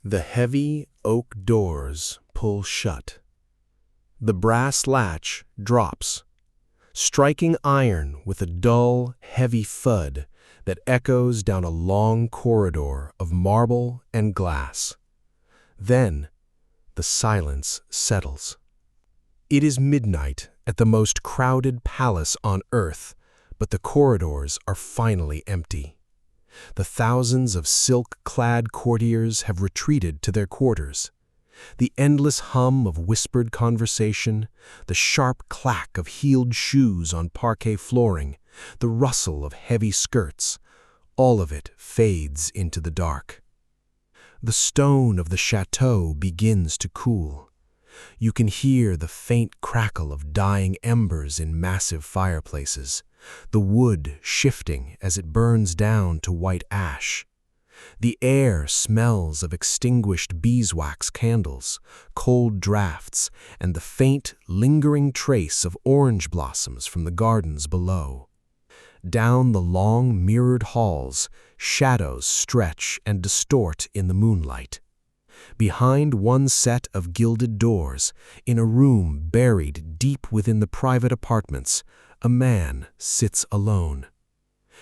The heavy oak doors pull shut. The brass latch drops, striking iron with a dull, heavy thud that echoes down a long corridor of marble and glass. Then, the silence settles. It is midnight at the most crowded palace on earth, but the corridors are finally empty. The thousands of silk-clad courtiers have retreated to their quarters. The endless hum of whispered conversation, the sharp clack of heeled shoes on parquet flooring, the rustle of heavy skirts, all of it fades into the dark. The stone of the chateau begins to cool. You can hear the faint crackle of dying embers in massive fireplaces, the wood shifting as it burns down to white ash. The air smells of extinguished beeswax candles, cold drafts, and the faint, lingering trace of orange blossoms from the gardens below. Down the long, mirrored halls, shadows stretch and distort in the moonlight. Behind one set of gilded doors, in a room buried deep within the private apartments, a man sits alone.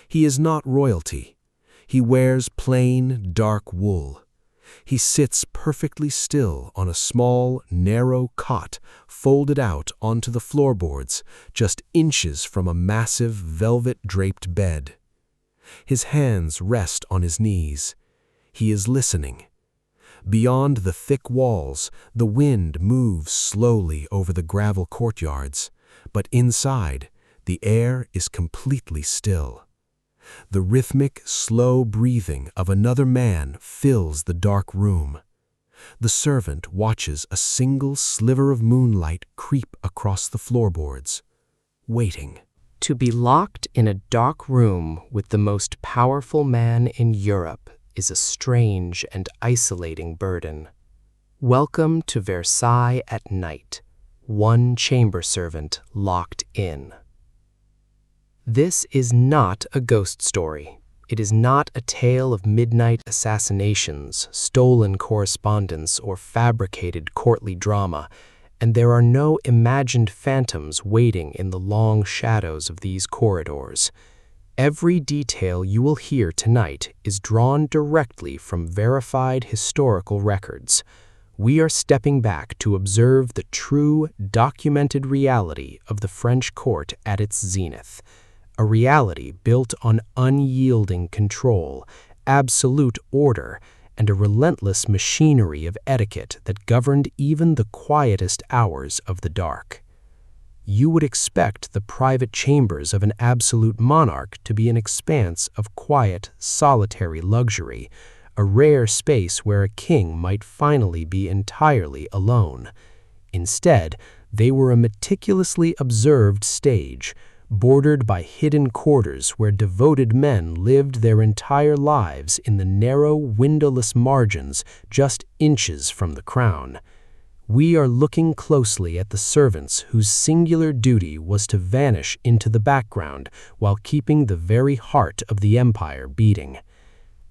He is not royalty. He wears plain, dark wool. He sits perfectly still on a small, narrow cot folded out onto the floorboards, just inches from a massive, velvet-draped bed. His hands rest on his knees. He is listening. Beyond the thick walls, the wind moves slowly over the gravel courtyards, but inside, the air is completely still. The rhythmic, slow breathing of another man fills the dark room. The servant watches a single sliver of moonlight creep across the floorboards, waiting. To be locked in a dark room with the most powerful man in Europe is a strange and isolating burden. Welcome to Versailles at night, one chamber servant locked in. This is not a ghost story. It is not a tale of midnight assassinations, stolen correspondence, or fabricated courtly drama, and there are no imagined phantoms waiting in the long shadows of these corridors. Every detail you will hear tonight is drawn directly from verified historical records. We are stepping back to observe the true, documented reality of the French court at its zenith. A reality built on unyielding control, absolute order, and a relentless machinery of etiquette that governed even the quietest hours of the dark. You would expect the private chambers of an absolute monarch to be an expanse of quiet, solitary luxury, a rare space where a king might finally be entirely alone. Instead, they were a meticulously observed stage, bordered by hidden quarters where devoted men lived their entire lives in the narrow, windowless margins just inches from the crown. We are looking closely at the servants whose singular duty was to vanish into the background while keeping the very heart of the empire beating.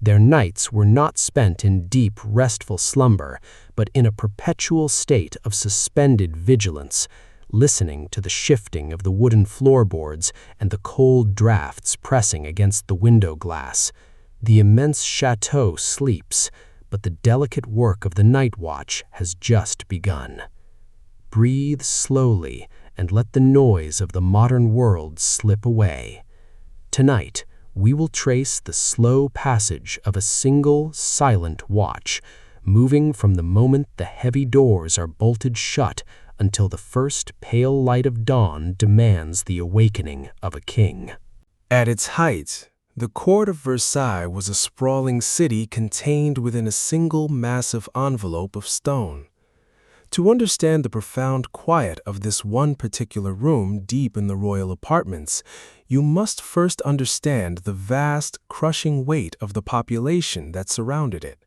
Their nights were not spent in deep, restful slumber, but in a perpetual state of suspended vigilance, listening to the shifting of the wooden floorboards and the cold drafts pressing against the window glass. The immense chateau sleeps, but the delicate work of the night watch has just begun. Breathe slowly and let the noise of the modern world slip away. Tonight, we will trace the slow passage of a single, silent watch, moving from the moment the heavy doors are bolted shut until the first pale light of dawn demands the awakening of a king. At its height, the court of Versailles was a sprawling city contained within a single massive envelope of stone. To understand the profound quiet of this one particular room deep in the royal apartments, you must first understand the vast, crushing weight of the population that surrounded it.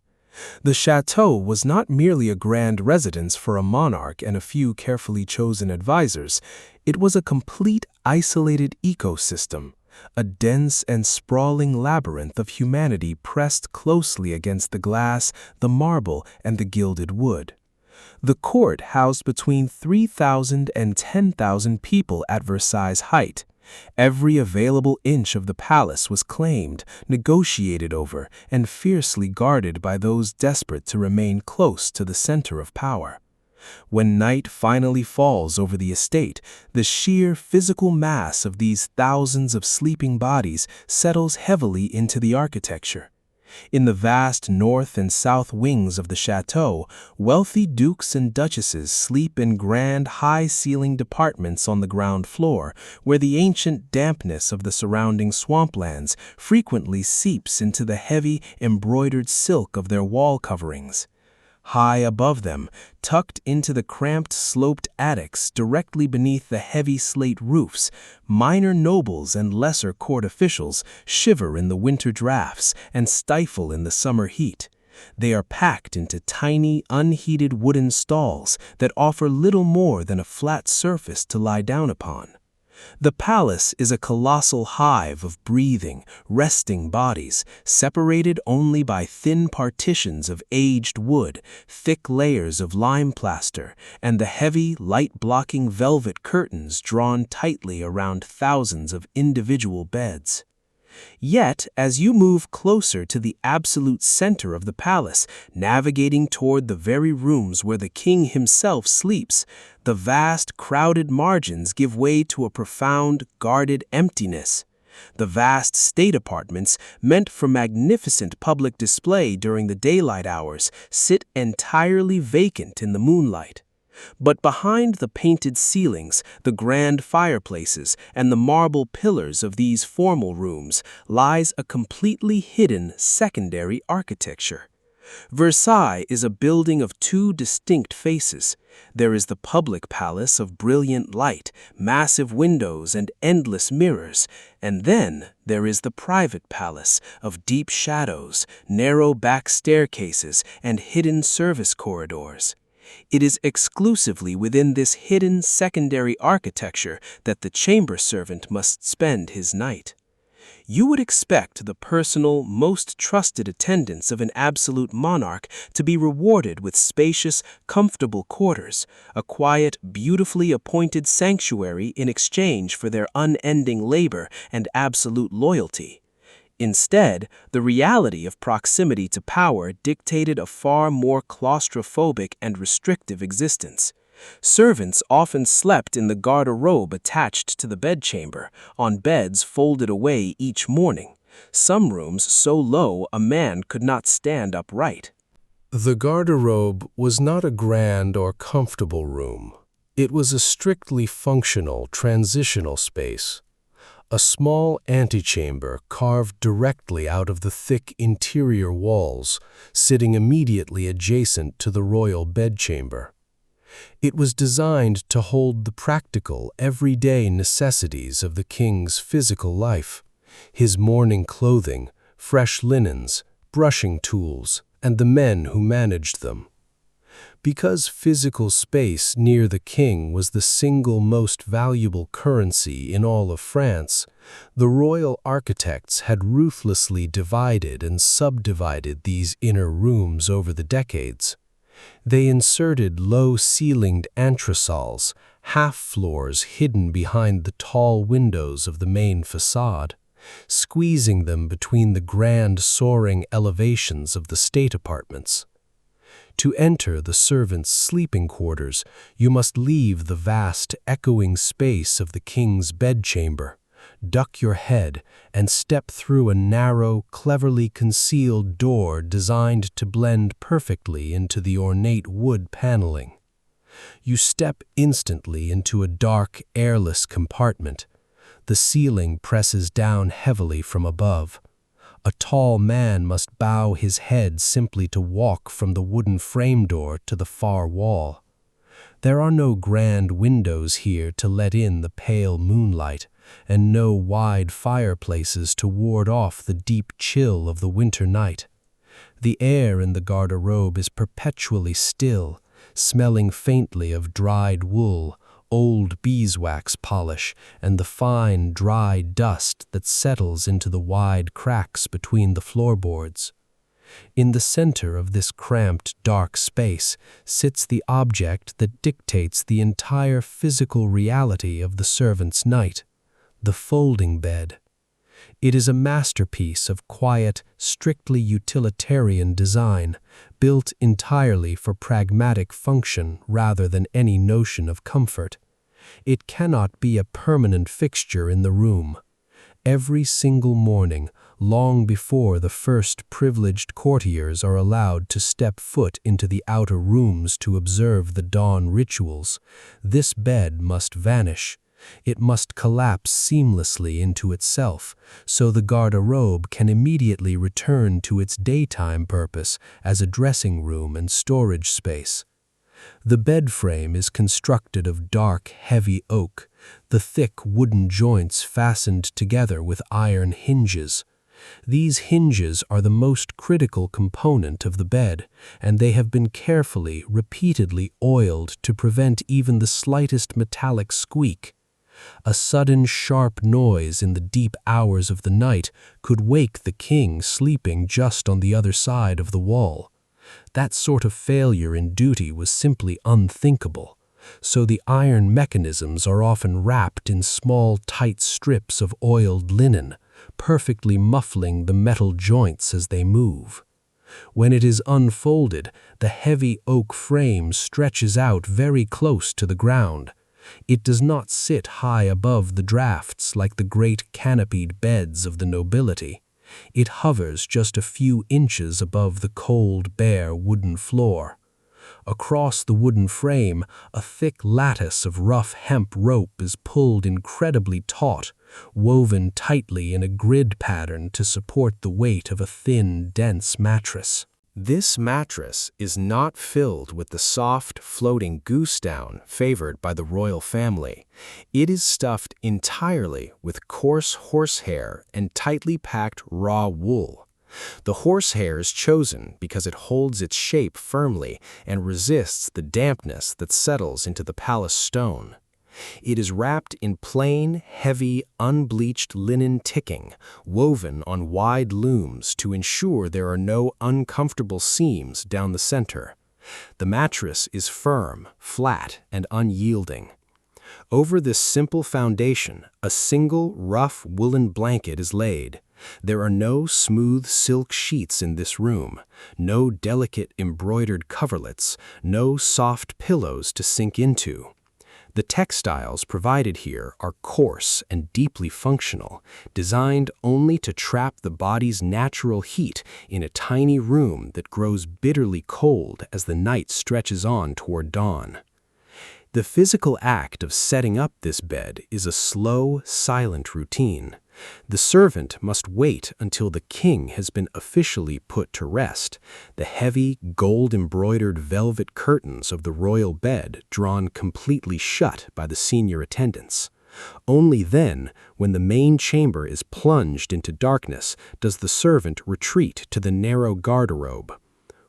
The chateau was not merely a grand residence for a monarch and a few carefully chosen advisors. It was a complete, isolated ecosystem, a dense and sprawling labyrinth of humanity pressed closely against the glass, the marble, and the gilded wood. The court housed between 3,000 and 10,000 people at Versailles' height. Every available inch of the palace was claimed, negotiated over, and fiercely guarded by those desperate to remain close to the center of power. When night finally falls over the estate, the sheer physical mass of these thousands of sleeping bodies settles heavily into the architecture. In the vast north and south wings of the chateau, wealthy dukes and duchesses sleep in grand, high-ceilinged apartments on the ground floor, where the ancient dampness of the surrounding swamplands frequently seeps into the heavy, embroidered silk of their wall coverings. High above them, tucked into the cramped, sloped attics directly beneath the heavy slate roofs, minor nobles and lesser court officials shiver in the winter drafts and stifle in the summer heat. They are packed into tiny, unheated wooden stalls that offer little more than a flat surface to lie down upon. The palace is a colossal hive of breathing, resting bodies, separated only by thin partitions of aged wood, thick layers of lime plaster, and the heavy, light-blocking velvet curtains drawn tightly around thousands of individual beds. Yet, as you move closer to the absolute center of the palace, navigating toward the very rooms where the king himself sleeps, the vast, crowded margins give way to a profound, guarded emptiness. The vast state apartments, meant for magnificent public display during the daylight hours, sit entirely vacant in the moonlight. But behind the painted ceilings, the grand fireplaces, and the marble pillars of these formal rooms lies a completely hidden secondary architecture. Versailles is a building of two distinct faces. There is the public palace of brilliant light, massive windows, and endless mirrors, and then there is the private palace of deep shadows, narrow back staircases, and hidden service corridors. It is exclusively within this hidden secondary architecture that the chamber servant must spend his night. You would expect the personal, most trusted attendants of an absolute monarch to be rewarded with spacious, comfortable quarters, a quiet, beautifully appointed sanctuary in exchange for their unending labor and absolute loyalty. Instead, the reality of proximity to power dictated a far more claustrophobic and restrictive existence. Servants often slept in the garde-robe attached to the bedchamber, on beds folded away each morning, some rooms so low a man could not stand upright. The garde-robe was not a grand or comfortable room. It was a strictly functional, transitional space. A small antechamber carved directly out of the thick interior walls, sitting immediately adjacent to the royal bedchamber. It was designed to hold the practical, everyday necessities of the king's physical life, his morning clothing, fresh linens, brushing tools, and the men who managed them. Because physical space near the king was the single most valuable currency in all of France, the royal architects had ruthlessly divided and subdivided these inner rooms over the decades. They inserted low-ceilinged entressols, half-floors hidden behind the tall windows of the main facade, squeezing them between the grand soaring elevations of the state apartments. To enter the servants' sleeping quarters, you must leave the vast, echoing space of the king's bedchamber, duck your head, and step through a narrow, cleverly concealed door designed to blend perfectly into the ornate wood paneling. You step instantly into a dark, airless compartment. The ceiling presses down heavily from above. A tall man must bow his head simply to walk from the wooden frame door to the far wall. There are no grand windows here to let in the pale moonlight, and no wide fireplaces to ward off the deep chill of the winter night. The air in the garde-robe is perpetually still, smelling faintly of dried wool, old beeswax polish and the fine, dry dust that settles into the wide cracks between the floorboards. In the center of this cramped, dark space sits the object that dictates the entire physical reality of the servant's night, the folding bed. It is a masterpiece of quiet, strictly utilitarian design, built entirely for pragmatic function rather than any notion of comfort. It cannot be a permanent fixture in the room. Every single morning, long before the first privileged courtiers are allowed to step foot into the outer rooms to observe the dawn rituals, this bed must vanish. It must collapse seamlessly into itself, so the garde-robe can immediately return to its daytime purpose as a dressing room and storage space. The bed frame is constructed of dark, heavy oak, the thick wooden joints fastened together with iron hinges. These hinges are the most critical component of the bed, and they have been carefully, repeatedly oiled to prevent even the slightest metallic squeak. A sudden sharp noise in the deep hours of the night could wake the king sleeping just on the other side of the wall. That sort of failure in duty was simply unthinkable, so the iron mechanisms are often wrapped in small, tight strips of oiled linen, perfectly muffling the metal joints as they move. When it is unfolded, the heavy oak frame stretches out very close to the ground. It does not sit high above the drafts like the great canopied beds of the nobility. It hovers just a few inches above the cold, bare wooden floor. Across the wooden frame, a thick lattice of rough hemp rope is pulled incredibly taut, woven tightly in a grid pattern to support the weight of a thin, dense mattress. This mattress is not filled with the soft, floating goose down favored by the royal family. It is stuffed entirely with coarse horsehair and tightly packed raw wool. The horsehair is chosen because it holds its shape firmly and resists the dampness that settles into the palace stone. It is wrapped in plain, heavy, unbleached linen ticking, woven on wide looms to ensure there are no uncomfortable seams down the center. The mattress is firm, flat, and unyielding. Over this simple foundation, a single rough woolen blanket is laid. There are no smooth silk sheets in this room, no delicate embroidered coverlets, no soft pillows to sink into. The textiles provided here are coarse and deeply functional, designed only to trap the body's natural heat in a tiny room that grows bitterly cold as the night stretches on toward dawn. The physical act of setting up this bed is a slow, silent routine. The servant must wait until the king has been officially put to rest, the heavy, gold-embroidered velvet curtains of the royal bed drawn completely shut by the senior attendants. Only then, when the main chamber is plunged into darkness, does the servant retreat to the narrow garde-robe.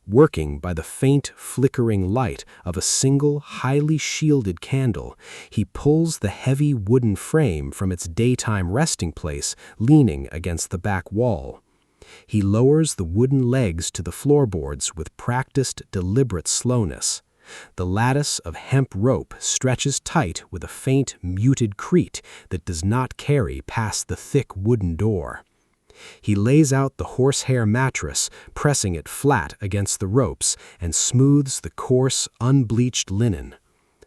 Working by the faint, flickering light of a single, highly shielded candle, he pulls the heavy wooden frame from its daytime resting place, leaning against the back wall. He lowers the wooden legs to the floorboards with practiced, deliberate slowness. The lattice of hemp rope stretches tight with a faint, muted creak that does not carry past the thick wooden door. He lays out the horsehair mattress, pressing it flat against the ropes, and smooths the coarse, unbleached linen.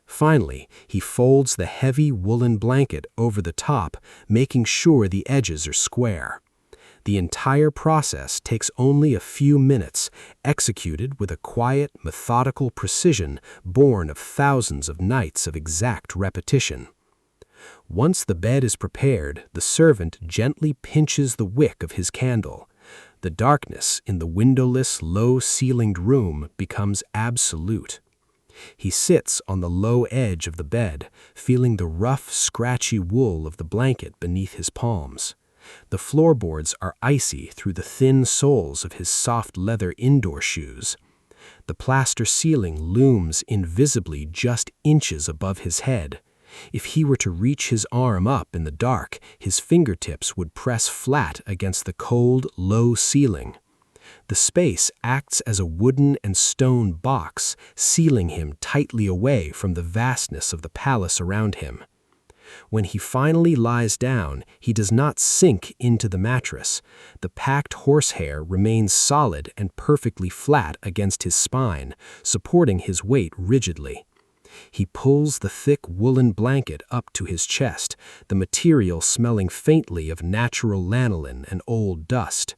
Finally, he folds the heavy woolen blanket over the top, making sure the edges are square. The entire process takes only a few minutes, executed with a quiet, methodical precision born of thousands of nights of exact repetition. Once the bed is prepared, the servant gently pinches the wick of his candle. The darkness in the windowless, low-ceilinged room becomes absolute. He sits on the low edge of the bed, feeling the rough, scratchy wool of the blanket beneath his palms. The floorboards are icy through the thin soles of his soft leather indoor shoes. The plaster ceiling looms invisibly just inches above his head. If he were to reach his arm up in the dark, his fingertips would press flat against the cold, low ceiling. The space acts as a wooden and stone box, sealing him tightly away from the vastness of the palace around him. When he finally lies down, he does not sink into the mattress. The packed horsehair remains solid and perfectly flat against his spine, supporting his weight rigidly. He pulls the thick woolen blanket up to his chest, the material smelling faintly of natural lanolin and old dust.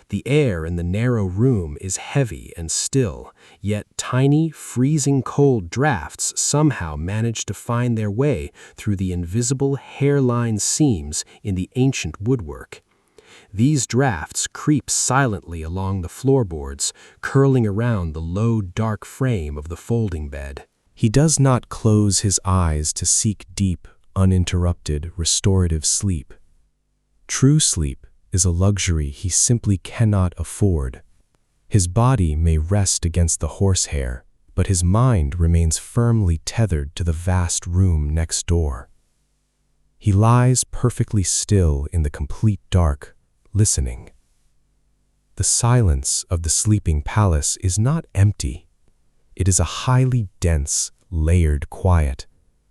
The air in the narrow room is heavy and still, yet tiny, freezing cold drafts somehow manage to find their way through the invisible hairline seams in the ancient woodwork. These drafts creep silently along the floorboards, curling around the low, dark frame of the folding bed. He does not close his eyes to seek deep, uninterrupted, restorative sleep. True sleep is a luxury he simply cannot afford. His body may rest against the horsehair, but his mind remains firmly tethered to the vast room next door. He lies perfectly still in the complete dark, listening. The silence of the sleeping palace is not empty. It is a highly dense, layered quiet,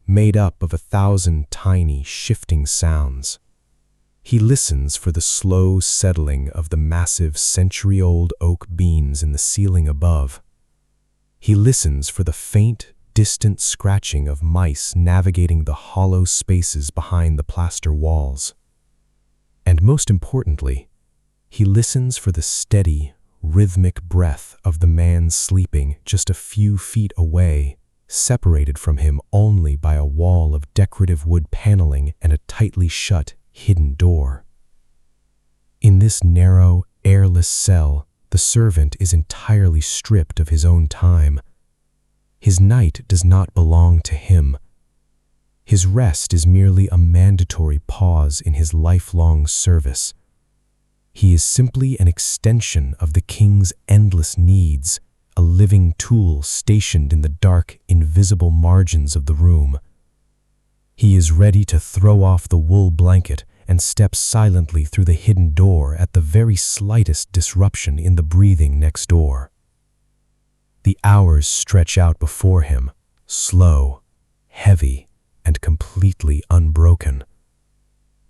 made up of 1,000 tiny, shifting sounds. He listens for the slow settling of the massive century-old oak beams in the ceiling above. He listens for the faint, distant scratching of mice navigating the hollow spaces behind the plaster walls. And most importantly, he listens for the steady, rhythmic breath of the man sleeping just a few feet away, separated from him only by a wall of decorative wood paneling and a tightly shut, hidden door. In this narrow, airless cell, the servant is entirely stripped of his own time. His night does not belong to him. His rest is merely a mandatory pause in his lifelong service. He is simply an extension of the king's endless needs, a living tool stationed in the dark, invisible margins of the room. He is ready to throw off the wool blanket and step silently through the hidden door at the very slightest disruption in the breathing next door. The hours stretch out before him, slow, heavy, and completely unbroken.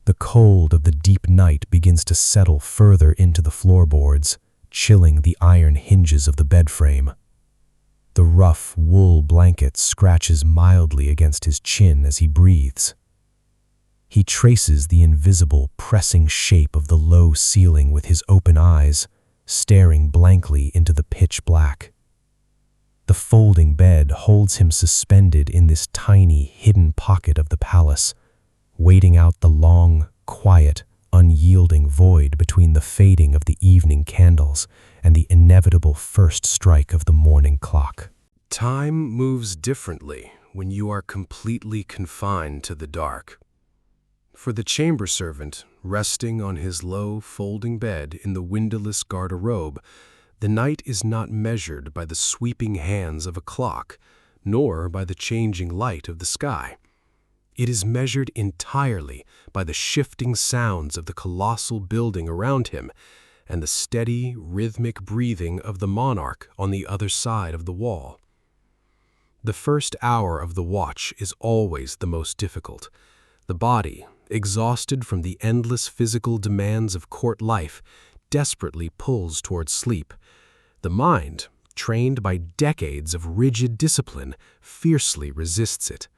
The cold of the deep night begins to settle further into the floorboards, chilling the iron hinges of the bed frame. The rough wool blanket scratches mildly against his chin as he breathes. He traces the invisible, pressing shape of the low ceiling with his open eyes, staring blankly into the pitch black. The folding bed holds him suspended in this tiny, hidden pocket of the palace, waiting out the long, quiet, unyielding void between the fading of the evening candles and the inevitable first strike of the morning clock. Time moves differently when you are completely confined to the dark. For the chamber servant, resting on his low, folding bed in the windowless garderobe, the night is not measured by the sweeping hands of a clock, nor by the changing light of the sky. It is measured entirely by the shifting sounds of the colossal building around him and the steady, rhythmic breathing of the monarch on the other side of the wall. The first hour of the watch is always the most difficult. The body, exhausted from the endless physical demands of court life, desperately pulls towards sleep. The mind, trained by decades of rigid discipline, fiercely resists it.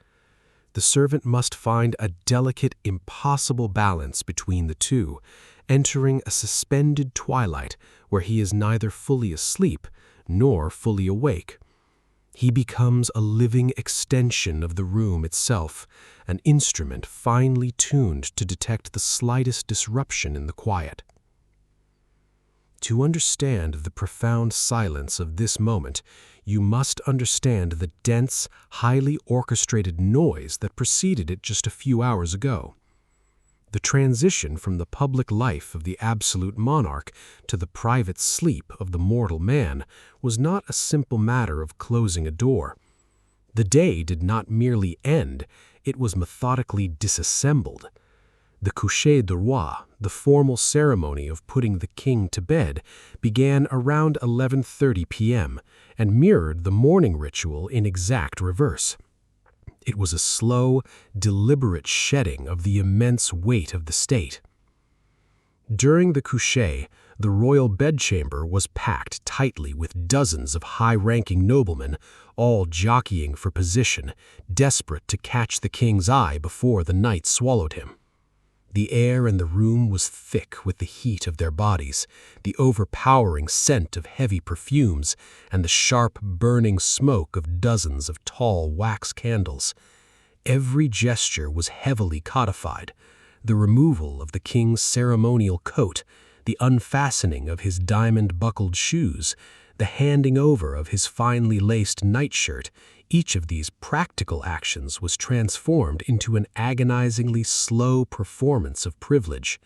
The servant must find a delicate, impossible balance between the two, entering a suspended twilight where he is neither fully asleep nor fully awake. He becomes a living extension of the room itself, an instrument finely tuned to detect the slightest disruption in the quiet. To understand the profound silence of this moment, you must understand the dense, highly orchestrated noise that preceded it just a few hours ago. The transition from the public life of the absolute monarch to the private sleep of the mortal man was not a simple matter of closing a door. The day did not merely end, it was methodically disassembled. The coucher du roi, the formal ceremony of putting the king to bed, began around 11:30 p.m. and mirrored the morning ritual in exact reverse. It was a slow, deliberate shedding of the immense weight of the state. During the coucher, the royal bedchamber was packed tightly with dozens of high-ranking noblemen, all jockeying for position, desperate to catch the king's eye before the night swallowed him. The air in the room was thick with the heat of their bodies, the overpowering scent of heavy perfumes, and the sharp, burning smoke of dozens of tall wax candles. Every gesture was heavily codified. The removal of the king's ceremonial coat, the unfastening of his diamond-buckled shoes, the handing over of his finely laced nightshirt, each of these practical actions was transformed into an agonizingly slow performance of privilege.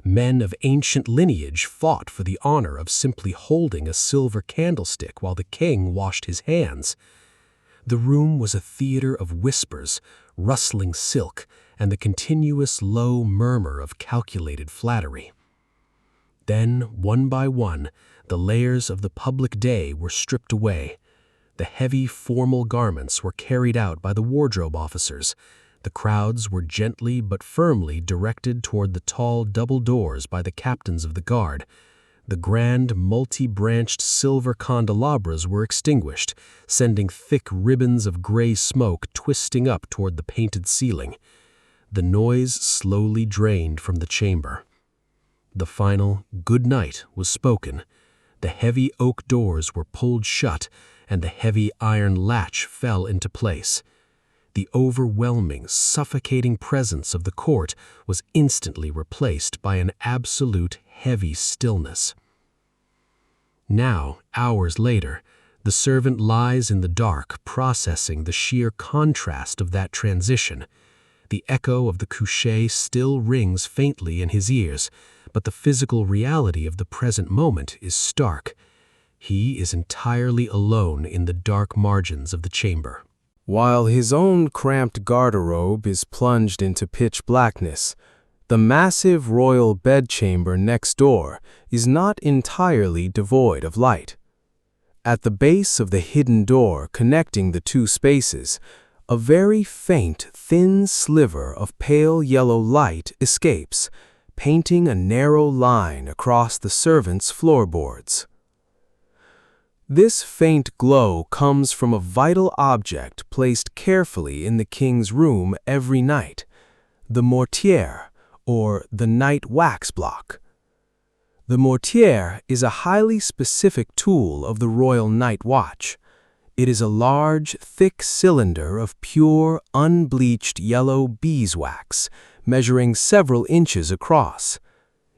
Men of ancient lineage fought for the honor of simply holding a silver candlestick while the king washed his hands. The room was a theater of whispers, rustling silk, and the continuous low murmur of calculated flattery. Then, one by one, the layers of the public day were stripped away. The heavy, formal garments were carried out by the wardrobe officers. The crowds were gently but firmly directed toward the tall double doors by the captains of the guard. The grand, multi-branched silver candelabras were extinguished, sending thick ribbons of gray smoke twisting up toward the painted ceiling. The noise slowly drained from the chamber. The final good night was spoken. The heavy oak doors were pulled shut, and the heavy iron latch fell into place. The overwhelming, suffocating presence of the court was instantly replaced by an absolute heavy stillness. Now, hours later, the servant lies in the dark, processing the sheer contrast of that transition. The echo of the coucher still rings faintly in his ears, but the physical reality of the present moment is stark. He is entirely alone in the dark margins of the chamber. While his own cramped garderobe is plunged into pitch blackness, the massive royal bedchamber next door is not entirely devoid of light. At the base of the hidden door connecting the two spaces, a very faint, thin sliver of pale yellow light escapes, painting a narrow line across the servants' floorboards. This faint glow comes from a vital object placed carefully in the king's room every night, the mortier, or the night wax block. The mortier is a highly specific tool of the Royal Night Watch. It is a large, thick cylinder of pure, unbleached yellow beeswax, measuring several inches across.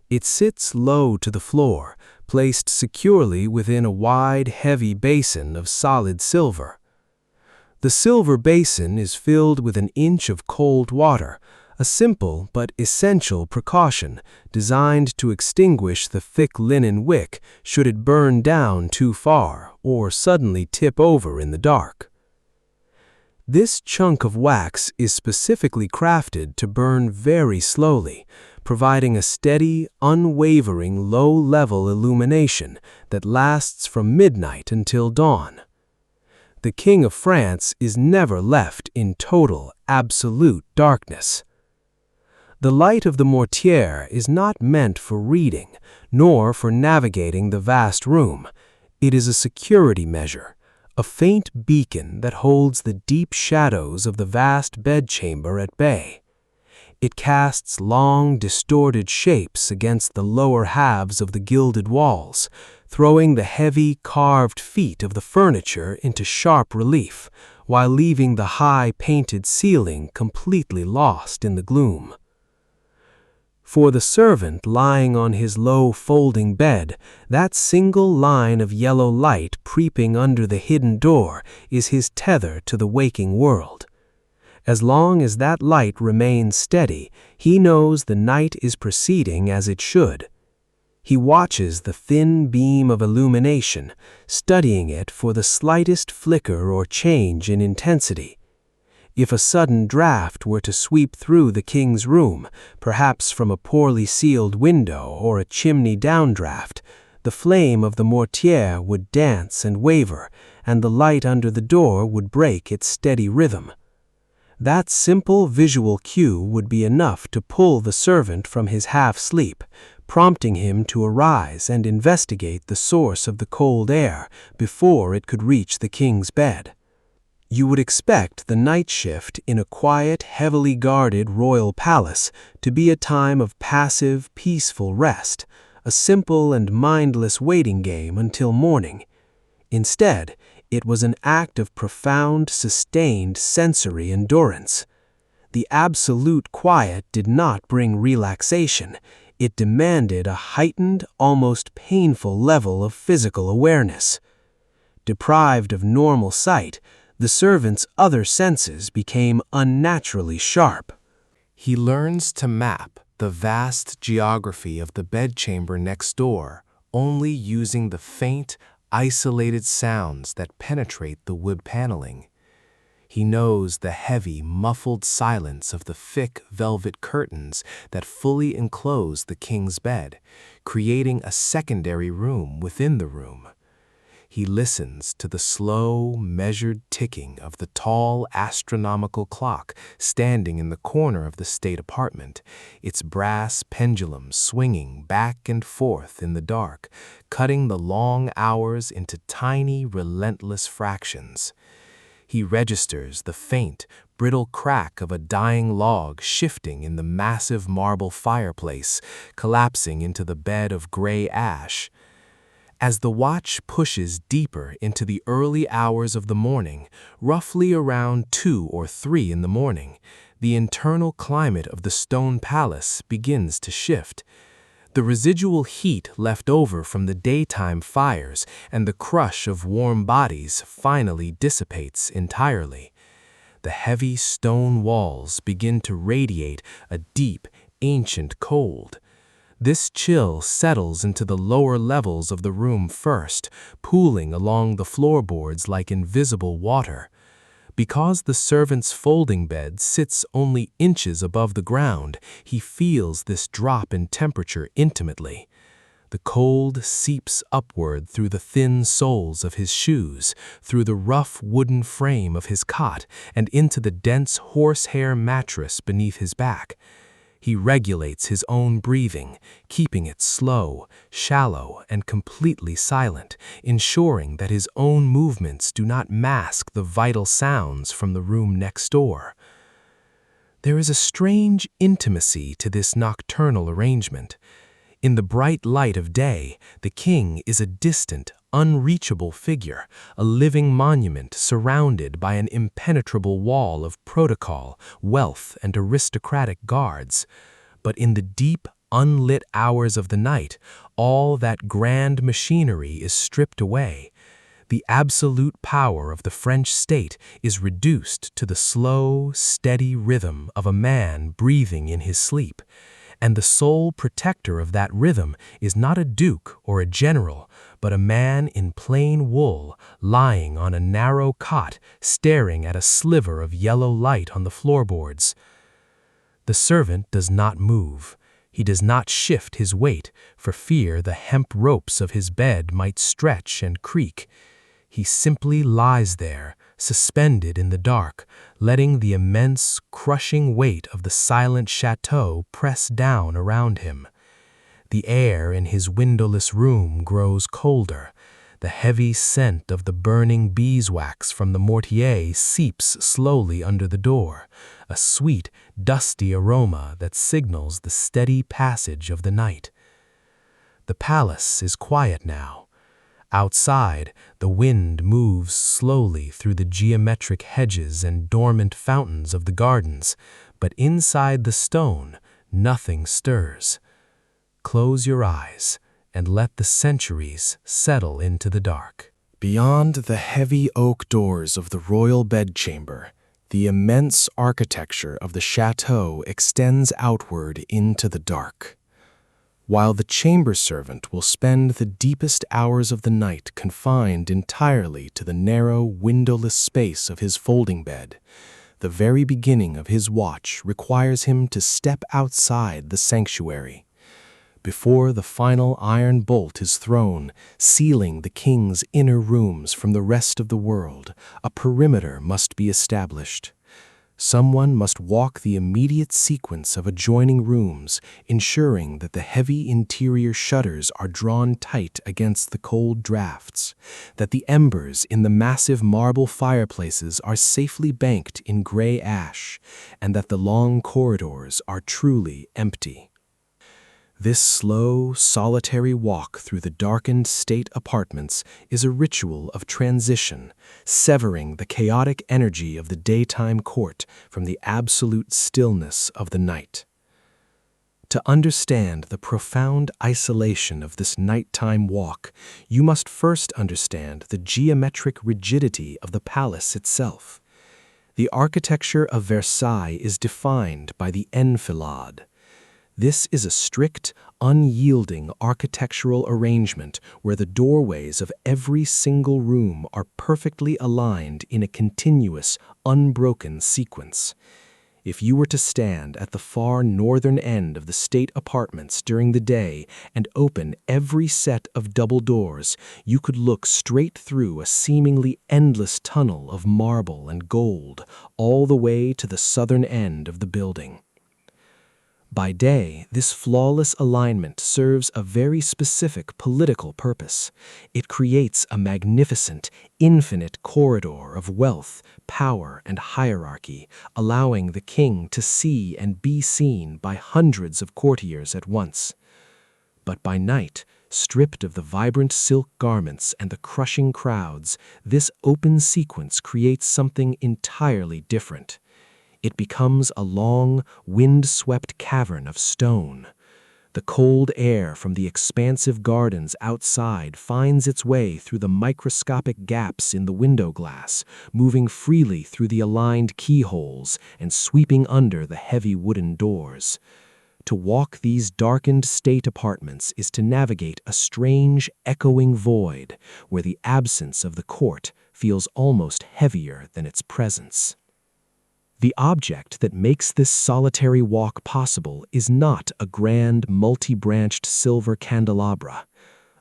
It sits low to the floor, placed securely within a wide, heavy basin of solid silver. The silver basin is filled with an inch of cold water, a simple but essential precaution designed to extinguish the thick linen wick should it burn down too far or suddenly tip over in the dark. This chunk of wax is specifically crafted to burn very slowly, providing a steady, unwavering, low-level illumination that lasts from midnight until dawn. The King of France is never left in total, absolute darkness. The light of the mortier is not meant for reading, nor for navigating the vast room. It is a security measure, a faint beacon that holds the deep shadows of the vast bedchamber at bay. It casts long, distorted shapes against the lower halves of the gilded walls, throwing the heavy, carved feet of the furniture into sharp relief, while leaving the high, painted ceiling completely lost in the gloom. For the servant lying on his low folding bed, that single line of yellow light creeping under the hidden door is his tether to the waking world. As long as that light remains steady, he knows the night is proceeding as it should. He watches the thin beam of illumination, studying it for the slightest flicker or change in intensity. If a sudden draft were to sweep through the king's room, perhaps from a poorly sealed window or a chimney downdraft, the flame of the mortier would dance and waver, and the light under the door would break its steady rhythm. That simple visual cue would be enough to pull the servant from his half-sleep, prompting him to arise and investigate the source of the cold air before it could reach the king's bed. You would expect the night shift in a quiet, heavily guarded royal palace to be a time of passive, peaceful rest, a simple and mindless waiting game until morning. Instead, it was an act of profound, sustained sensory endurance. The absolute quiet did not bring relaxation. It demanded a heightened, almost painful level of physical awareness. Deprived of normal sight, the servant's other senses became unnaturally sharp. He learns to map the vast geography of the bedchamber next door, only using the faint, isolated sounds that penetrate the wood paneling. He knows the heavy, muffled silence of the thick velvet curtains that fully enclose the king's bed, creating a secondary room within the room. He listens to the slow, measured ticking of the tall astronomical clock standing in the corner of the state apartment, its brass pendulum swinging back and forth in the dark, cutting the long hours into tiny, relentless fractions. He registers the faint, brittle crack of a dying log shifting in the massive marble fireplace, collapsing into the bed of gray ash. As the watch pushes deeper into the early hours of the morning, roughly around 2 or 3 in the morning, the internal climate of the stone palace begins to shift. The residual heat left over from the daytime fires and the crush of warm bodies finally dissipates entirely. The heavy stone walls begin to radiate a deep, ancient cold. This chill settles into the lower levels of the room first, pooling along the floorboards like invisible water. Because the servant's folding bed sits only inches above the ground, he feels this drop in temperature intimately. The cold seeps upward through the thin soles of his shoes, through the rough wooden frame of his cot, and into the dense horsehair mattress beneath his back. He regulates his own breathing, keeping it slow, shallow, and completely silent, ensuring that his own movements do not mask the vital sounds from the room next door. There is a strange intimacy to this nocturnal arrangement. In the bright light of day, the king is a distant, unreachable figure, a living monument surrounded by an impenetrable wall of protocol, wealth, and aristocratic guards. But in the deep, unlit hours of the night, all that grand machinery is stripped away. The absolute power of the French state is reduced to the slow, steady rhythm of a man breathing in his sleep. And the sole protector of that rhythm is not a duke or a general, but a man in plain wool, lying on a narrow cot, staring at a sliver of yellow light on the floorboards. The servant does not move. He does not shift his weight, for fear the hemp ropes of his bed might stretch and creak. He simply lies there, suspended in the dark, letting the immense, crushing weight of the silent chateau press down around him. The air in his windowless room grows colder. The heavy scent of the burning beeswax from the mortier seeps slowly under the door, a sweet, dusty aroma that signals the steady passage of the night. The palace is quiet now. Outside, the wind moves slowly through the geometric hedges and dormant fountains of the gardens, but inside the stone, nothing stirs. Close your eyes and let the centuries settle into the dark. Beyond the heavy oak doors of the royal bedchamber, the immense architecture of the chateau extends outward into the dark. while the chamber servant will spend the deepest hours of the night confined entirely to the narrow, windowless space of his folding bed. The very beginning of his watch requires him to step outside the sanctuary. Before the final iron bolt is thrown, sealing the king's inner rooms from the rest of the world, a perimeter must be established. Someone must walk the immediate sequence of adjoining rooms, ensuring that the heavy interior shutters are drawn tight against the cold drafts, that the embers in the massive marble fireplaces are safely banked in gray ash, and that the long corridors are truly empty. This slow, solitary walk through the darkened state apartments is a ritual of transition, severing the chaotic energy of the daytime court from the absolute stillness of the night. To understand the profound isolation of this nighttime walk, you must first understand the geometric rigidity of the palace itself. The architecture of Versailles is defined by the enfilade. This is a strict, unyielding architectural arrangement where the doorways of every single room are perfectly aligned in a continuous, unbroken sequence. If you were to stand at the far northern end of the state apartments during the day and open every set of double doors, you could look straight through a seemingly endless tunnel of marble and gold, all the way to the southern end of the building. By day, this flawless alignment serves a very specific political purpose. It creates a magnificent, infinite corridor of wealth, power, and hierarchy, allowing the king to see and be seen by hundreds of courtiers at once. But by night, stripped of the vibrant silk garments and the crushing crowds, this open sequence creates something entirely different. It becomes a long, wind-swept cavern of stone. The cold air from the expansive gardens outside finds its way through the microscopic gaps in the window glass, moving freely through the aligned keyholes and sweeping under the heavy wooden doors. To walk these darkened state apartments is to navigate a strange, echoing void where the absence of the court feels almost heavier than its presence. The object that makes this solitary walk possible is not a grand, multi-branched silver candelabra.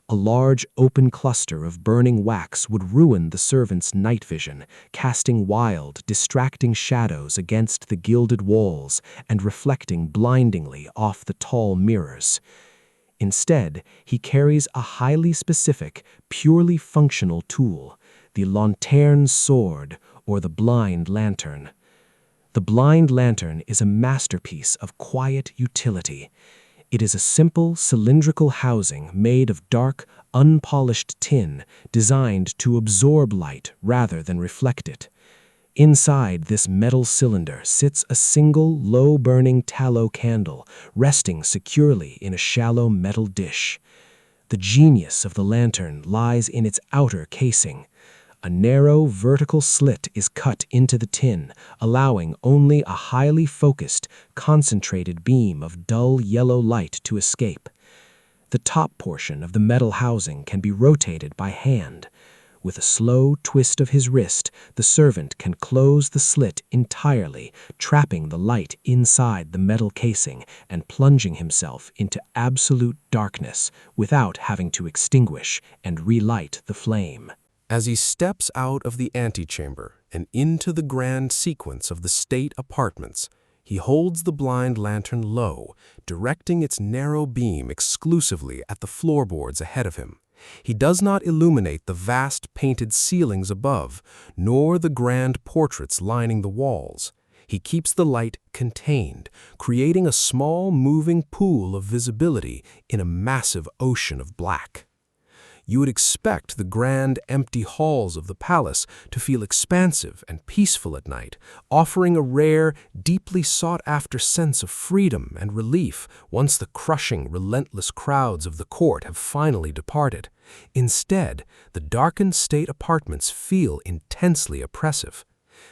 A large, open cluster of burning wax would ruin the servant's night vision, casting wild, distracting shadows against the gilded walls and reflecting blindingly off the tall mirrors. Instead, he carries a highly specific, purely functional tool, the lanterne sword, or the blind lantern. The blind lantern is a masterpiece of quiet utility. It is a simple, cylindrical housing made of dark, unpolished tin designed to absorb light rather than reflect it. Inside this metal cylinder sits a single, low-burning tallow candle resting securely in a shallow metal dish. The genius of the lantern lies in its outer casing. A narrow, vertical slit is cut into the tin, allowing only a highly focused, concentrated beam of dull yellow light to escape. The top portion of the metal housing can be rotated by hand. With a slow twist of his wrist, the servant can close the slit entirely, trapping the light inside the metal casing and plunging himself into absolute darkness without having to extinguish and relight the flame. As he steps out of the antechamber and into the grand sequence of the state apartments, he holds the blind lantern low, directing its narrow beam exclusively at the floorboards ahead of him. He does not illuminate the vast painted ceilings above, nor the grand portraits lining the walls. He keeps the light contained, creating a small moving pool of visibility in a massive ocean of black. You would expect the grand, empty halls of the palace to feel expansive and peaceful at night, offering a rare, deeply sought-after sense of freedom and relief once the crushing, relentless crowds of the court have finally departed. Instead, the darkened state apartments feel intensely oppressive.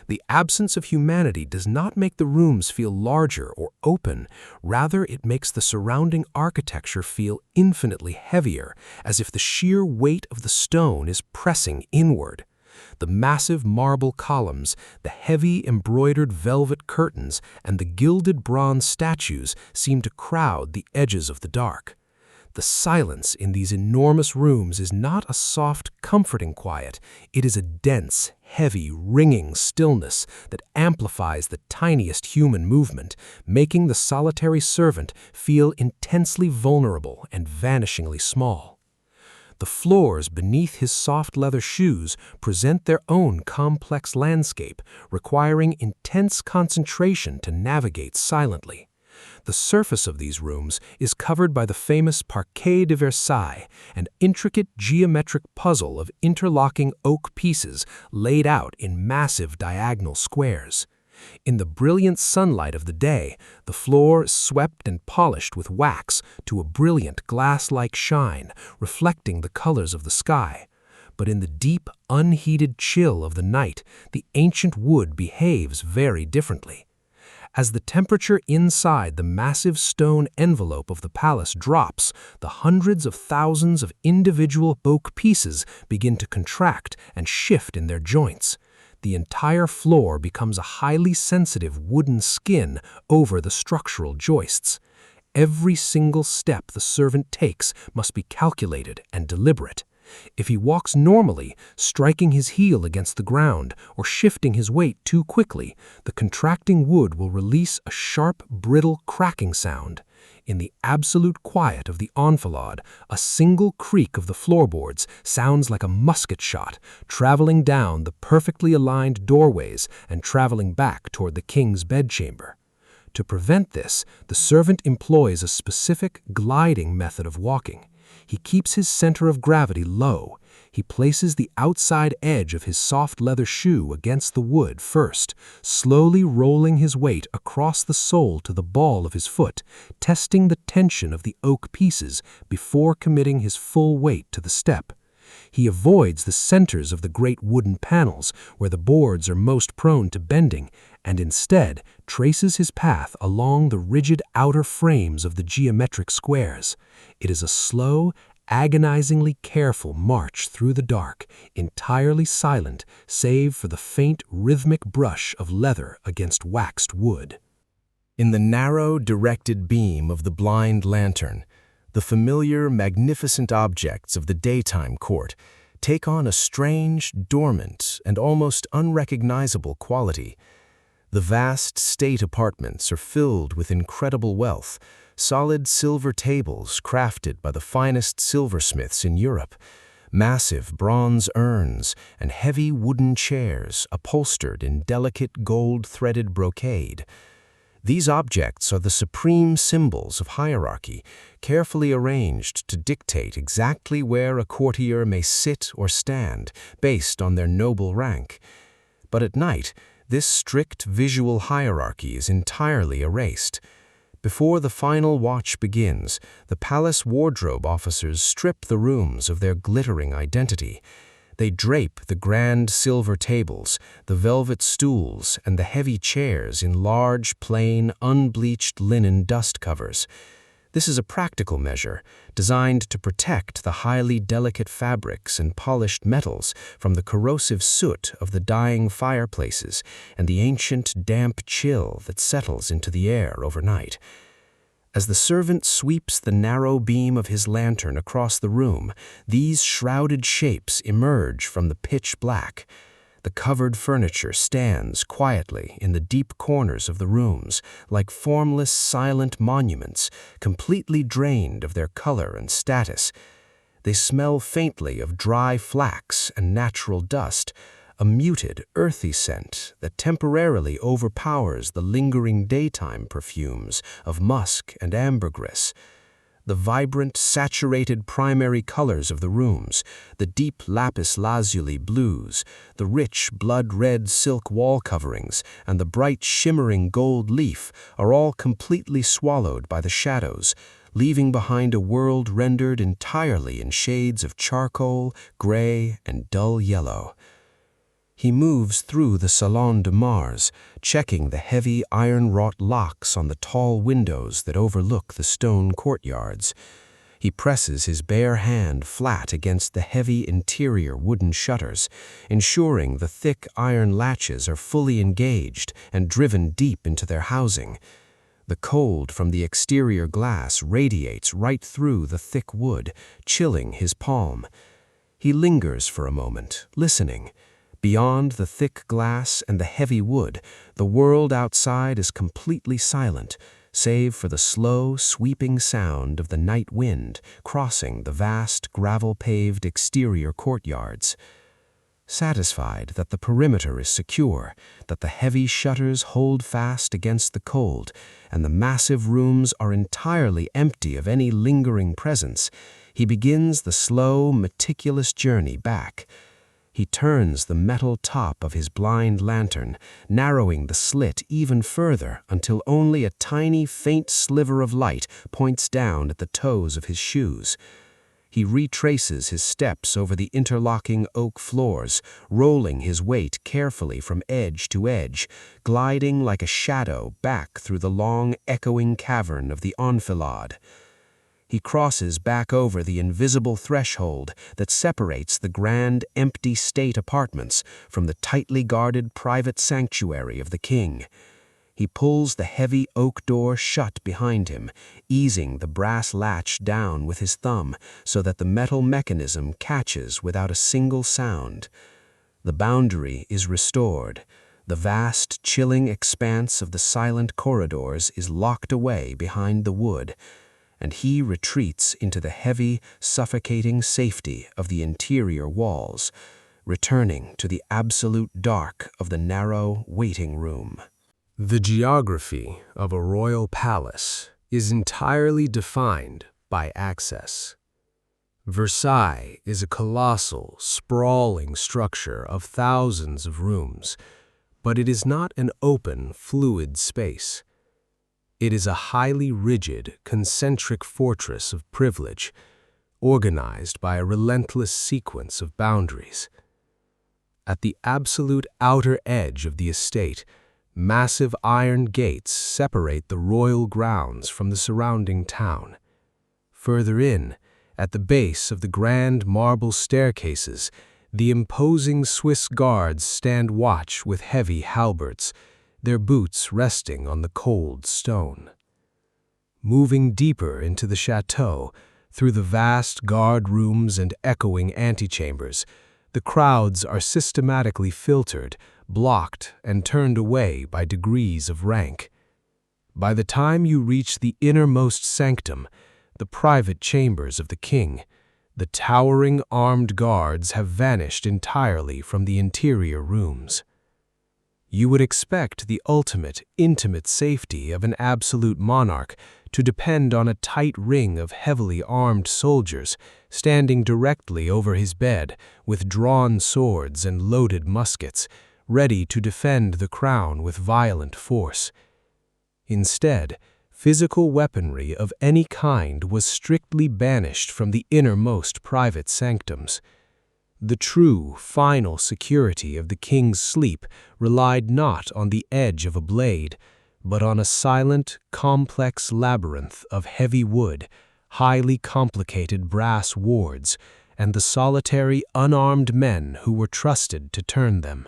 The absence of humanity does not make the rooms feel larger or open. Rather, it makes the surrounding architecture feel infinitely heavier, as if the sheer weight of the stone is pressing inward. The massive marble columns, the heavy embroidered velvet curtains, and the gilded bronze statues seem to crowd the edges of the dark. The silence in these enormous rooms is not a soft, comforting quiet. It is a dense, heavy, ringing stillness that amplifies the tiniest human movement, making the solitary servant feel intensely vulnerable and vanishingly small. The floors beneath his soft leather shoes present their own complex landscape, requiring intense concentration to navigate silently. The surface of these rooms is covered by the famous Parquet de Versailles, an intricate geometric puzzle of interlocking oak pieces laid out in massive diagonal squares. In the brilliant sunlight of the day, the floor is swept and polished with wax to a brilliant glass-like shine, reflecting the colors of the sky. But in the deep, unheated chill of the night, the ancient wood behaves very differently. As the temperature inside the massive stone envelope of the palace drops, the hundreds of thousands of individual oak pieces begin to contract and shift in their joints. The entire floor becomes a highly sensitive wooden skin over the structural joists. Every single step the servant takes must be calculated and deliberate. If he walks normally, striking his heel against the ground or shifting his weight too quickly, the contracting wood will release a sharp, brittle cracking sound. In the absolute quiet of the enfilade, a single creak of the floorboards sounds like a musket shot, traveling down the perfectly aligned doorways and traveling back toward the king's bedchamber. To prevent this, the servant employs a specific gliding method of walking. He keeps his center of gravity low. He places the outside edge of his soft leather shoe against the wood first, slowly rolling his weight across the sole to the ball of his foot, testing the tension of the oak pieces before committing his full weight to the step. He avoids the centers of the great wooden panels where the boards are most prone to bending, and instead traces his path along the rigid outer frames of the geometric squares. It is a slow, agonizingly careful march through the dark, entirely silent save for the faint rhythmic brush of leather against waxed wood. In the narrow, directed beam of the blind lantern, the familiar, magnificent objects of the daytime court take on a strange, dormant, and almost unrecognizable quality. The vast state apartments are filled with incredible wealth, solid silver tables crafted by the finest silversmiths in Europe, massive bronze urns, and heavy wooden chairs upholstered in delicate gold-threaded brocade. These objects are the supreme symbols of hierarchy, carefully arranged to dictate exactly where a courtier may sit or stand, based on their noble rank. But at night, this strict visual hierarchy is entirely erased. Before the final watch begins, the palace wardrobe officers strip the rooms of their glittering identity. They drape the grand silver tables, the velvet stools, and the heavy chairs in large, plain, unbleached linen dust covers. This is a practical measure, designed to protect the highly delicate fabrics and polished metals from the corrosive soot of the dying fireplaces and the ancient damp chill that settles into the air overnight. As the servant sweeps the narrow beam of his lantern across the room, these shrouded shapes emerge from the pitch black. The covered furniture stands quietly in the deep corners of the rooms, like formless, silent monuments, completely drained of their color and status. They smell faintly of dry flax and natural dust, a muted, earthy scent that temporarily overpowers the lingering daytime perfumes of musk and ambergris. The vibrant, saturated primary colors of the rooms, the deep lapis lazuli blues, the rich blood-red silk wall coverings, and the bright shimmering gold leaf are all completely swallowed by the shadows, leaving behind a world rendered entirely in shades of charcoal, gray, and dull yellow. He moves through the Salon de Mars, checking the heavy iron-wrought locks on the tall windows that overlook the stone courtyards. He presses his bare hand flat against the heavy interior wooden shutters, ensuring the thick iron latches are fully engaged and driven deep into their housing. The cold from the exterior glass radiates right through the thick wood, chilling his palm. He lingers for a moment, listening. Beyond the thick glass and the heavy wood, the world outside is completely silent, save for the slow, sweeping sound of the night wind crossing the vast, gravel-paved exterior courtyards. Satisfied that the perimeter is secure, that the heavy shutters hold fast against the cold, and the massive rooms are entirely empty of any lingering presence, he begins the slow, meticulous journey back. He turns the metal top of his blind lantern, narrowing the slit even further until only a tiny, faint sliver of light points down at the toes of his shoes. He retraces his steps over the interlocking oak floors, rolling his weight carefully from edge to edge, gliding like a shadow back through the long, echoing cavern of the enfilade. He crosses back over the invisible threshold that separates the grand, empty state apartments from the tightly guarded private sanctuary of the king. He pulls the heavy oak door shut behind him, easing the brass latch down with his thumb so that the metal mechanism catches without a single sound. The boundary is restored. The vast, chilling expanse of the silent corridors is locked away behind the wood, and he retreats into the heavy, suffocating safety of the interior walls, returning to the absolute dark of the narrow waiting room. The geography of a royal palace is entirely defined by access. Versailles is a colossal, sprawling structure of thousands of rooms, but it is not an open, fluid space. It is a highly rigid, concentric fortress of privilege, organized by a relentless sequence of boundaries. At the absolute outer edge of the estate, massive iron gates separate the royal grounds from the surrounding town. Further in, at the base of the grand marble staircases, the imposing Swiss guards stand watch with heavy halberds, their boots resting on the cold stone. Moving deeper into the chateau, through the vast guard rooms and echoing antechambers, the crowds are systematically filtered, blocked, and turned away by degrees of rank. By the time you reach the innermost sanctum, the private chambers of the king, the towering armed guards have vanished entirely from the interior rooms. You would expect the ultimate, intimate safety of an absolute monarch to depend on a tight ring of heavily armed soldiers standing directly over his bed with drawn swords and loaded muskets, ready to defend the crown with violent force. Instead, physical weaponry of any kind was strictly banished from the innermost private sanctums. The true, final security of the king's sleep relied not on the edge of a blade, but on a silent, complex labyrinth of heavy wood, highly complicated brass wards, and the solitary, unarmed men who were trusted to turn them.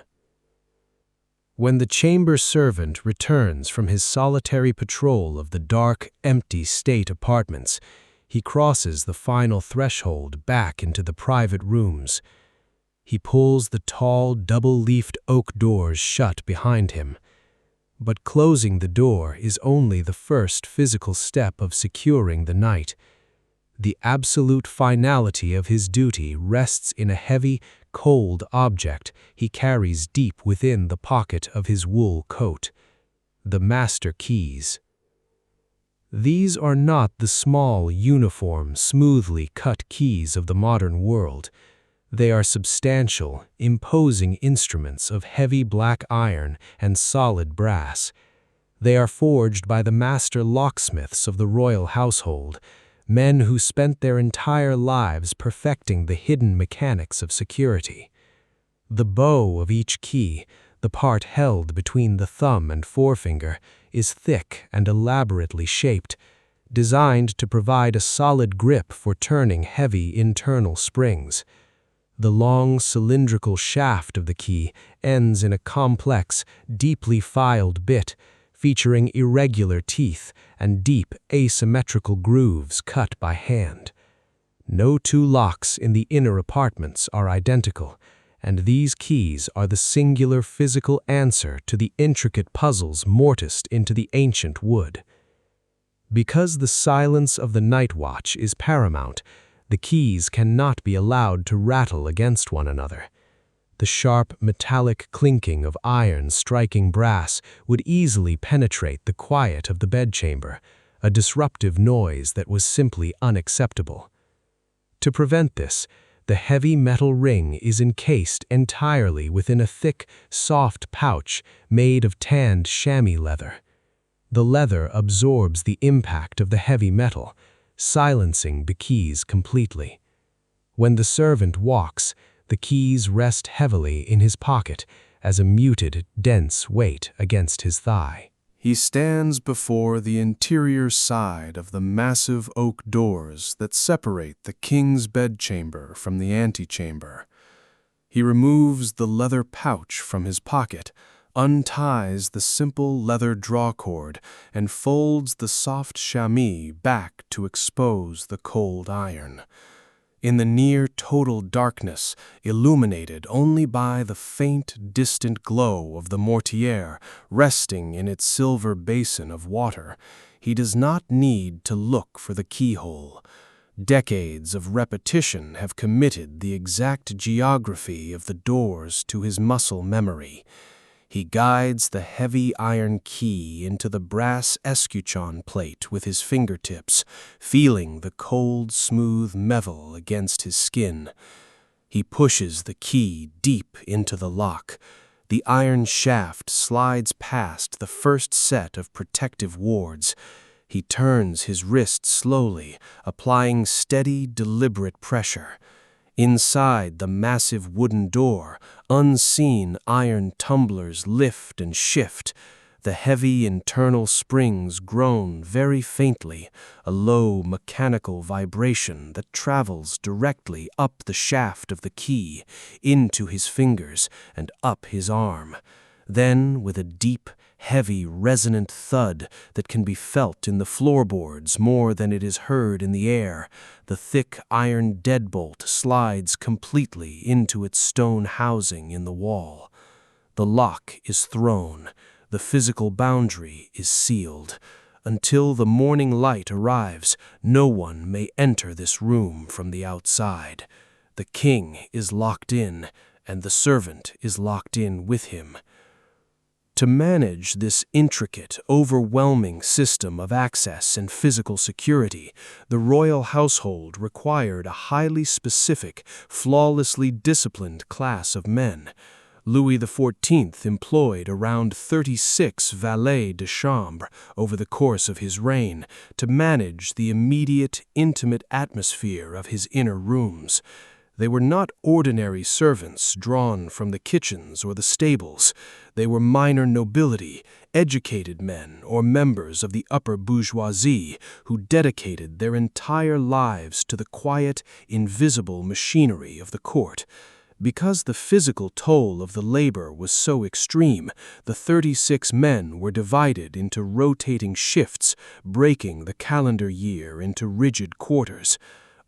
When the chamber servant returns from his solitary patrol of the dark, empty state apartments, he crosses the final threshold back into the private rooms. He pulls the tall, double-leafed oak doors shut behind him. But closing the door is only the first physical step of securing the night. The absolute finality of his duty rests in a heavy, cold object he carries deep within the pocket of his wool coat: the master keys. These are not the small, uniform, smoothly cut keys of the modern world. They are substantial, imposing instruments of heavy black iron and solid brass. They are forged by the master locksmiths of the royal household, men who spent their entire lives perfecting the hidden mechanics of security. The bow of each key, the part held between the thumb and forefinger, is thick and elaborately shaped, designed to provide a solid grip for turning heavy internal springs. The long cylindrical shaft of the key ends in a complex, deeply filed bit, featuring irregular teeth and deep asymmetrical grooves cut by hand. No two locks in the inner apartments are identical, and these keys are the singular physical answer to the intricate puzzles mortised into the ancient wood. Because the silence of the night watch is paramount, the keys cannot be allowed to rattle against one another. The sharp metallic clinking of iron striking brass would easily penetrate the quiet of the bedchamber, a disruptive noise that was simply unacceptable. To prevent this, the heavy metal ring is encased entirely within a thick, soft pouch made of tanned chamois leather. The leather absorbs the impact of the heavy metal, silencing the keys completely. When the servant walks, the keys rest heavily in his pocket as a muted, dense weight against his thigh. He stands before the interior side of the massive oak doors that separate the king's bedchamber from the antechamber. He removes the leather pouch from his pocket, unties the simple leather drawcord, and folds the soft chamois back to expose the cold iron. In the near total darkness, illuminated only by the faint, distant glow of the mortier resting in its silver basin of water, he does not need to look for the keyhole. Decades of repetition have committed the exact geography of the doors to his muscle memory. He guides the heavy iron key into the brass escutcheon plate with his fingertips, feeling the cold, smooth metal against his skin. He pushes the key deep into the lock. The iron shaft slides past the first set of protective wards. He turns his wrist slowly, applying steady, deliberate pressure. Inside the massive wooden door, unseen iron tumblers lift and shift. The heavy internal springs groan very faintly, a low mechanical vibration that travels directly up the shaft of the key, into his fingers and up his arm. Then, with a deep, heavy, resonant thud that can be felt in the floorboards more than it is heard in the air, the thick iron deadbolt slides completely into its stone housing in the wall. The lock is thrown. The physical boundary is sealed. Until the morning light arrives, no one may enter this room from the outside. The king is locked in, and the servant is locked in with him. To manage this intricate, overwhelming system of access and physical security, the royal household required a highly specific, flawlessly disciplined class of men. Louis XIV employed around 36 valets de chambre over the course of his reign to manage the immediate, intimate atmosphere of his inner rooms. They were not ordinary servants drawn from the kitchens or the stables. They were minor nobility, educated men, or members of the upper bourgeoisie who dedicated their entire lives to the quiet, invisible machinery of the court. Because the physical toll of the labor was so extreme, the 36 men were divided into rotating shifts, breaking the calendar year into rigid quarters.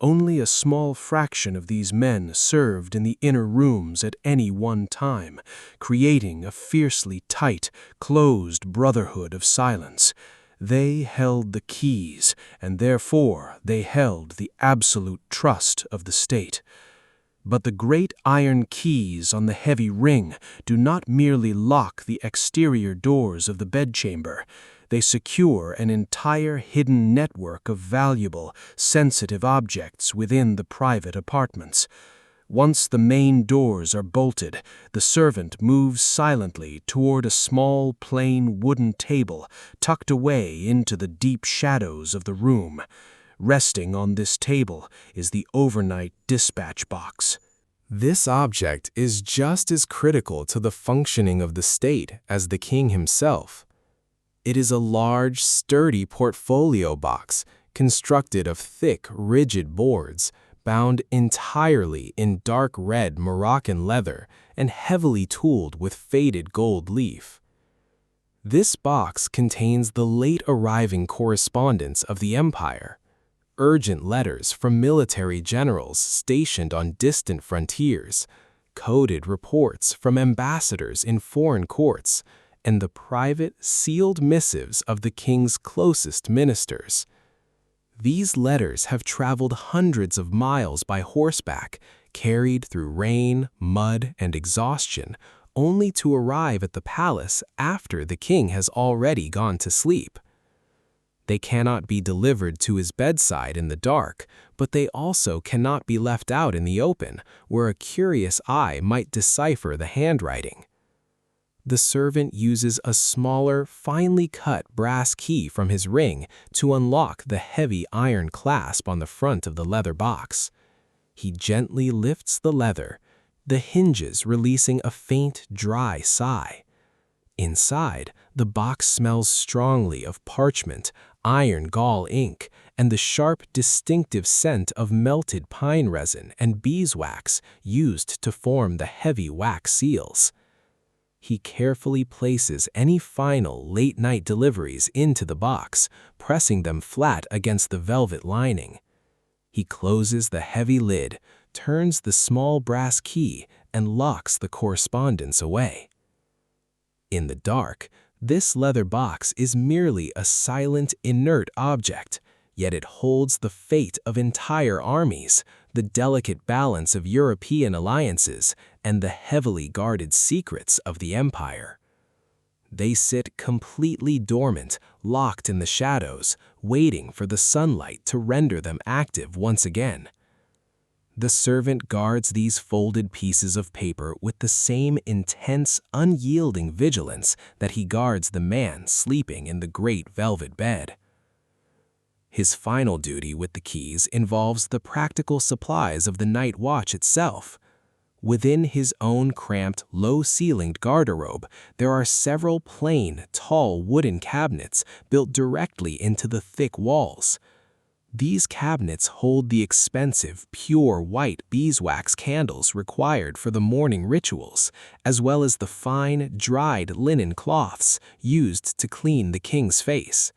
Only a small fraction of these men served in the inner rooms at any one time, creating a fiercely tight, closed brotherhood of silence. They held the keys, and therefore they held the absolute trust of the state. But the great iron keys on the heavy ring do not merely lock the exterior doors of the bedchamber. They secure an entire hidden network of valuable, sensitive objects within the private apartments. Once the main doors are bolted, the servant moves silently toward a small, plain wooden table tucked away into the deep shadows of the room. Resting on this table is the overnight dispatch box. This object is just as critical to the functioning of the state as the king himself. It is a large, sturdy portfolio box constructed of thick, rigid boards, bound entirely in dark red Moroccan leather and heavily tooled with faded gold leaf. This box contains the late arriving correspondence of the empire, urgent letters from military generals stationed on distant frontiers, coded reports from ambassadors in foreign courts, and the private, sealed missives of the king's closest ministers. These letters have traveled hundreds of miles by horseback, carried through rain, mud, and exhaustion, only to arrive at the palace after the king has already gone to sleep. They cannot be delivered to his bedside in the dark, but they also cannot be left out in the open, where a curious eye might decipher the handwriting. The servant uses a smaller, finely cut brass key from his ring to unlock the heavy iron clasp on the front of the leather box. He gently lifts the leather, the hinges releasing a faint, dry sigh. Inside, the box smells strongly of parchment, iron gall ink, and the sharp, distinctive scent of melted pine resin and beeswax used to form the heavy wax seals. He carefully places any final late-night deliveries into the box, pressing them flat against the velvet lining. He closes the heavy lid, turns the small brass key, and locks the correspondence away. In the dark, this leather box is merely a silent, inert object, yet it holds the fate of entire armies, the delicate balance of European alliances, and the heavily guarded secrets of the empire. They sit completely dormant, locked in the shadows, waiting for the sunlight to render them active once again. The servant guards these folded pieces of paper with the same intense, unyielding vigilance that he guards the man sleeping in the great velvet bed. His final duty with the keys involves the practical supplies of the night watch itself. Within his own cramped, low-ceilinged garderobe, there are several plain, tall wooden cabinets built directly into the thick walls. These cabinets hold the expensive, pure white beeswax candles required for the morning rituals, as well as the fine, dried linen cloths used to clean the king's face.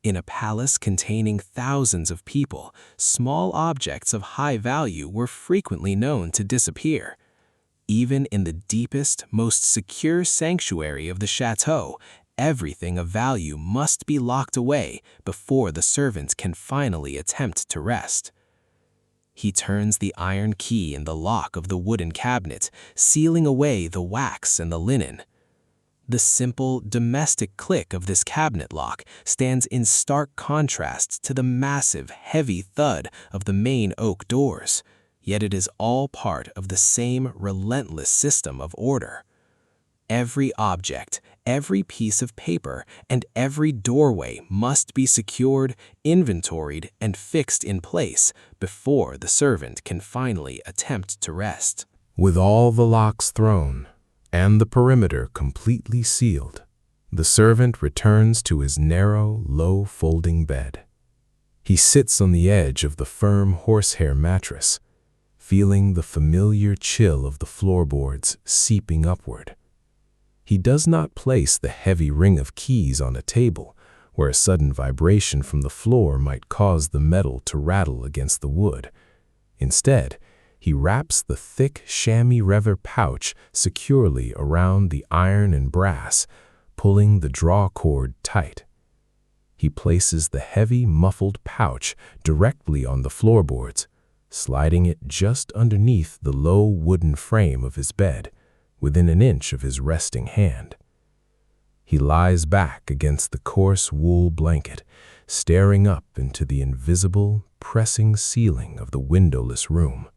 In a palace containing thousands of people, small objects of high value were frequently known to disappear. Even in the deepest, most secure sanctuary of the chateau, everything of value must be locked away before the servant can finally attempt to rest. He turns the iron key in the lock of the wooden cabinet, sealing away the wax and the linen. The simple, domestic click of this cabinet lock stands in stark contrast to the massive, heavy thud of the main oak doors, yet it is all part of the same relentless system of order. Every object, every piece of paper, and every doorway must be secured, inventoried, and fixed in place before the servant can finally attempt to rest. With all the locks thrown and the perimeter completely sealed, the servant returns to his narrow, low-folding bed. He sits on the edge of the firm horsehair mattress, feeling the familiar chill of the floorboards seeping upward. He does not place the heavy ring of keys on a table, where a sudden vibration from the floor might cause the metal to rattle against the wood. Instead, he wraps the thick chamois leather pouch securely around the iron and brass, pulling the draw cord tight. He places the heavy, muffled pouch directly on the floorboards, sliding it just underneath the low wooden frame of his bed, within an inch of his resting hand. He lies back against the coarse wool blanket, staring up into the invisible, pressing ceiling of the windowless room.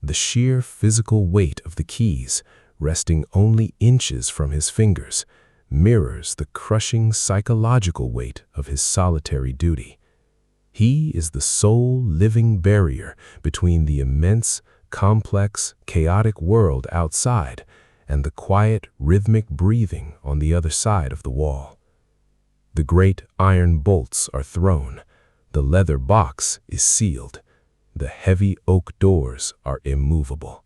The sheer physical weight of the keys, resting only inches from his fingers, mirrors the crushing psychological weight of his solitary duty. He is the sole living barrier between the immense, complex, chaotic world outside and the quiet, rhythmic breathing on the other side of the wall. The great iron bolts are thrown, the leather box is sealed, the heavy oak doors are immovable.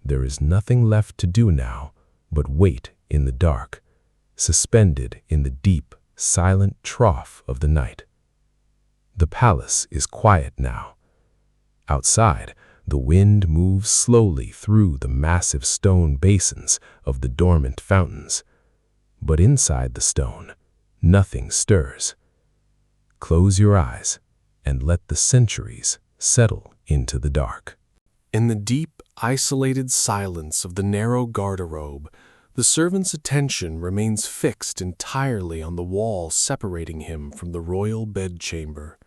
There is nothing left to do now but wait in the dark, suspended in the deep, silent trough of the night. The palace is quiet now. Outside, the wind moves slowly through the massive stone basins of the dormant fountains. But inside the stone, nothing stirs. Close your eyes and let the centuries settle into the dark. In the deep, isolated silence of the narrow garderobe, the servant's attention remains fixed entirely on the wall separating him from the royal bedchamber.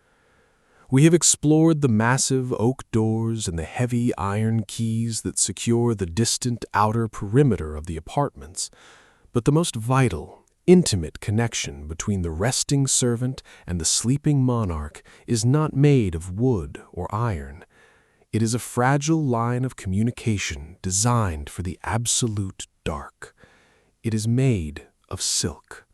We have explored the massive oak doors and the heavy iron keys that secure the distant outer perimeter of the apartments, but the most vital, intimate connection between the resting servant and the sleeping monarch is not made of wood or iron. It is a fragile line of communication designed for the absolute dark. It is made of silk.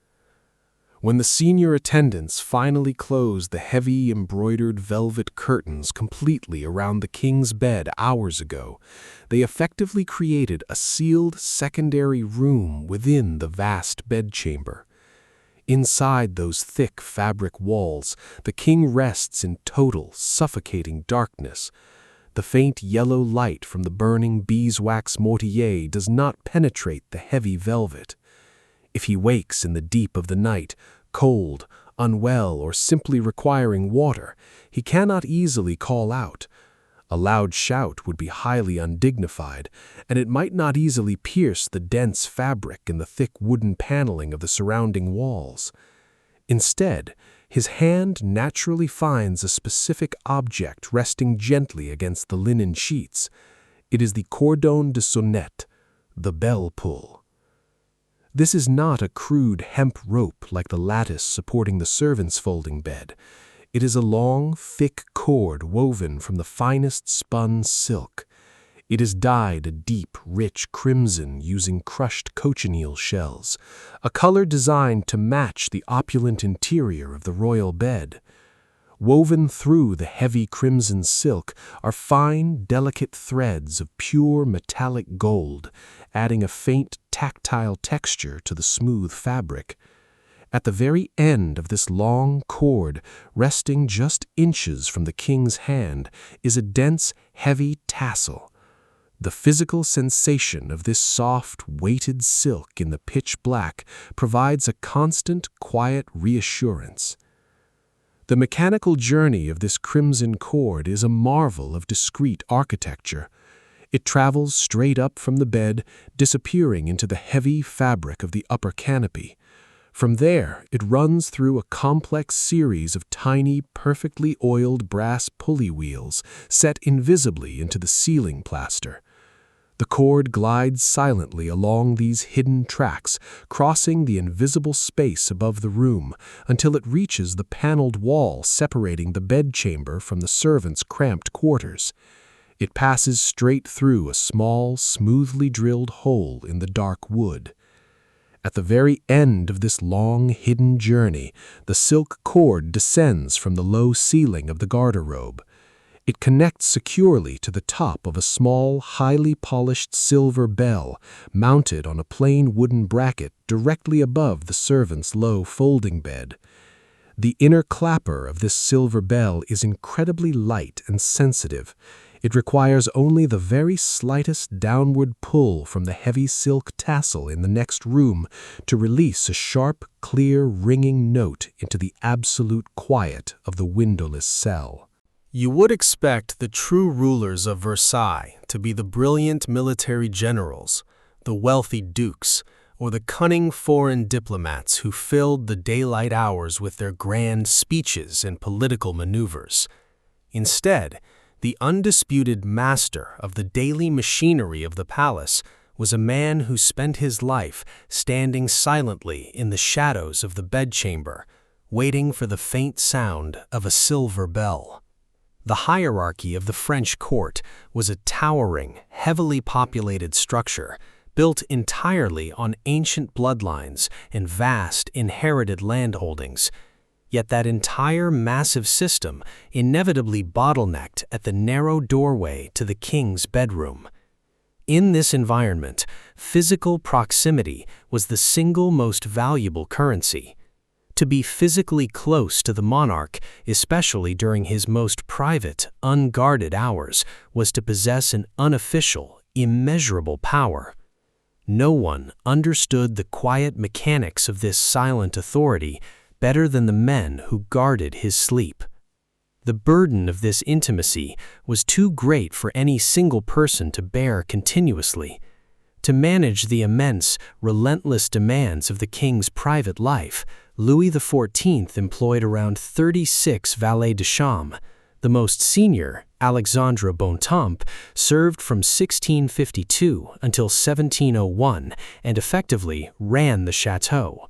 When the senior attendants finally closed the heavy embroidered velvet curtains completely around the king's bed hours ago, they effectively created a sealed secondary room within the vast bedchamber. Inside those thick fabric walls, the king rests in total, suffocating darkness. The faint yellow light from the burning beeswax mortier does not penetrate the heavy velvet. If he wakes in the deep of the night, cold, unwell, or simply requiring water, he cannot easily call out. A loud shout would be highly undignified, and it might not easily pierce the dense fabric and the thick wooden paneling of the surrounding walls. Instead, his hand naturally finds a specific object resting gently against the linen sheets. It is the cordon de sonnette, the bell pull. This is not a crude hemp rope like the lattice supporting the servant's folding bed. It is a long, thick cord woven from the finest spun silk. It is dyed a deep, rich crimson using crushed cochineal shells, a color designed to match the opulent interior of the royal bed. Woven through the heavy crimson silk are fine, delicate threads of pure metallic gold, adding a faint, tactile texture to the smooth fabric. At the very end of this long cord, resting just inches from the king's hand, is a dense, heavy tassel. The physical sensation of this soft, weighted silk in the pitch black provides a constant, quiet reassurance. The mechanical journey of this crimson cord is a marvel of discreet architecture. It travels straight up from the bed, disappearing into the heavy fabric of the upper canopy. From there, it runs through a complex series of tiny, perfectly oiled brass pulley wheels set invisibly into the ceiling plaster. The cord glides silently along these hidden tracks, crossing the invisible space above the room until it reaches the paneled wall separating the bedchamber from the servants' cramped quarters. It passes straight through a small, smoothly drilled hole in the dark wood. At the very end of this long, hidden journey, the silk cord descends from the low ceiling of the garderobe. It connects securely to the top of a small, highly polished silver bell mounted on a plain wooden bracket directly above the servant's low folding bed. The inner clapper of this silver bell is incredibly light and sensitive. It requires only the very slightest downward pull from the heavy silk tassel in the next room to release a sharp, clear, ringing note into the absolute quiet of the windowless cell. You would expect the true rulers of Versailles to be the brilliant military generals, the wealthy dukes, or the cunning foreign diplomats who filled the daylight hours with their grand speeches and political maneuvers. Instead, the undisputed master of the daily machinery of the palace was a man who spent his life standing silently in the shadows of the bedchamber, waiting for the faint sound of a silver bell. The hierarchy of the French court was a towering, heavily populated structure built entirely on ancient bloodlines and vast inherited landholdings. Yet that entire massive system inevitably bottlenecked at the narrow doorway to the king's bedroom. In this environment, physical proximity was the single most valuable currency. To be physically close to the monarch, especially during his most private, unguarded hours, was to possess an unofficial, immeasurable power. No one understood the quiet mechanics of this silent authority better than the men who guarded his sleep. The burden of this intimacy was too great for any single person to bear continuously. To manage the immense, relentless demands of the king's private life, Louis XIV employed around 36 valets de chambre. The most senior, Alexandre Bontemps, served from 1652 until 1701 and effectively ran the chateau.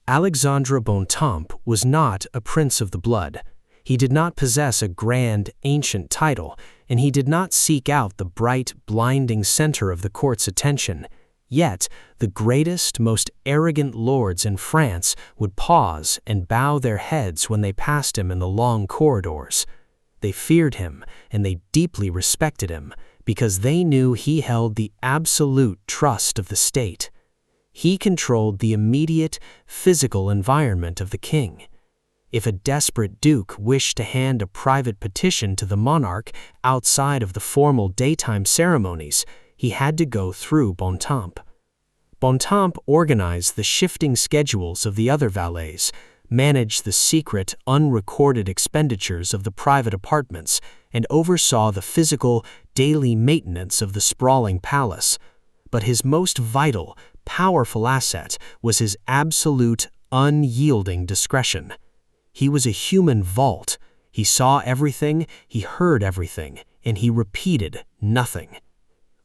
Alexandre Bontemps was not a prince of the blood. He did not possess a grand, ancient title, and he did not seek out the bright, blinding center of the court's attention. Yet, the greatest, most arrogant lords in France would pause and bow their heads when they passed him in the long corridors. They feared him, and they deeply respected him, because they knew he held the absolute trust of the state. He controlled the immediate, physical environment of the king. If a desperate duke wished to hand a private petition to the monarch outside of the formal daytime ceremonies, he had to go through Bontemps. Bontemps organized the shifting schedules of the other valets, managed the secret, unrecorded expenditures of the private apartments, and oversaw the physical, daily maintenance of the sprawling palace. But his most vital, powerful asset was his absolute, unyielding discretion. He was a human vault. He saw everything, he heard everything, and he repeated nothing.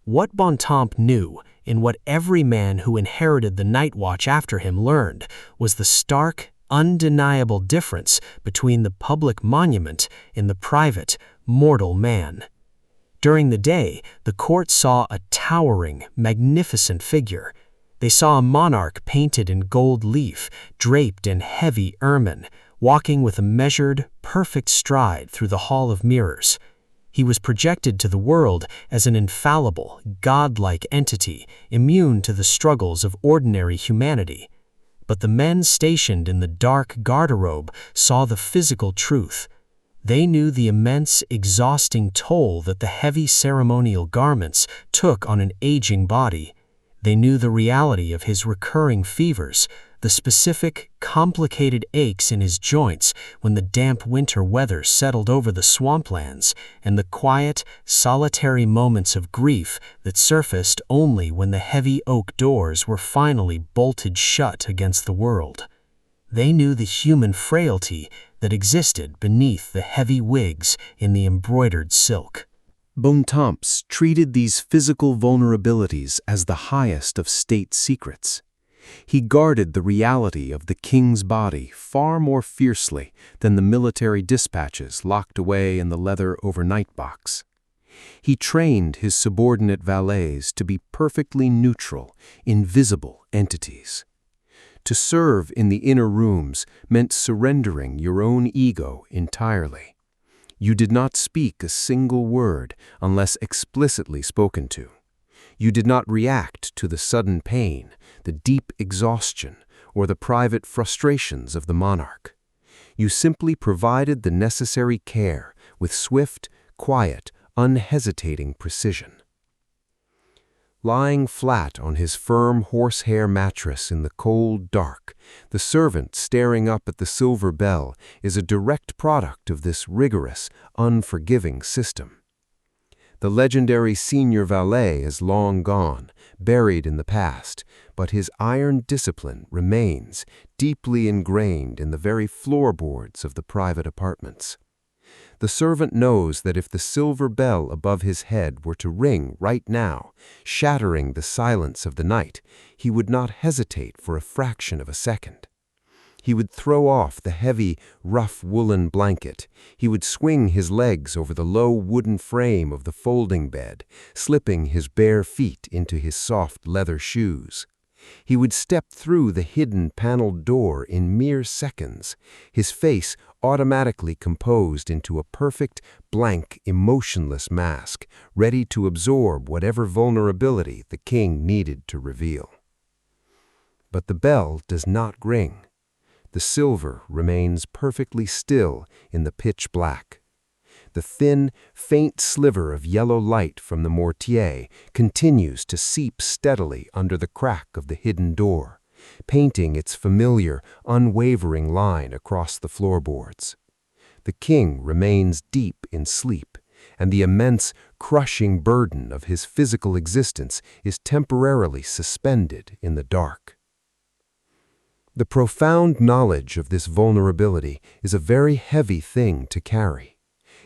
What Bontemps knew, and what every man who inherited the night watch after him learned, was the stark, undeniable difference between the public monument and the private, mortal man. During the day, the court saw a towering, magnificent figure. They saw a monarch painted in gold leaf, draped in heavy ermine, walking with a measured, perfect stride through the hall of mirrors. He was projected to the world as an infallible, godlike entity, immune to the struggles of ordinary humanity. But the men stationed in the dark garderobe saw the physical truth. They knew the immense, exhausting toll that the heavy ceremonial garments took on an aging body. They knew the reality of his recurring fevers, the specific, complicated aches in his joints when the damp winter weather settled over the swamplands, and the quiet, solitary moments of grief that surfaced only when the heavy oak doors were finally bolted shut against the world. They knew the human frailty that existed beneath the heavy wigs in the embroidered silk. Bontemps treated these physical vulnerabilities as the highest of state secrets. He guarded the reality of the king's body far more fiercely than the military dispatches locked away in the leather overnight box. He trained his subordinate valets to be perfectly neutral, invisible entities. To serve in the inner rooms meant surrendering your own ego entirely. You did not speak a single word unless explicitly spoken to. You did not react to the sudden pain, the deep exhaustion, or the private frustrations of the monarch. You simply provided the necessary care with swift, quiet, unhesitating precision. Lying flat on his firm horsehair mattress in the cold dark, the servant staring up at the silver bell is a direct product of this rigorous, unforgiving system. The legendary senior valet is long gone, buried in the past, but his iron discipline remains deeply ingrained in the very floorboards of the private apartments. The servant knows that if the silver bell above his head were to ring right now, shattering the silence of the night, he would not hesitate for a fraction of a second. He would throw off the heavy, rough woolen blanket. He would swing his legs over the low wooden frame of the folding bed, slipping his bare feet into his soft leather shoes. He would step through the hidden paneled door in mere seconds, his face automatically composed into a perfect, blank, emotionless mask, ready to absorb whatever vulnerability the king needed to reveal. But the bell does not ring. The silver remains perfectly still in the pitch black. The thin, faint sliver of yellow light from the mortier continues to seep steadily under the crack of the hidden door, painting its familiar, unwavering line across the floorboards. The king remains deep in sleep, and the immense, crushing burden of his physical existence is temporarily suspended in the dark. The profound knowledge of this vulnerability is a very heavy thing to carry.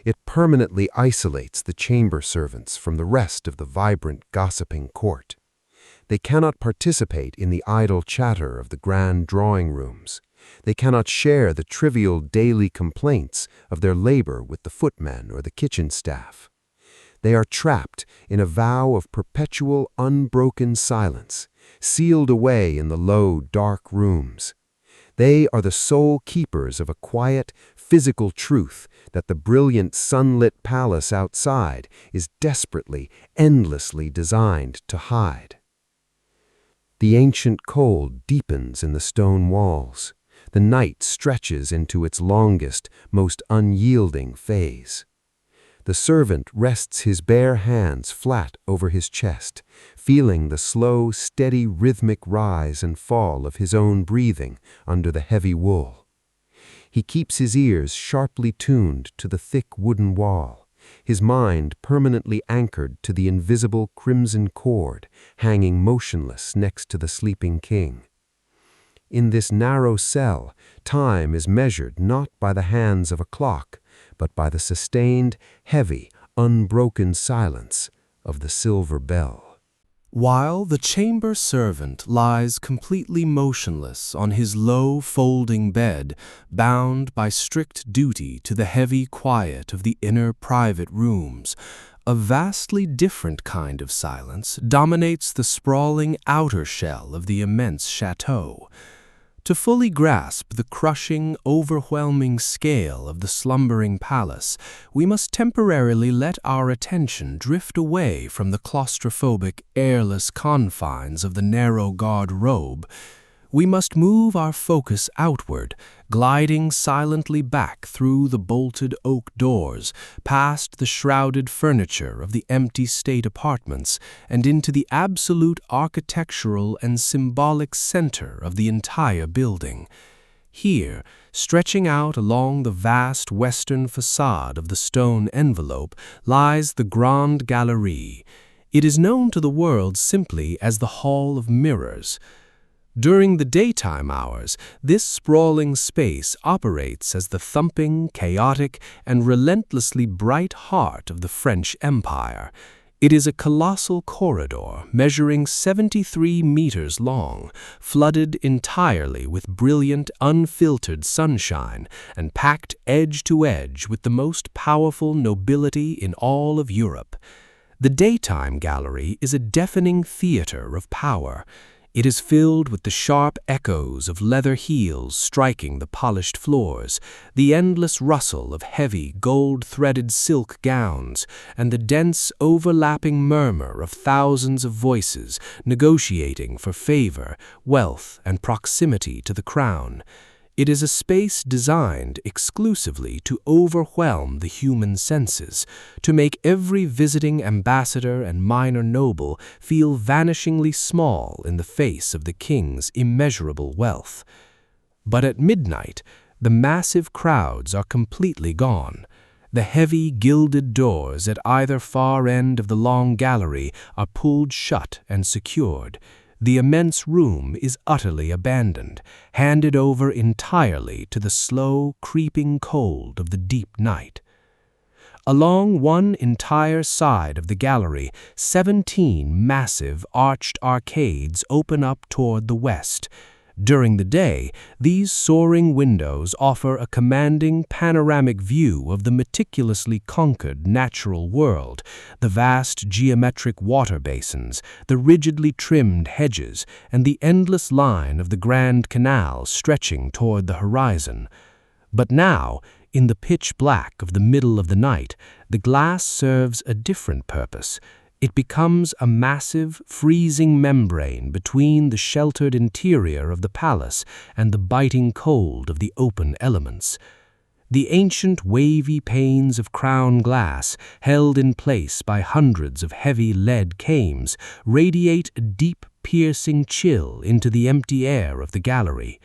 It permanently isolates the chamber servants from the rest of the vibrant, gossiping court. They cannot participate in the idle chatter of the grand drawing rooms. They cannot share the trivial daily complaints of their labor with the footmen or the kitchen staff. They are trapped in a vow of perpetual, unbroken silence, sealed away in the low, dark rooms. They are the sole keepers of a quiet, physical truth that the brilliant sunlit palace outside is desperately, endlessly designed to hide. The ancient cold deepens in the stone walls. The night stretches into its longest, most unyielding phase. The servant rests his bare hands flat over his chest, feeling the slow, steady, rhythmic rise and fall of his own breathing under the heavy wool. He keeps his ears sharply tuned to the thick wooden wall, his mind permanently anchored to the invisible crimson cord hanging motionless next to the sleeping king. In this narrow cell, time is measured not by the hands of a clock, but by the sustained, heavy, unbroken silence of the silver bell. While the chamber servant lies completely motionless on his low folding bed, bound by strict duty to the heavy quiet of the inner private rooms, a vastly different kind of silence dominates the sprawling outer shell of the immense chateau. To fully grasp the crushing, overwhelming scale of the slumbering palace, we must temporarily let our attention drift away from the claustrophobic, airless confines of the narrow garde-robe. We must move our focus outward, gliding silently back through the bolted oak doors, past the shrouded furniture of the empty state apartments, and into the absolute architectural and symbolic center of the entire building. Here, stretching out along the vast western facade of the stone envelope, lies the Grande Galerie. It is known to the world simply as the Hall of Mirrors. During the daytime hours, this sprawling space operates as the thumping, chaotic, and relentlessly bright heart of the French Empire. It is a colossal corridor measuring 73 meters long, flooded entirely with brilliant, unfiltered sunshine, and packed edge to edge with the most powerful nobility in all of Europe. The daytime gallery is a deafening theater of power. It is filled with the sharp echoes of leather heels striking the polished floors, the endless rustle of heavy, gold-threaded silk gowns, and the dense, overlapping murmur of thousands of voices negotiating for favor, wealth, and proximity to the crown. It is a space designed exclusively to overwhelm the human senses, to make every visiting ambassador and minor noble feel vanishingly small in the face of the king's immeasurable wealth. But at midnight, the massive crowds are completely gone. The heavy, gilded doors at either far end of the long gallery are pulled shut and secured. The immense room is utterly abandoned, handed over entirely to the slow, creeping cold of the deep night. Along one entire side of the gallery, 17 massive, arched arcades open up toward the west. During the day, these soaring windows offer a commanding panoramic view of the meticulously conquered natural world, the vast geometric water basins, the rigidly trimmed hedges, and the endless line of the Grand Canal stretching toward the horizon. But now, in the pitch black of the middle of the night, the glass serves a different purpose. It becomes a massive, freezing membrane between the sheltered interior of the palace and the biting cold of the open elements. The ancient wavy panes of crown glass, held in place by hundreds of heavy lead cames, radiate a deep, piercing chill into the empty air of the gallery.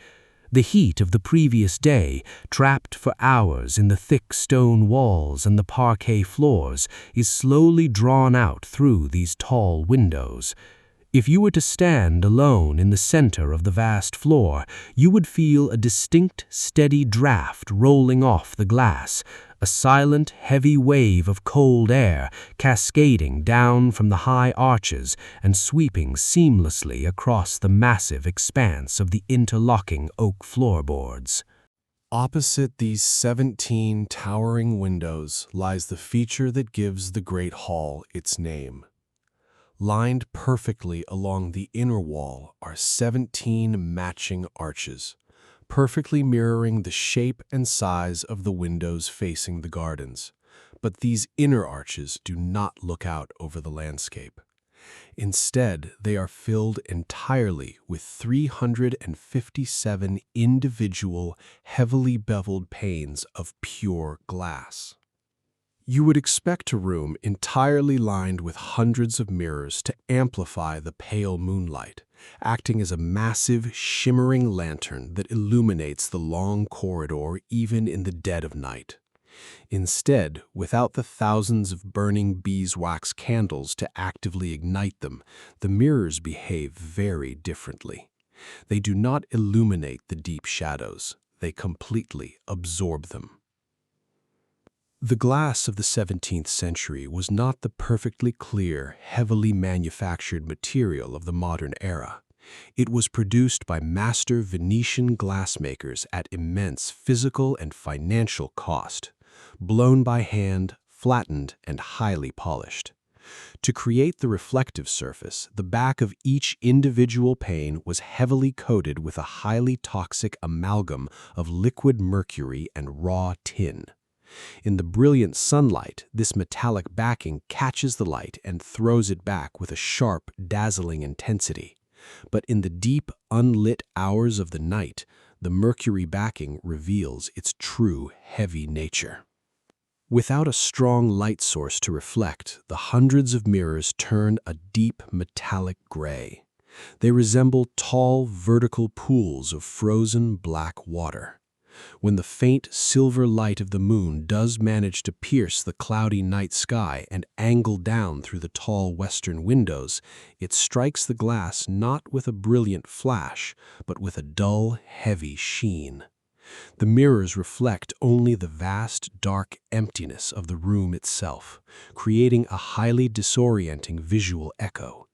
The heat of the previous day, trapped for hours in the thick stone walls and the parquet floors, is slowly drawn out through these tall windows. If you were to stand alone in the center of the vast floor, you would feel a distinct, steady draft rolling off the glass, a silent, heavy wave of cold air cascading down from the high arches and sweeping seamlessly across the massive expanse of the interlocking oak floorboards. Opposite these 17 towering windows lies the feature that gives the Great Hall its name. Lined perfectly along the inner wall are 17 matching arches, perfectly mirroring the shape and size of the windows facing the gardens. But these inner arches do not look out over the landscape. Instead, they are filled entirely with 357 individual, heavily beveled panes of pure glass. You would expect a room entirely lined with hundreds of mirrors to amplify the pale moonlight, acting as a massive, shimmering lantern that illuminates the long corridor even in the dead of night. Instead, without the thousands of burning beeswax candles to actively ignite them, the mirrors behave very differently. They do not illuminate the deep shadows, they completely absorb them. The glass of the 17th century was not the perfectly clear, heavily manufactured material of the modern era. It was produced by master Venetian glassmakers at immense physical and financial cost, blown by hand, flattened, and highly polished. To create the reflective surface, the back of each individual pane was heavily coated with a highly toxic amalgam of liquid mercury and raw tin. In the brilliant sunlight, this metallic backing catches the light and throws it back with a sharp, dazzling intensity. But in the deep, unlit hours of the night, the mercury backing reveals its true, heavy nature. Without a strong light source to reflect, the hundreds of mirrors turn a deep, metallic gray. They resemble tall, vertical pools of frozen black water. When the faint silver light of the moon does manage to pierce the cloudy night sky and angle down through the tall western windows, it strikes the glass not with a brilliant flash, but with a dull, heavy sheen. The mirrors reflect only the vast, dark emptiness of the room itself, creating a highly disorienting visual echo.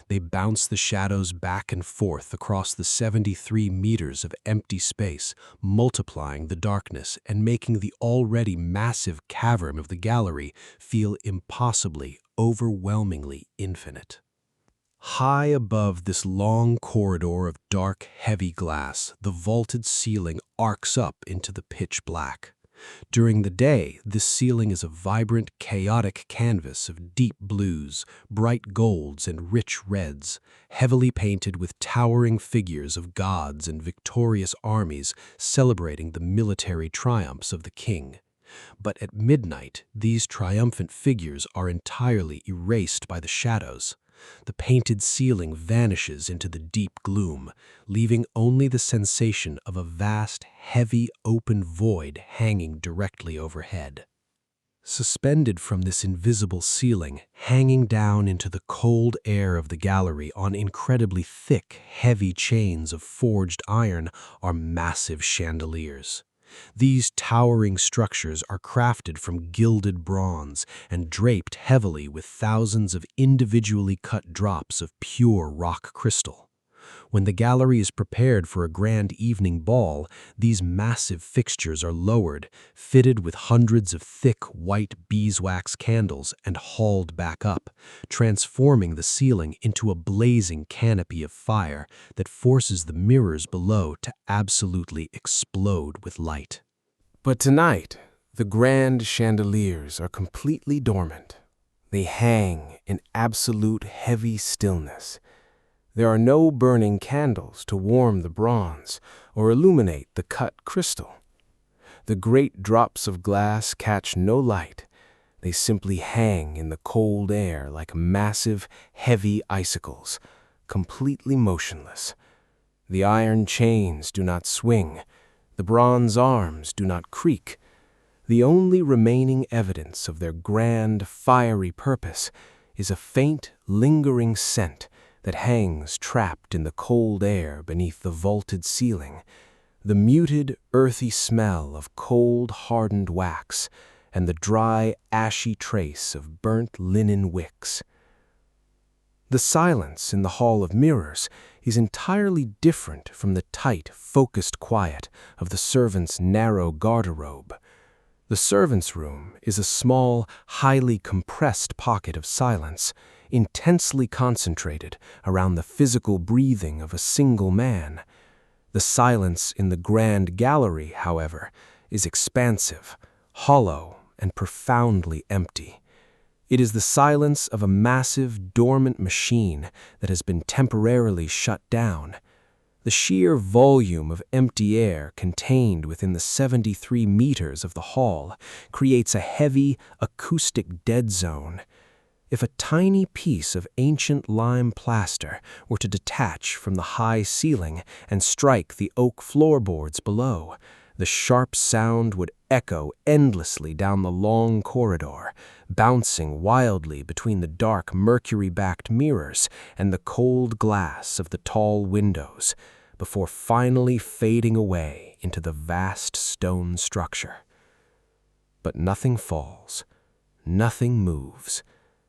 They bounce the shadows back and forth across the 73 meters of empty space, multiplying the darkness and making the already massive cavern of the gallery feel impossibly, overwhelmingly infinite. High above this long corridor of dark, heavy glass, the vaulted ceiling arcs up into the pitch black. During the day, this ceiling is a vibrant, chaotic canvas of deep blues, bright golds, and rich reds, heavily painted with towering figures of gods and victorious armies celebrating the military triumphs of the king. But at midnight, these triumphant figures are entirely erased by the shadows. The painted ceiling vanishes into the deep gloom, leaving only the sensation of a vast, heavy, open void hanging directly overhead. Suspended from this invisible ceiling, hanging down into the cold air of the gallery on incredibly thick, heavy chains of forged iron, are massive chandeliers. These towering structures are crafted from gilded bronze and draped heavily with thousands of individually cut drops of pure rock crystal. When the gallery is prepared for a grand evening ball, these massive fixtures are lowered, fitted with hundreds of thick white beeswax candles and hauled back up, transforming the ceiling into a blazing canopy of fire that forces the mirrors below to absolutely explode with light. But tonight, the grand chandeliers are completely dormant. They hang in absolute heavy stillness. There are no burning candles to warm the bronze or illuminate the cut crystal. The great drops of glass catch no light. They simply hang in the cold air like massive, heavy icicles, completely motionless. The iron chains do not swing. The bronze arms do not creak. The only remaining evidence of their grand, fiery purpose is a faint, lingering scent that hangs trapped in the cold air beneath the vaulted ceiling, the muted, earthy smell of cold, hardened wax, and the dry, ashy trace of burnt linen wicks. The silence in the Hall of Mirrors is entirely different from the tight, focused quiet of the servants' narrow garderobe. The servants' room is a small, highly compressed pocket of silence, intensely concentrated around the physical breathing of a single man. The silence in the grand gallery, however, is expansive, hollow, and profoundly empty. It is the silence of a massive, dormant machine that has been temporarily shut down. The sheer volume of empty air contained within the 73 meters of the hall creates a heavy, acoustic dead zone. If a tiny piece of ancient lime plaster were to detach from the high ceiling and strike the oak floorboards below, the sharp sound would echo endlessly down the long corridor, bouncing wildly between the dark mercury-backed mirrors and the cold glass of the tall windows, before finally fading away into the vast stone structure. But nothing falls, nothing moves.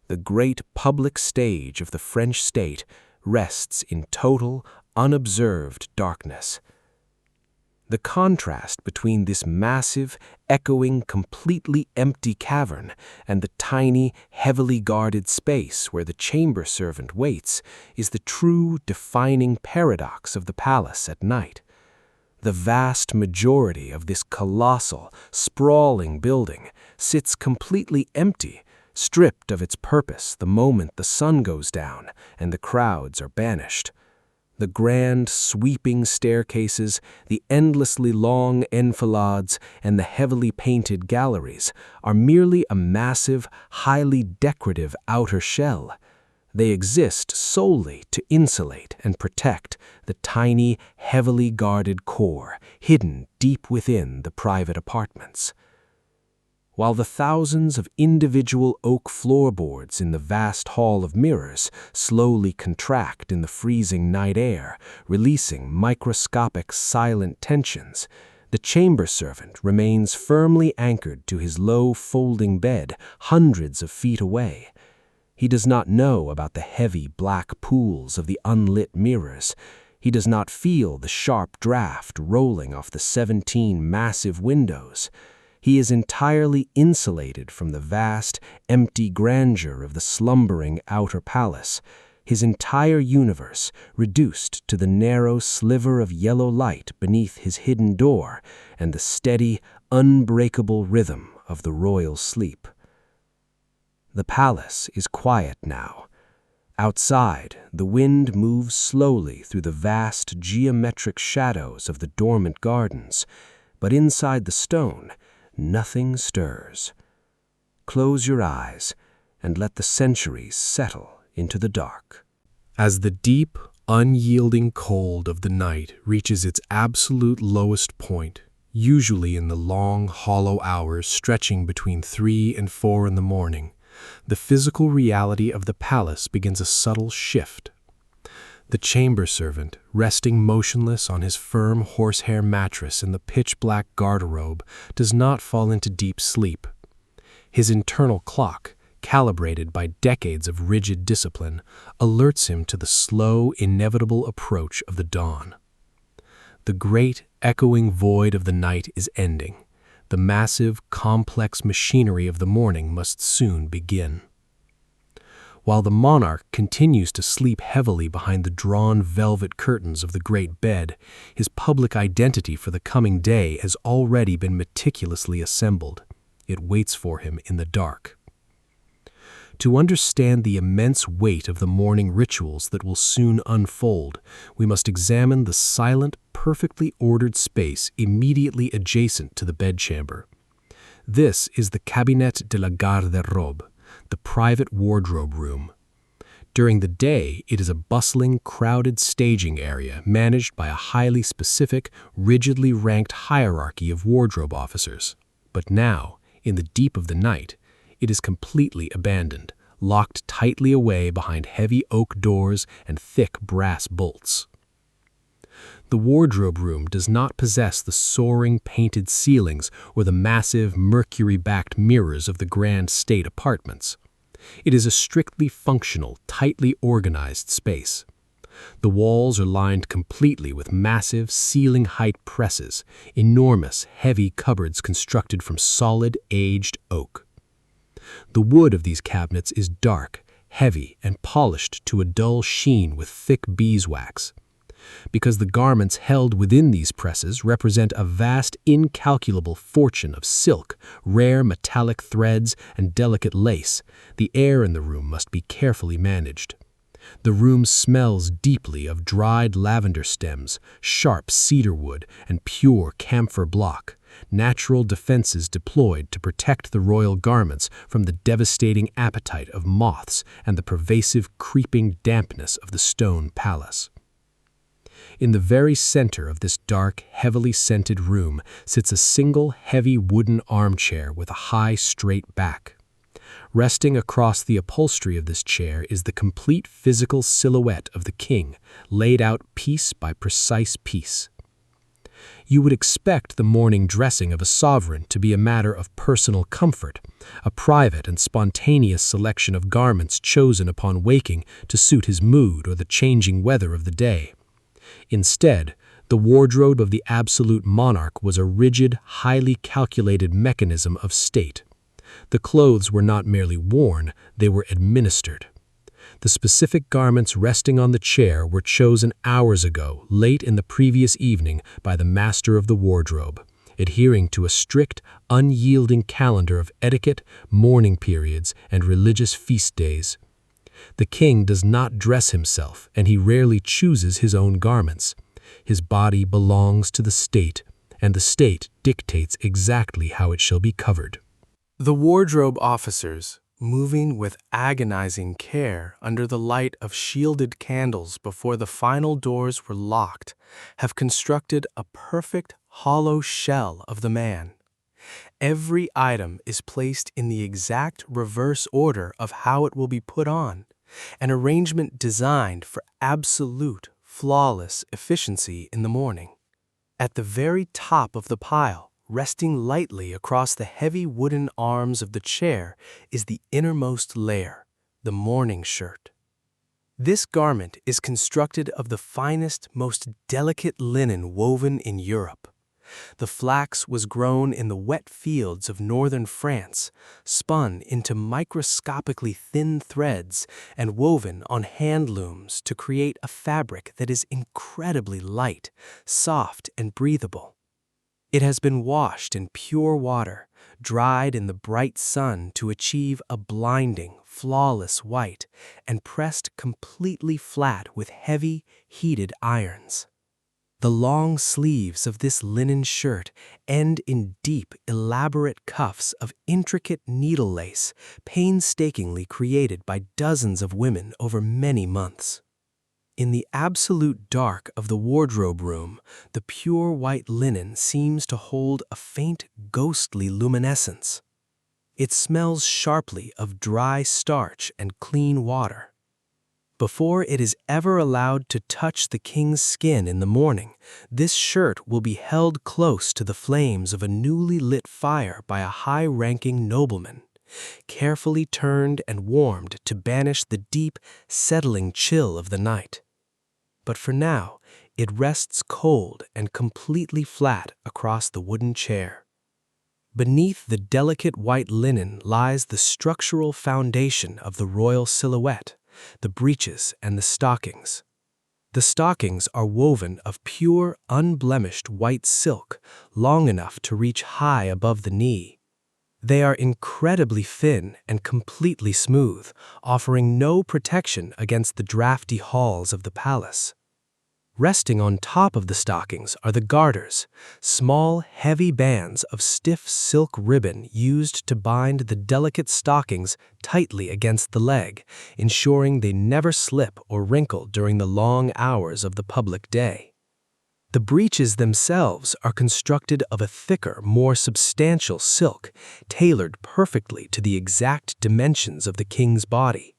The great public stage of the French state rests in total, unobserved darkness. The contrast between this massive, echoing, completely empty cavern and the tiny, heavily guarded space where the chamber servant waits is the true defining paradox of the palace at night. The vast majority of this colossal, sprawling building sits completely empty, stripped of its purpose the moment the sun goes down and the crowds are banished. The grand, sweeping staircases, the endlessly long enfilades, and the heavily painted galleries are merely a massive, highly decorative outer shell. They exist solely to insulate and protect the tiny, heavily guarded core hidden deep within the private apartments. While the thousands of individual oak floorboards in the vast hall of mirrors slowly contract in the freezing night air, releasing microscopic silent tensions, the chamber servant remains firmly anchored to his low folding bed hundreds of feet away. He does not know about the heavy black pools of the unlit mirrors. He does not feel the sharp draft rolling off the 17 massive windows. He is entirely insulated from the vast, empty grandeur of the slumbering outer palace, his entire universe reduced to the narrow sliver of yellow light beneath his hidden door and the steady, unbreakable rhythm of the royal sleep. The palace is quiet now. Outside, the wind moves slowly through the vast geometric shadows of the dormant gardens, but inside the stone, nothing stirs. Close your eyes and let the centuries settle into the dark. As the deep, unyielding cold of the night reaches its absolute lowest point, usually in the long, hollow hours stretching between 3 and 4 in the morning, the physical reality of the palace begins a subtle shift. The chamber servant, resting motionless on his firm horsehair mattress in the pitch-black garderobe, does not fall into deep sleep. His internal clock, calibrated by decades of rigid discipline, alerts him to the slow, inevitable approach of the dawn. The great, echoing void of the night is ending. The massive, complex machinery of the morning must soon begin. While the monarch continues to sleep heavily behind the drawn velvet curtains of the great bed, his public identity for the coming day has already been meticulously assembled. It waits for him in the dark. To understand the immense weight of the morning rituals that will soon unfold, we must examine the silent, perfectly ordered space immediately adjacent to the bedchamber. This is the Cabinet de la Garde-robe, the private wardrobe room. During the day, it is a bustling, crowded staging area managed by a highly specific, rigidly ranked hierarchy of wardrobe officers. But now, in the deep of the night, it is completely abandoned, locked tightly away behind heavy oak doors and thick brass bolts. The wardrobe room does not possess the soaring painted ceilings or the massive mercury-backed mirrors of the grand state apartments. It is a strictly functional, tightly organized space. The walls are lined completely with massive, ceiling-height presses, enormous, heavy cupboards constructed from solid, aged oak. The wood of these cabinets is dark, heavy, and polished to a dull sheen with thick beeswax. Because the garments held within these presses represent a vast, incalculable fortune of silk, rare metallic threads, and delicate lace, the air in the room must be carefully managed. The room smells deeply of dried lavender stems, sharp cedar wood, and pure camphor block, natural defenses deployed to protect the royal garments from the devastating appetite of moths and the pervasive creeping dampness of the stone palace. In the very center of this dark, heavily scented room sits a single heavy wooden armchair with a high, straight back. Resting across the upholstery of this chair is the complete physical silhouette of the king, laid out piece by precise piece. You would expect the morning dressing of a sovereign to be a matter of personal comfort, a private and spontaneous selection of garments chosen upon waking to suit his mood or the changing weather of the day. Instead, the wardrobe of the absolute monarch was a rigid, highly calculated mechanism of state. The clothes were not merely worn, they were administered. The specific garments resting on the chair were chosen hours ago, late in the previous evening, by the master of the wardrobe, adhering to a strict, unyielding calendar of etiquette, mourning periods, and religious feast days. The king does not dress himself, and he rarely chooses his own garments. His body belongs to the state, and the state dictates exactly how it shall be covered. The wardrobe officers, moving with agonizing care under the light of shielded candles before the final doors were locked, have constructed a perfect hollow shell of the man. Every item is placed in the exact reverse order of how it will be put on, an arrangement designed for absolute, flawless efficiency in the morning. At the very top of the pile, resting lightly across the heavy wooden arms of the chair, is the innermost layer, the morning shirt. This garment is constructed of the finest, most delicate linen woven in Europe. The flax was grown in the wet fields of northern France, spun into microscopically thin threads, and woven on hand looms to create a fabric that is incredibly light, soft, and breathable. It has been washed in pure water, dried in the bright sun to achieve a blinding, flawless white, and pressed completely flat with heavy, heated irons. The long sleeves of this linen shirt end in deep, elaborate cuffs of intricate needle lace, painstakingly created by dozens of women over many months. In the absolute dark of the wardrobe room, the pure white linen seems to hold a faint, ghostly luminescence. It smells sharply of dry starch and clean water. Before it is ever allowed to touch the king's skin in the morning, this shirt will be held close to the flames of a newly lit fire by a high-ranking nobleman. carefully turned and warmed to banish the deep, settling chill of the night. But for now, it rests cold and completely flat across the wooden chair. Beneath the delicate white linen lies the structural foundation of the royal silhouette, the breeches and the stockings. The stockings are woven of pure, unblemished white silk, long enough to reach high above the knee. They are incredibly thin and completely smooth, offering no protection against the drafty halls of the palace. Resting on top of the stockings are the garters, small, heavy bands of stiff silk ribbon used to bind the delicate stockings tightly against the leg, ensuring they never slip or wrinkle during the long hours of the public day. The breeches themselves are constructed of a thicker, more substantial silk, tailored perfectly to the exact dimensions of the king's body.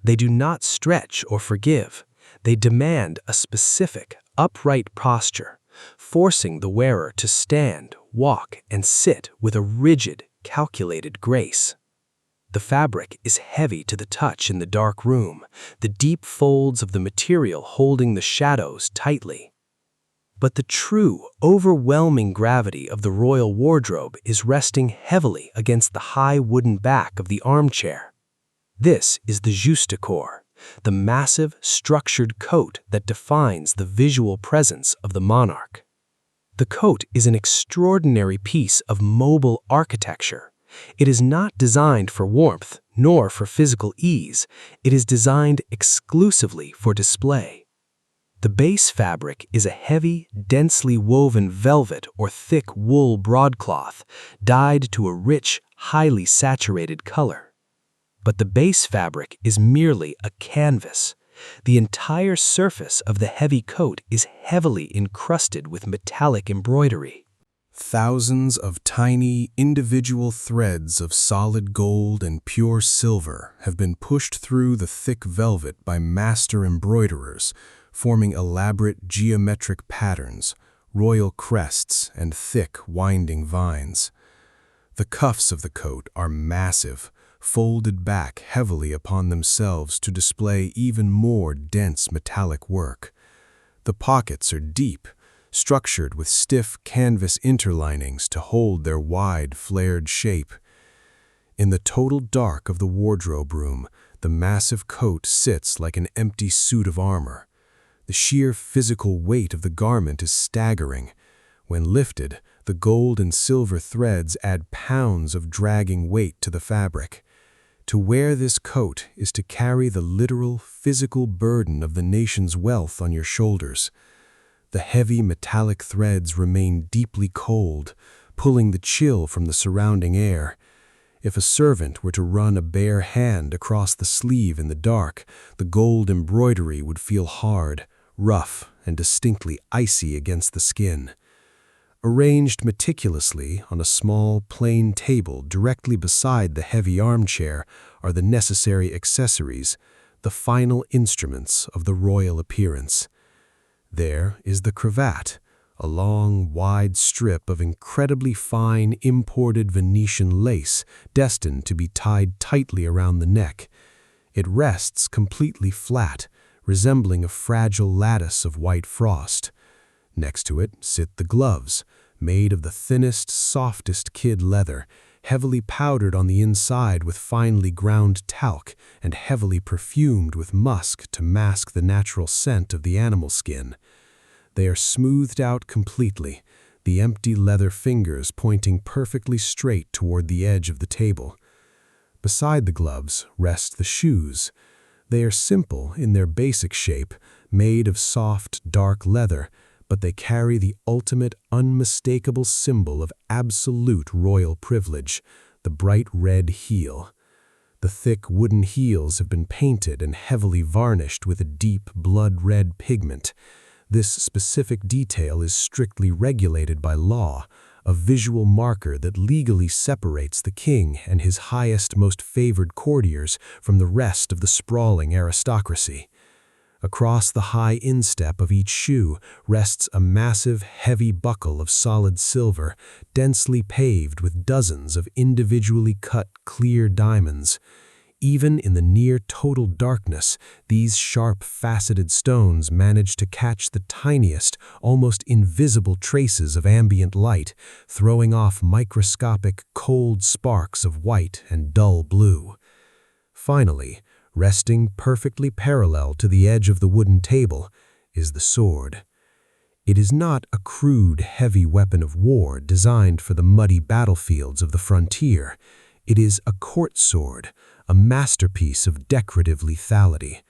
They do not stretch or forgive. They demand a specific, upright posture, forcing the wearer to stand, walk, and sit with a rigid, calculated grace. The fabric is heavy to the touch in the dark room, the deep folds of the material holding the shadows tightly. But the true, overwhelming gravity of the royal wardrobe is resting heavily against the high wooden back of the armchair. This is the juste corps, the massive, structured coat that defines the visual presence of the monarch. The coat is an extraordinary piece of mobile architecture. It is not designed for warmth, nor for physical ease. It is designed exclusively for display. The base fabric is a heavy, densely woven velvet or thick wool broadcloth, dyed to a rich, highly saturated color. But the base fabric is merely a canvas. The entire surface of the heavy coat is heavily encrusted with metallic embroidery. Thousands of tiny, individual threads of solid gold and pure silver have been pushed through the thick velvet by master embroiderers, forming elaborate geometric patterns, royal crests, and thick, winding vines. The cuffs of the coat are massive, folded back heavily upon themselves to display even more dense metallic work. The pockets are deep, structured with stiff canvas interlinings to hold their wide, flared shape. In the total dark of the wardrobe room, the massive coat sits like an empty suit of armor. The sheer physical weight of the garment is staggering. When lifted, the gold and silver threads add pounds of dragging weight to the fabric. To wear this coat is to carry the literal, physical burden of the nation's wealth on your shoulders. The heavy metallic threads remain deeply cold, pulling the chill from the surrounding air. If a servant were to run a bare hand across the sleeve in the dark, the gold embroidery would feel hard, rough, and distinctly icy against the skin. Arranged meticulously on a small, plain table directly beside the heavy armchair are the necessary accessories, the final instruments of the royal appearance. There is the cravat, a long, wide strip of incredibly fine imported Venetian lace destined to be tied tightly around the neck. It rests completely flat, resembling a fragile lattice of white frost. Next to it sit the gloves, made of the thinnest, softest kid leather, heavily powdered on the inside with finely ground talc and heavily perfumed with musk to mask the natural scent of the animal skin. They are smoothed out completely, the empty leather fingers pointing perfectly straight toward the edge of the table. Beside the gloves rest the shoes. They are simple in their basic shape, made of soft, dark leather, but they carry the ultimate, unmistakable symbol of absolute royal privilege, the bright red heel. The thick wooden heels have been painted and heavily varnished with a deep, blood-red pigment. This specific detail is strictly regulated by law, a visual marker that legally separates the king and his highest, most favored courtiers from the rest of the sprawling aristocracy. Across the high instep of each shoe rests a massive, heavy buckle of solid silver, densely paved with dozens of individually cut clear diamonds. Even in the near-total darkness, these sharp, faceted stones manage to catch the tiniest, almost invisible traces of ambient light, throwing off microscopic, cold sparks of white and dull blue. Finally, resting perfectly parallel to the edge of the wooden table, is the sword. It is not a crude, heavy weapon of war designed for the muddy battlefields of the frontier. It is a court sword, a masterpiece of decorative lethality.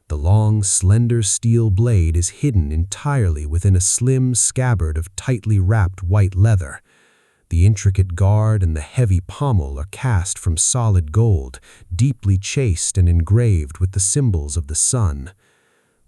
The long, slender steel blade is hidden entirely within a slim scabbard of tightly wrapped white leather. The intricate guard and the heavy pommel are cast from solid gold, deeply chased and engraved with the symbols of the sun.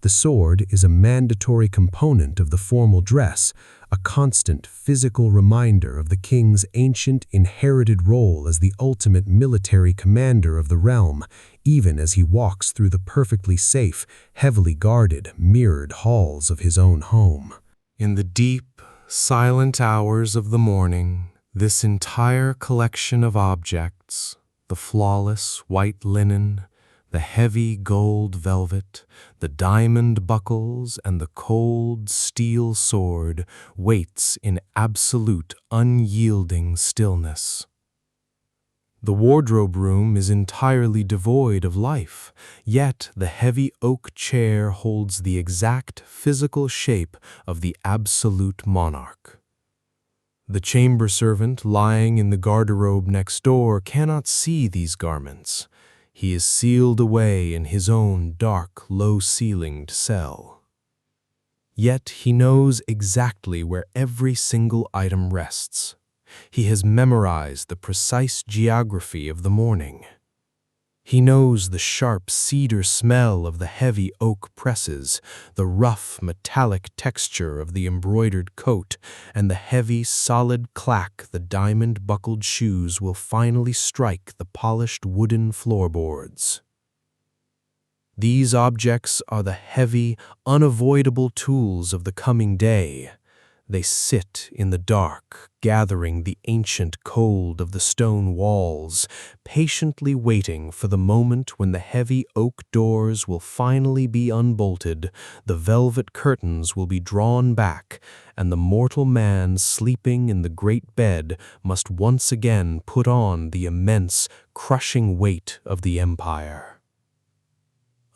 The sword is a mandatory component of the formal dress, a constant physical reminder of the king's ancient inherited role as the ultimate military commander of the realm, even as he walks through the perfectly safe, heavily guarded, mirrored halls of his own home. In the deep, silent hours of the morning, this entire collection of objects, the flawless white linen, the heavy gold velvet, the diamond buckles, and the cold steel sword waits in absolute unyielding stillness. The wardrobe room is entirely devoid of life, yet the heavy oak chair holds the exact physical shape of the absolute monarch. The chamber servant lying in the garderobe next door cannot see these garments. He is sealed away in his own dark, low-ceilinged cell. Yet he knows exactly where every single item rests. He has memorized the precise geography of the morning. He knows the sharp cedar smell of the heavy oak presses, the rough metallic texture of the embroidered coat, and the heavy solid clack the diamond-buckled shoes will finally strike the polished wooden floorboards. These objects are the heavy, unavoidable tools of the coming day. They sit in the dark, gathering the ancient cold of the stone walls, patiently waiting for the moment when the heavy oak doors will finally be unbolted, the velvet curtains will be drawn back, and the mortal man sleeping in the great bed must once again put on the immense, crushing weight of the empire.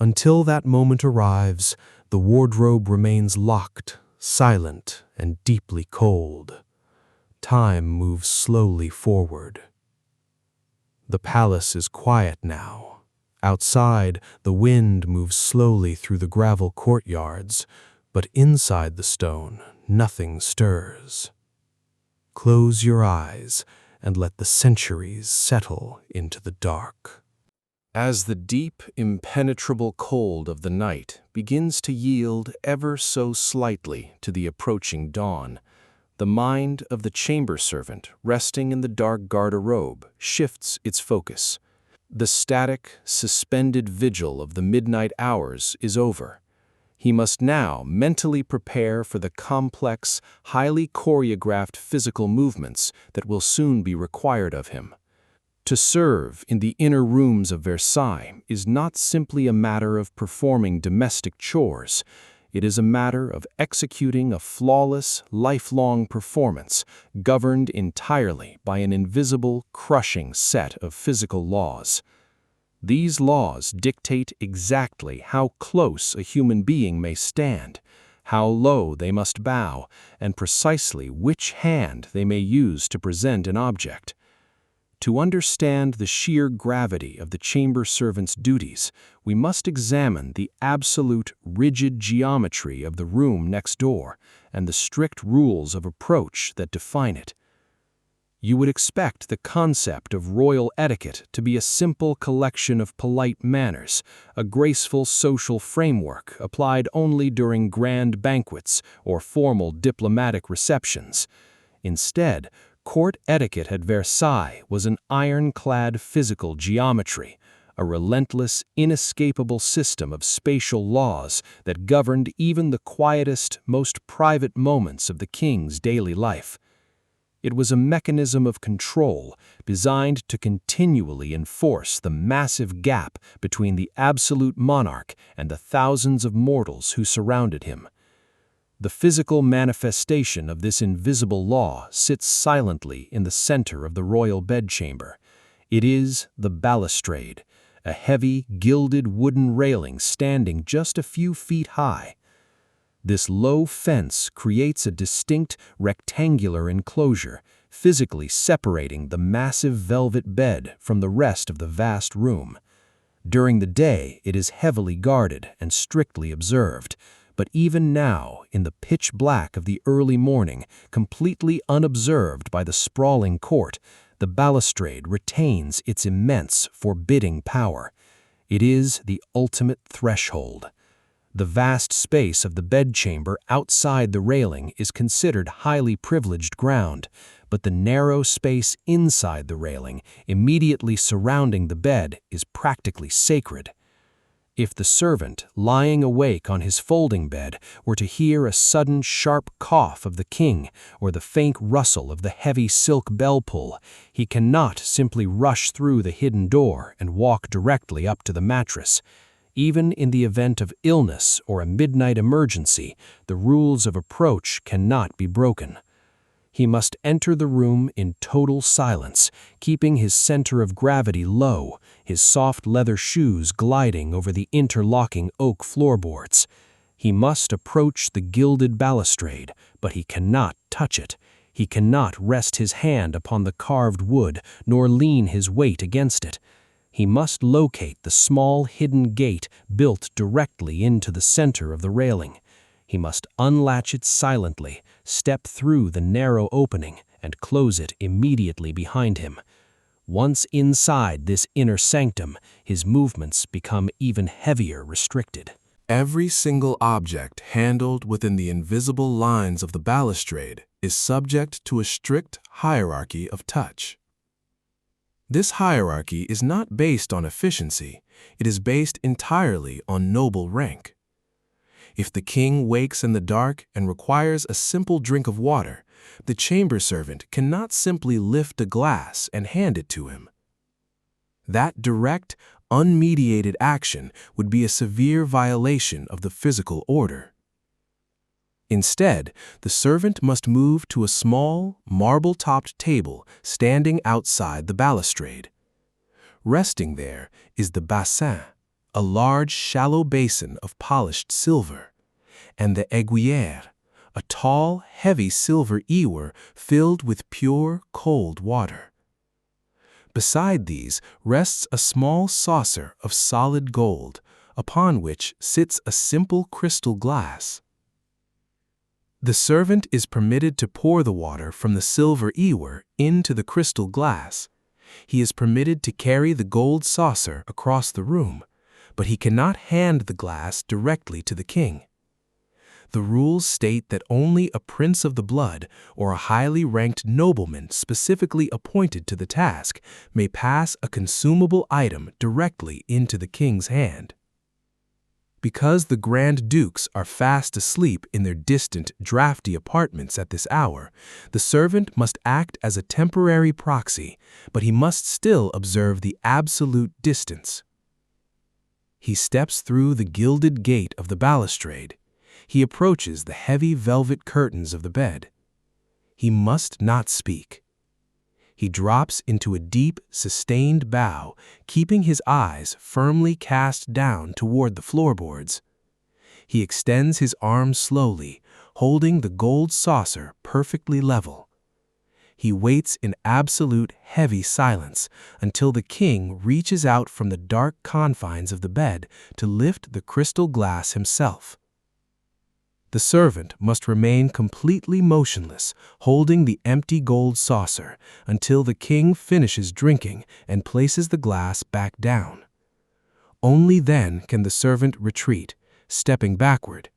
Until that moment arrives, the wardrobe remains locked, silent and deeply cold. Time moves slowly forward. The palace is quiet now. Outside, the wind moves slowly through the gravel courtyards, but inside the stone, nothing stirs. Close your eyes and let the centuries settle into the dark. As the deep, impenetrable cold of the night begins to yield ever so slightly to the approaching dawn, the mind of the chamber servant resting in the dark garderobe shifts its focus. The static, suspended vigil of the midnight hours is over. He must now mentally prepare for the complex, highly choreographed physical movements that will soon be required of him. To serve in the inner rooms of Versailles is not simply a matter of performing domestic chores. It is a matter of executing a flawless, lifelong performance governed entirely by an invisible, crushing set of physical laws. These laws dictate exactly how close a human being may stand, how low they must bow, and precisely which hand they may use to present an object. To understand the sheer gravity of the chamber servant's duties, we must examine the absolute, rigid geometry of the room next door and the strict rules of approach that define it. You would expect the concept of royal etiquette to be a simple collection of polite manners, a graceful social framework applied only during grand banquets or formal diplomatic receptions. Instead, court etiquette at Versailles was an ironclad physical geometry, a relentless, inescapable system of spatial laws that governed even the quietest, most private moments of the king's daily life. It was a mechanism of control designed to continually enforce the massive gap between the absolute monarch and the thousands of mortals who surrounded him. The physical manifestation of this invisible law sits silently in the center of the royal bedchamber. It is the balustrade, a heavy, gilded wooden railing standing just a few feet high. This low fence creates a distinct rectangular enclosure, physically separating the massive velvet bed from the rest of the vast room. During the day, it is heavily guarded and strictly observed, but even now, in the pitch black of the early morning, completely unobserved by the sprawling court, the balustrade retains its immense, forbidding power. It is the ultimate threshold. The vast space of the bedchamber outside the railing is considered highly privileged ground, but the narrow space inside the railing, immediately surrounding the bed, is practically sacred. If the servant, lying awake on his folding bed, were to hear a sudden sharp cough of the king or the faint rustle of the heavy silk bell pull, he cannot simply rush through the hidden door and walk directly up to the mattress. Even in the event of illness or a midnight emergency, the rules of approach cannot be broken. He must enter the room in total silence, keeping his center of gravity low, his soft leather shoes gliding over the interlocking oak floorboards. He must approach the gilded balustrade, but he cannot touch it. He cannot rest his hand upon the carved wood, nor lean his weight against it. He must locate the small hidden gate built directly into the center of the railing. He must unlatch it silently, step through the narrow opening, and close it immediately behind him. Once inside this inner sanctum, his movements become even heavier restricted. Every single object handled within the invisible lines of the balustrade is subject to a strict hierarchy of touch. This hierarchy is not based on efficiency, it is based entirely on noble rank. If the king wakes in the dark and requires a simple drink of water, the chamber servant cannot simply lift a glass and hand it to him. That direct, unmediated action would be a severe violation of the physical order. Instead, the servant must move to a small, marble-topped table standing outside the balustrade. Resting there is the bassin, a large, shallow basin of polished silver, and the aiguillère, a tall, heavy silver ewer filled with pure, cold water. Beside these rests a small saucer of solid gold, upon which sits a simple crystal glass. The servant is permitted to pour the water from the silver ewer into the crystal glass. He is permitted to carry the gold saucer across the room, but he cannot hand the glass directly to the king. The rules state that only a prince of the blood or a highly ranked nobleman specifically appointed to the task may pass a consumable item directly into the king's hand. Because the Grand Dukes are fast asleep in their distant, drafty apartments at this hour, the servant must act as a temporary proxy, but he must still observe the absolute distance. He steps through the gilded gate of the balustrade. He approaches the heavy velvet curtains of the bed. He must not speak. He drops into a deep, sustained bow, keeping his eyes firmly cast down toward the floorboards. He extends his arms slowly, holding the gold saucer perfectly level. He waits in absolute heavy silence until the king reaches out from the dark confines of the bed to lift the crystal glass himself. The servant must remain completely motionless, holding the empty gold saucer until the king finishes drinking and places the glass back down. Only then can the servant retreat, stepping backward.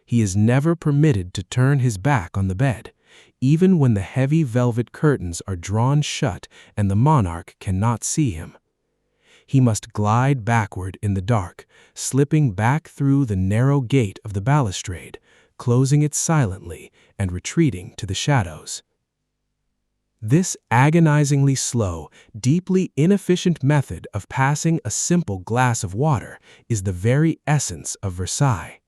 He is never permitted to turn his back on the bed, even when the heavy velvet curtains are drawn shut and the monarch cannot see him. He must glide backward in the dark, slipping back through the narrow gate of the balustrade, closing it silently and retreating to the shadows. This agonizingly slow, deeply inefficient method of passing a simple glass of water is the very essence of Versailles.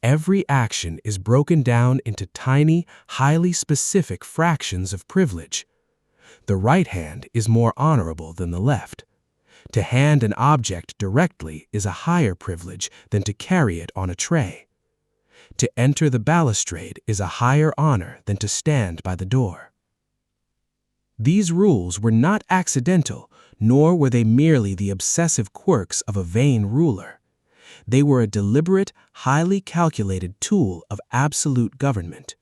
Every action is broken down into tiny, highly specific fractions of privilege. The right hand is more honorable than the left. To hand an object directly is a higher privilege than to carry it on a tray. To enter the balustrade is a higher honor than to stand by the door. These rules were not accidental, nor were they merely the obsessive quirks of a vain ruler. They were a deliberate, highly calculated tool of absolute government.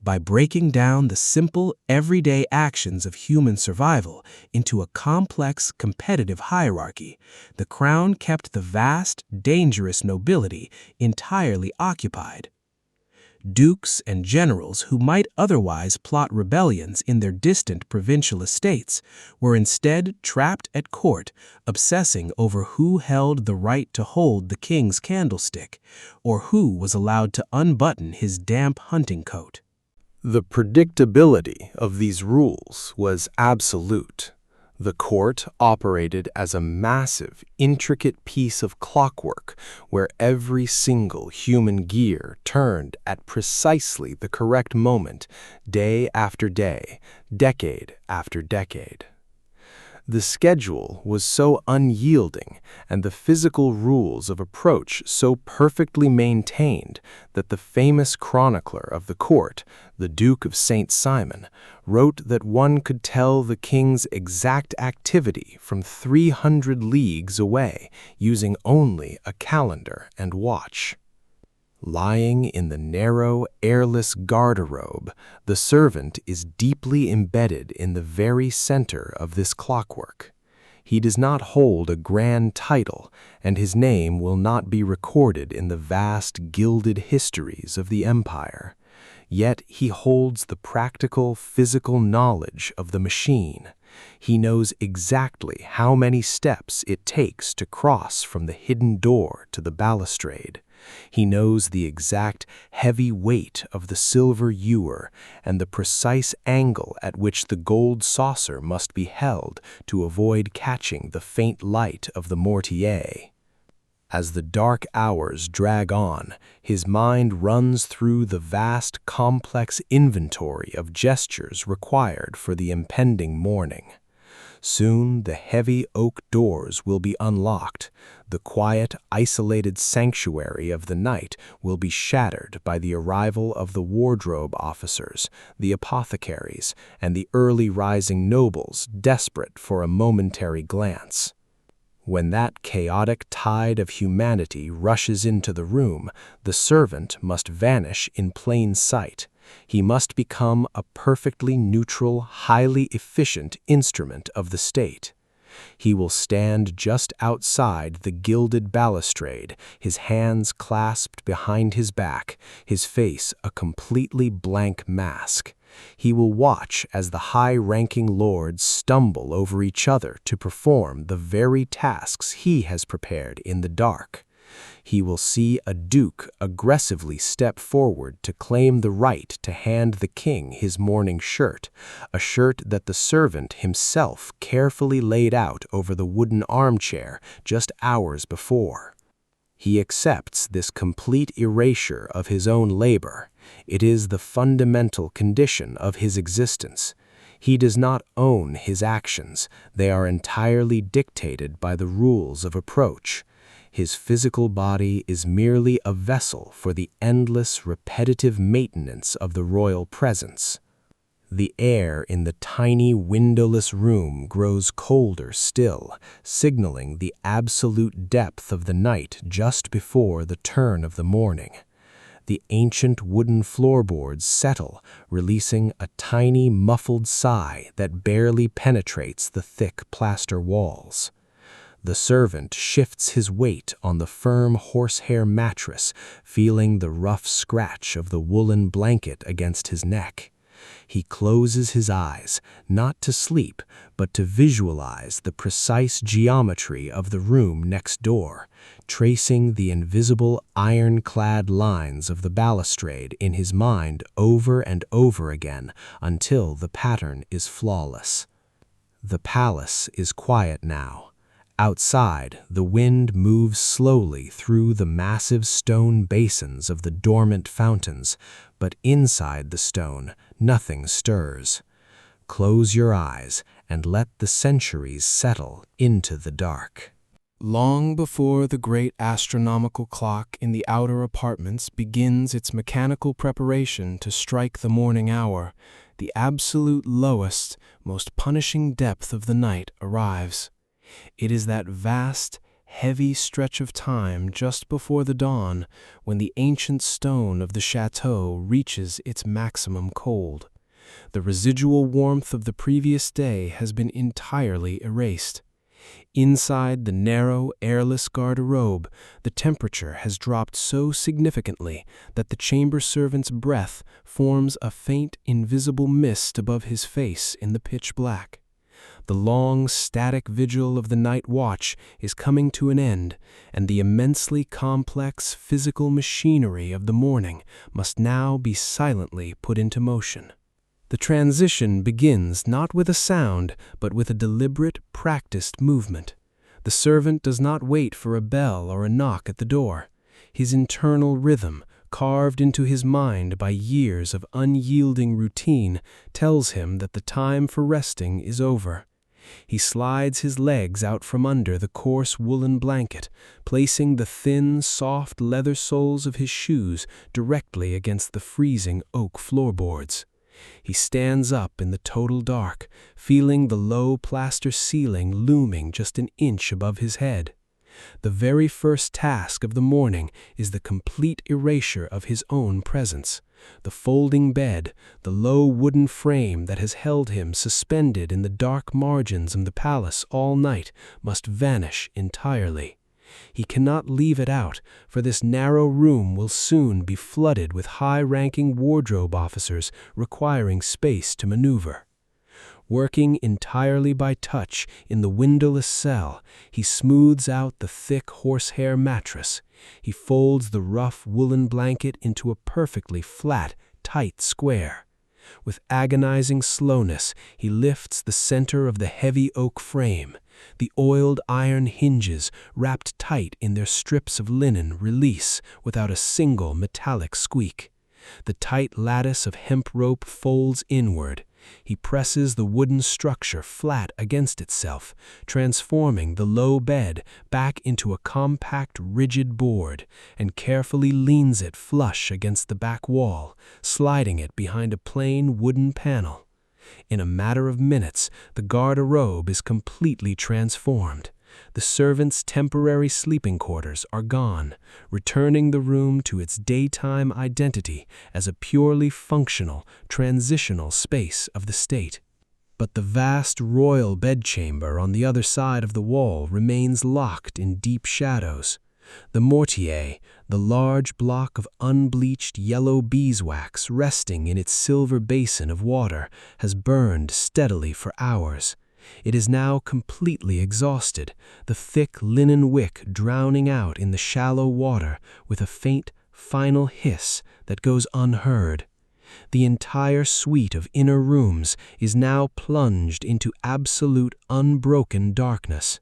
By breaking down the simple, everyday actions of human survival into a complex, competitive hierarchy, the crown kept the vast, dangerous nobility entirely occupied. Dukes and generals who might otherwise plot rebellions in their distant provincial estates were instead trapped at court, obsessing over who held the right to hold the king's candlestick, or who was allowed to unbutton his damp hunting coat. The predictability of these rules was absolute. The court operated as a massive, intricate piece of clockwork where every single human gear turned at precisely the correct moment, day after day, decade after decade. The schedule was so unyielding and the physical rules of approach so perfectly maintained that the famous chronicler of the court, the Duke of St. Simon, wrote that one could tell the king's exact activity from 300 leagues away using only a calendar and watch. Lying in the narrow, airless garderobe, the servant is deeply embedded in the very center of this clockwork. He does not hold a grand title, and his name will not be recorded in the vast gilded histories of the empire. Yet he holds the practical, physical knowledge of the machine. He knows exactly how many steps it takes to cross from the hidden door to the balustrade. He knows the exact heavy weight of the silver ewer and the precise angle at which the gold saucer must be held to avoid catching the faint light of the mortier. As the dark hours drag on, his mind runs through the vast, complex inventory of gestures required for the impending morning. Soon the heavy oak doors will be unlocked. The quiet, isolated sanctuary of the night will be shattered by the arrival of the wardrobe officers, the apothecaries, and the early rising nobles desperate for a momentary glance. When that chaotic tide of humanity rushes into the room, the servant must vanish in plain sight. He must become a perfectly neutral, highly efficient instrument of the state. He will stand just outside the gilded balustrade, his hands clasped behind his back, his face a completely blank mask. He will watch as the high-ranking lords stumble over each other to perform the very tasks he has prepared in the dark. He will see a duke aggressively step forward to claim the right to hand the king his morning shirt, a shirt that the servant himself carefully laid out over the wooden armchair just hours before. He accepts this complete erasure of his own labor. It is the fundamental condition of his existence. He does not own his actions. They are entirely dictated by the rules of approach. His physical body is merely a vessel for the endless, repetitive maintenance of the royal presence. The air in the tiny, windowless room grows colder still, signaling the absolute depth of the night just before the turn of the morning. The ancient wooden floorboards settle, releasing a tiny, muffled sigh that barely penetrates the thick plaster walls. The servant shifts his weight on the firm horsehair mattress, feeling the rough scratch of the woolen blanket against his neck. He closes his eyes, not to sleep, but to visualize the precise geometry of the room next door, tracing the invisible ironclad lines of the balustrade in his mind over and over again until the pattern is flawless. The palace is quiet now. Outside, the wind moves slowly through the massive stone basins of the dormant fountains, but inside the stone, nothing stirs. Close your eyes and let the centuries settle into the dark. Long before the great astronomical clock in the outer apartments begins its mechanical preparation to strike the morning hour, the absolute lowest, most punishing depth of the night arrives. It is that vast, heavy stretch of time just before the dawn when the ancient stone of the chateau reaches its maximum cold. The residual warmth of the previous day has been entirely erased. Inside the narrow, airless garde-robe, the temperature has dropped so significantly that the chamber servant's breath forms a faint, invisible mist above his face in the pitch black. The long, static vigil of the night watch is coming to an end, and the immensely complex physical machinery of the morning must now be silently put into motion. The transition begins not with a sound, but with a deliberate, practiced movement. The servant does not wait for a bell or a knock at the door. His internal rhythm, carved into his mind by years of unyielding routine, tells him that the time for resting is over. He slides his legs out from under the coarse woolen blanket, placing the thin, soft leather soles of his shoes directly against the freezing oak floorboards. He stands up in the total dark, feeling the low plaster ceiling looming just an inch above his head. The very first task of the morning is the complete erasure of his own presence. The folding bed, the low wooden frame that has held him suspended in the dark margins of the palace all night, must vanish entirely. He cannot leave it out, for this narrow room will soon be flooded with high-ranking wardrobe officers requiring space to maneuver. Working entirely by touch in the windowless cell, he smooths out the thick horsehair mattress. He folds the rough woolen blanket into a perfectly flat, tight square. With agonizing slowness, he lifts the center of the heavy oak frame. The oiled iron hinges, wrapped tight in their strips of linen, release without a single metallic squeak. The tight lattice of hemp rope folds inward. He presses the wooden structure flat against itself, transforming the low bed back into a compact, rigid board, and carefully leans it flush against the back wall, sliding it behind a plain wooden panel. In a matter of minutes, the garde-robe is completely transformed. The servants' temporary sleeping quarters are gone, returning the room to its daytime identity as a purely functional, transitional space of the state. But the vast royal bedchamber on the other side of the wall remains locked in deep shadows. The mortier, the large block of unbleached yellow beeswax resting in its silver basin of water, has burned steadily for hours. It is now completely exhausted, the thick linen wick drowning out in the shallow water with a faint, final hiss that goes unheard. The entire suite of inner rooms is now plunged into absolute, unbroken darkness.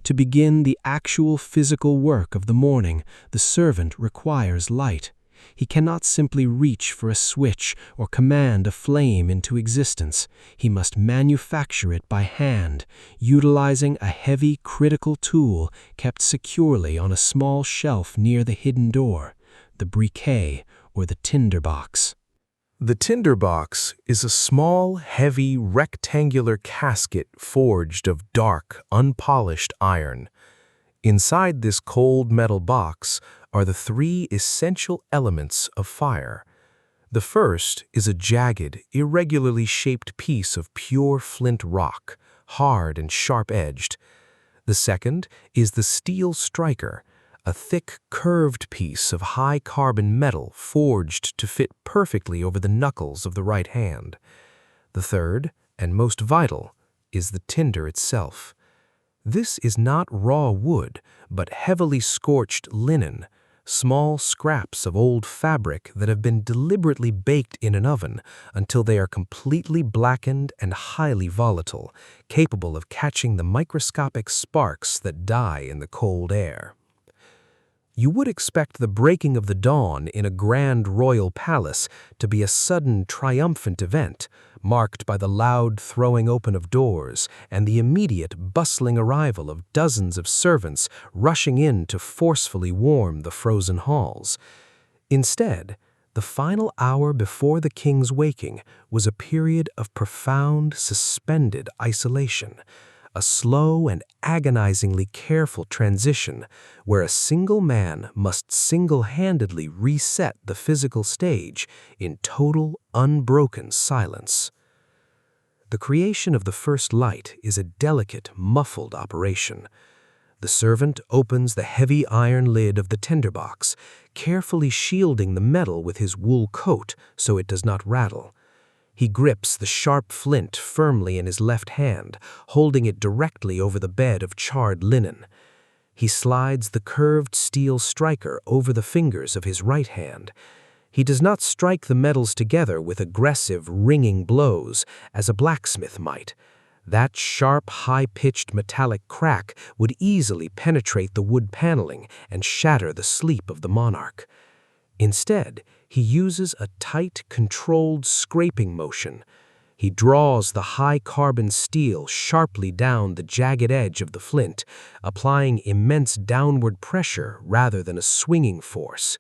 To begin the actual physical work of the morning, the servant requires light. He cannot simply reach for a switch or command a flame into existence. He must manufacture it by hand, utilizing a heavy critical tool kept securely on a small shelf near the hidden door, the briquet or the tinderbox. The tinderbox is a small, heavy, rectangular casket forged of dark, unpolished iron. Inside this cold metal box are the three essential elements of fire. The first is a jagged, irregularly shaped piece of pure flint rock, hard and sharp-edged. The second is the steel striker, a thick, curved piece of high-carbon metal forged to fit perfectly over the knuckles of the right hand. The third, and most vital, is the tinder itself. This is not raw wood, but heavily scorched linen, small scraps of old fabric that have been deliberately baked in an oven until they are completely blackened and highly volatile, capable of catching the microscopic sparks that die in the cold air. You would expect the breaking of the dawn in a grand royal palace to be a sudden, triumphant event, marked by the loud throwing open of doors and the immediate, bustling arrival of dozens of servants rushing in to forcefully warm the frozen halls. Instead, the final hour before the king's waking was a period of profound, suspended isolation, a slow and agonizingly careful transition where a single man must single-handedly reset the physical stage in total, unbroken silence. The creation of the first light is a delicate, muffled operation. The servant opens the heavy iron lid of the tinderbox, carefully shielding the metal with his wool coat so it does not rattle. He grips the sharp flint firmly in his left hand, holding it directly over the bed of charred linen. He slides the curved steel striker over the fingers of his right hand. He does not strike the metals together with aggressive, ringing blows, as a blacksmith might. That sharp, high-pitched metallic crack would easily penetrate the wood paneling and shatter the sleep of the monarch. Instead, he uses a tight, controlled scraping motion. He draws the high-carbon steel sharply down the jagged edge of the flint, applying immense downward pressure rather than a swinging force.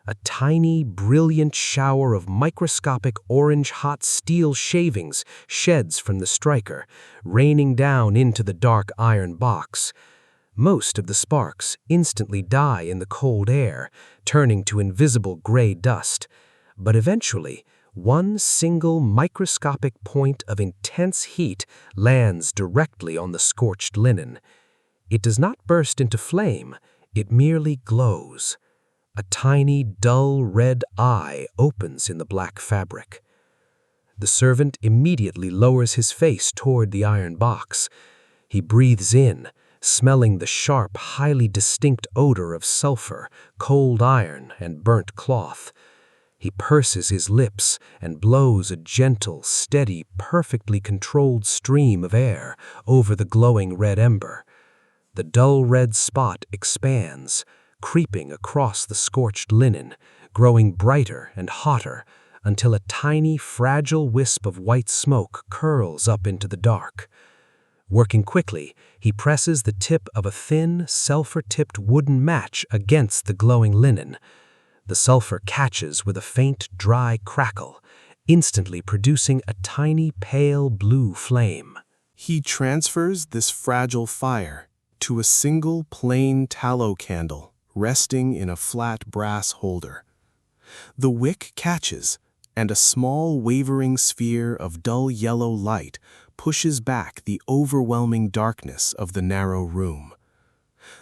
A tiny, brilliant shower of microscopic orange-hot steel shavings sheds from the striker, raining down into the dark iron box. Most of the sparks instantly die in the cold air, turning to invisible gray dust. But eventually, one single microscopic point of intense heat lands directly on the scorched linen. It does not burst into flame, it merely glows. A tiny, dull red eye opens in the black fabric. The servant immediately lowers his face toward the iron box. He breathes in, smelling the sharp, highly distinct odor of sulfur, cold iron, and burnt cloth. He purses his lips and blows a gentle, steady, perfectly controlled stream of air over the glowing red ember. The dull red spot expands, creeping across the scorched linen, growing brighter and hotter until a tiny, fragile wisp of white smoke curls up into the dark. Working quickly, he presses the tip of a thin, sulfur-tipped wooden match against the glowing linen. The sulfur catches with a faint, dry crackle, instantly producing a tiny, pale blue flame. He transfers this fragile fire to a single plain tallow candle resting in a flat brass holder. The wick catches, and a small wavering sphere of dull yellow light pushes back the overwhelming darkness of the narrow room.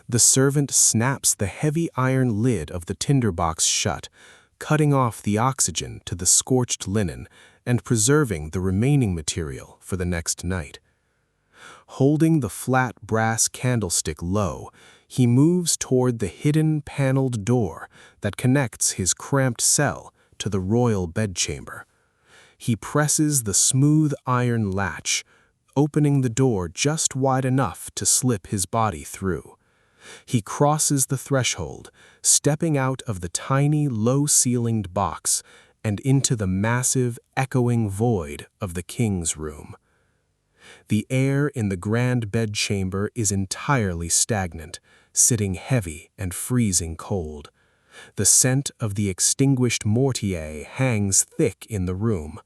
The servant snaps the heavy iron lid of the tinderbox shut, cutting off the oxygen to the scorched linen and preserving the remaining material for the next night. Holding the flat brass candlestick low, he moves toward the hidden paneled door that connects his cramped cell to the royal bedchamber. He presses the smooth iron latch, opening the door just wide enough to slip his body through. He crosses the threshold, stepping out of the tiny, low-ceilinged box and into the massive, echoing void of the king's room. The air in the grand bedchamber is entirely stagnant, sitting heavy and freezing cold. The scent of the extinguished mortier hangs thick in the room,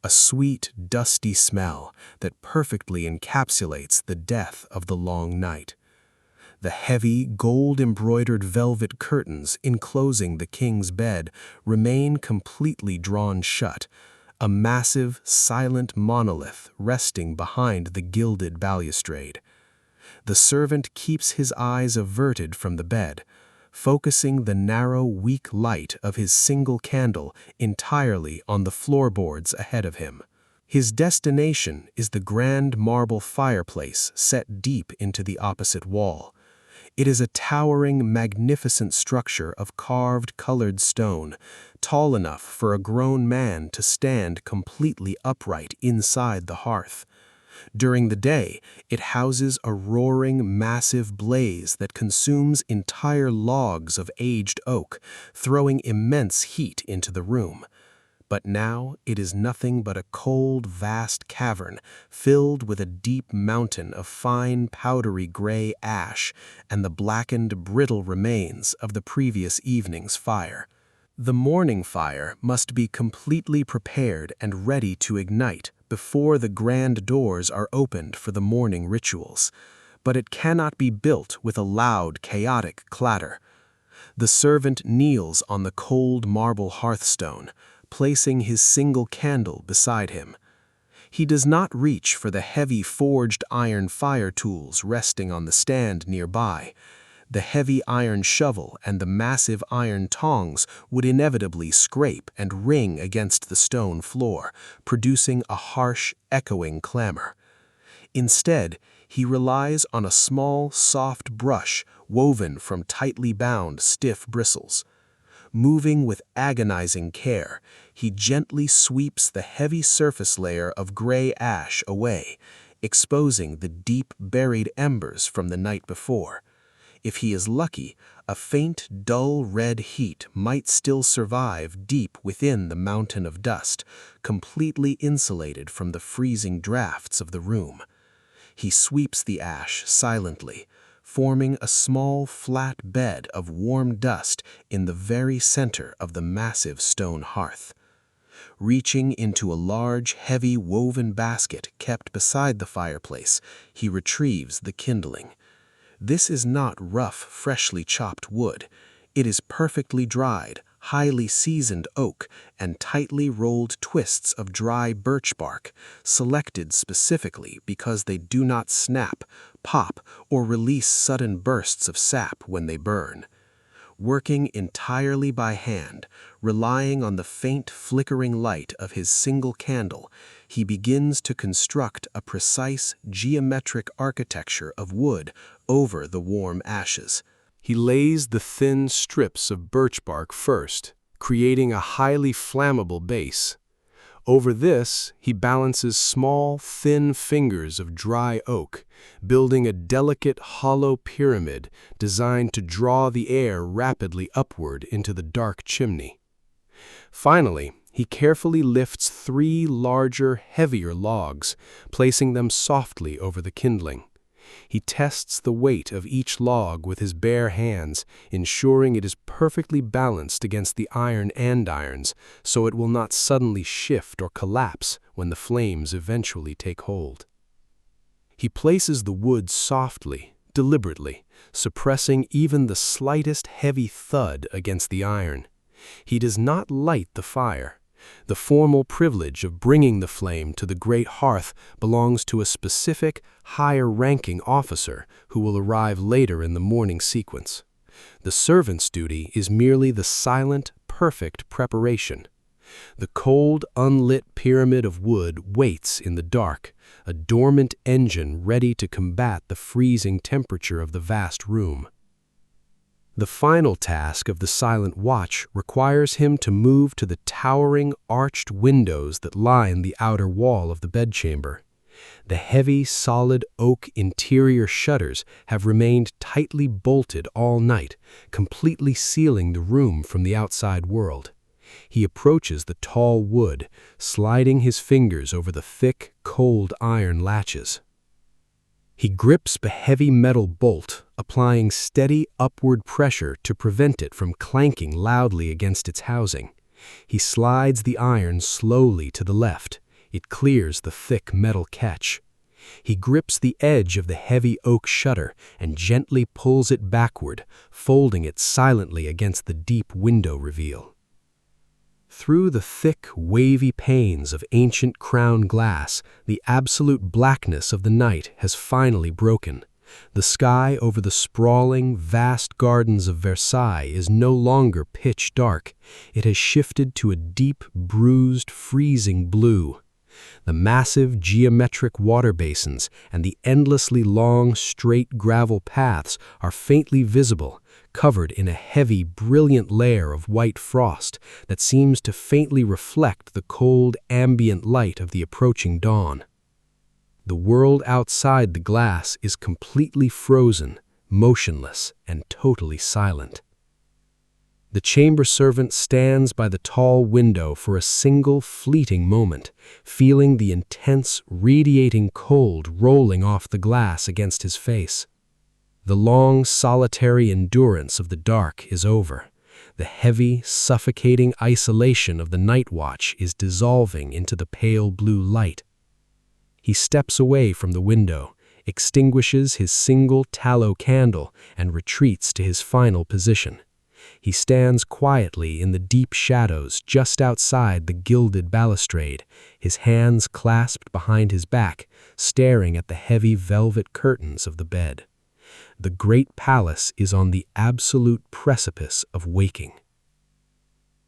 a sweet, dusty smell that perfectly encapsulates the death of the long night. The heavy, gold-embroidered velvet curtains enclosing the king's bed remain completely drawn shut, a massive, silent monolith resting behind the gilded balustrade. The servant keeps his eyes averted from the bed, focusing the narrow, weak light of his single candle entirely on the floorboards ahead of him. His destination is the grand marble fireplace set deep into the opposite wall. It is a towering, magnificent structure of carved, colored stone, tall enough for a grown man to stand completely upright inside the hearth. During the day, it houses a roaring, massive blaze that consumes entire logs of aged oak, throwing immense heat into the room. But now it is nothing but a cold, vast cavern filled with a deep mountain of fine, powdery gray ash and the blackened, brittle remains of the previous evening's fire. The morning fire must be completely prepared and ready to ignite before the grand doors are opened for the morning rituals, but it cannot be built with a loud, chaotic clatter. The servant kneels on the cold marble hearthstone, placing his single candle beside him. He does not reach for the heavy forged iron fire tools resting on the stand nearby. The heavy iron shovel and the massive iron tongs would inevitably scrape and ring against the stone floor, producing a harsh, echoing clamor. Instead, he relies on a small, soft brush woven from tightly bound, stiff bristles. Moving with agonizing care, he gently sweeps the heavy surface layer of gray ash away, exposing the deep, buried embers from the night before. If he is lucky, a faint, dull red heat might still survive deep within the mountain of dust, completely insulated from the freezing drafts of the room. He sweeps the ash silently, forming a small, flat bed of warm dust in the very center of the massive stone hearth. Reaching into a large, heavy woven basket kept beside the fireplace, he retrieves the kindling. This is not rough, freshly chopped wood. It is perfectly dried, highly seasoned oak and tightly rolled twists of dry birch bark, selected specifically because they do not snap, pop, or release sudden bursts of sap when they burn. Working entirely by hand, relying on the faint flickering light of his single candle, he begins to construct a precise geometric architecture of wood over the warm ashes. He lays the thin strips of birch bark first, creating a highly flammable base. Over this, he balances small, thin fingers of dry oak, building a delicate, hollow pyramid designed to draw the air rapidly upward into the dark chimney. Finally, he carefully lifts 3 larger, heavier logs, placing them softly over the kindling. He tests the weight of each log with his bare hands, ensuring it is perfectly balanced against the iron andirons so it will not suddenly shift or collapse when the flames eventually take hold. He places the wood softly, deliberately, suppressing even the slightest heavy thud against the iron. He does not light the fire. The formal privilege of bringing the flame to the great hearth belongs to a specific, higher-ranking officer who will arrive later in the morning sequence. The servant's duty is merely the silent, perfect preparation. The cold, unlit pyramid of wood waits in the dark, a dormant engine ready to combat the freezing temperature of the vast room. The final task of the silent watch requires him to move to the towering, arched windows that line the outer wall of the bedchamber. The heavy, solid oak interior shutters have remained tightly bolted all night, completely sealing the room from the outside world. He approaches the tall wood, sliding his fingers over the thick, cold iron latches. He grips the heavy metal bolt, applying steady upward pressure to prevent it from clanking loudly against its housing. He slides the iron slowly to the left. It clears the thick metal catch. He grips the edge of the heavy oak shutter and gently pulls it backward, folding it silently against the deep window reveal. Through the thick, wavy panes of ancient crown glass, the absolute blackness of the night has finally broken. The sky over the sprawling, vast gardens of Versailles is no longer pitch dark. It has shifted to a deep, bruised, freezing blue. The massive geometric water basins and the endlessly long, straight gravel paths are faintly visible, covered in a heavy, brilliant layer of white frost that seems to faintly reflect the cold, ambient light of the approaching dawn. The world outside the glass is completely frozen, motionless, and totally silent. The chamber servant stands by the tall window for a single fleeting moment, feeling the intense, radiating cold rolling off the glass against his face. The long, solitary endurance of the dark is over. The heavy, suffocating isolation of the night watch is dissolving into the pale blue light. He steps away from the window, extinguishes his single tallow candle, and retreats to his final position. He stands quietly in the deep shadows just outside the gilded balustrade, his hands clasped behind his back, staring at the heavy velvet curtains of the bed. The great palace is on the absolute precipice of waking.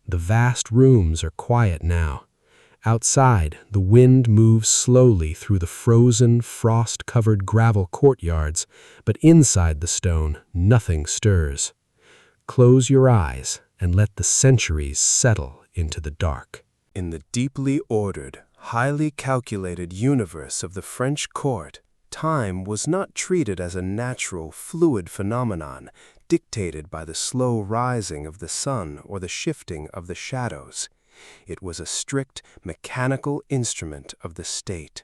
The vast rooms are quiet now. Outside, the wind moves slowly through the frozen, frost-covered gravel courtyards, but inside the stone, nothing stirs. Close your eyes and let the centuries settle into the dark. In the deeply ordered, highly calculated universe of the French court, time was not treated as a natural, fluid phenomenon dictated by the slow rising of the sun or the shifting of the shadows. It was a strict, mechanical instrument of the state.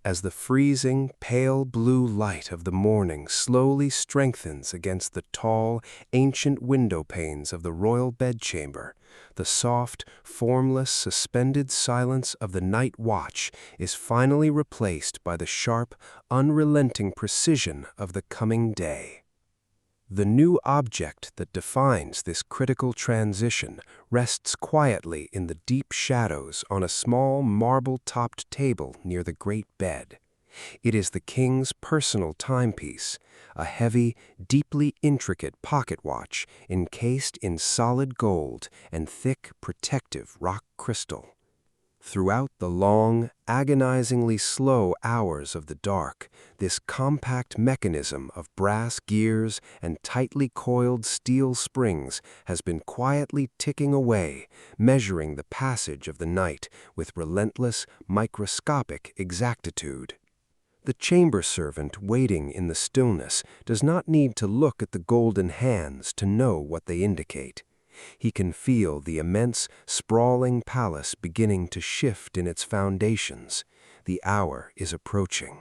As the freezing, pale blue light of the morning slowly strengthens against the tall, ancient window panes of the royal bedchamber, the soft, formless, suspended silence of the night watch is finally replaced by the sharp, unrelenting precision of the coming day. The new object that defines this critical transition rests quietly in the deep shadows on a small marble-topped table near the great bed. It is the king's personal timepiece, a heavy, deeply intricate pocket watch encased in solid gold and thick, protective rock crystal. Throughout the long, agonizingly slow hours of the dark, this compact mechanism of brass gears and tightly coiled steel springs has been quietly ticking away, measuring the passage of the night with relentless, microscopic exactitude. The chamber servant waiting in the stillness does not need to look at the golden hands to know what they indicate. He can feel the immense, sprawling palace beginning to shift in its foundations. The hour is approaching.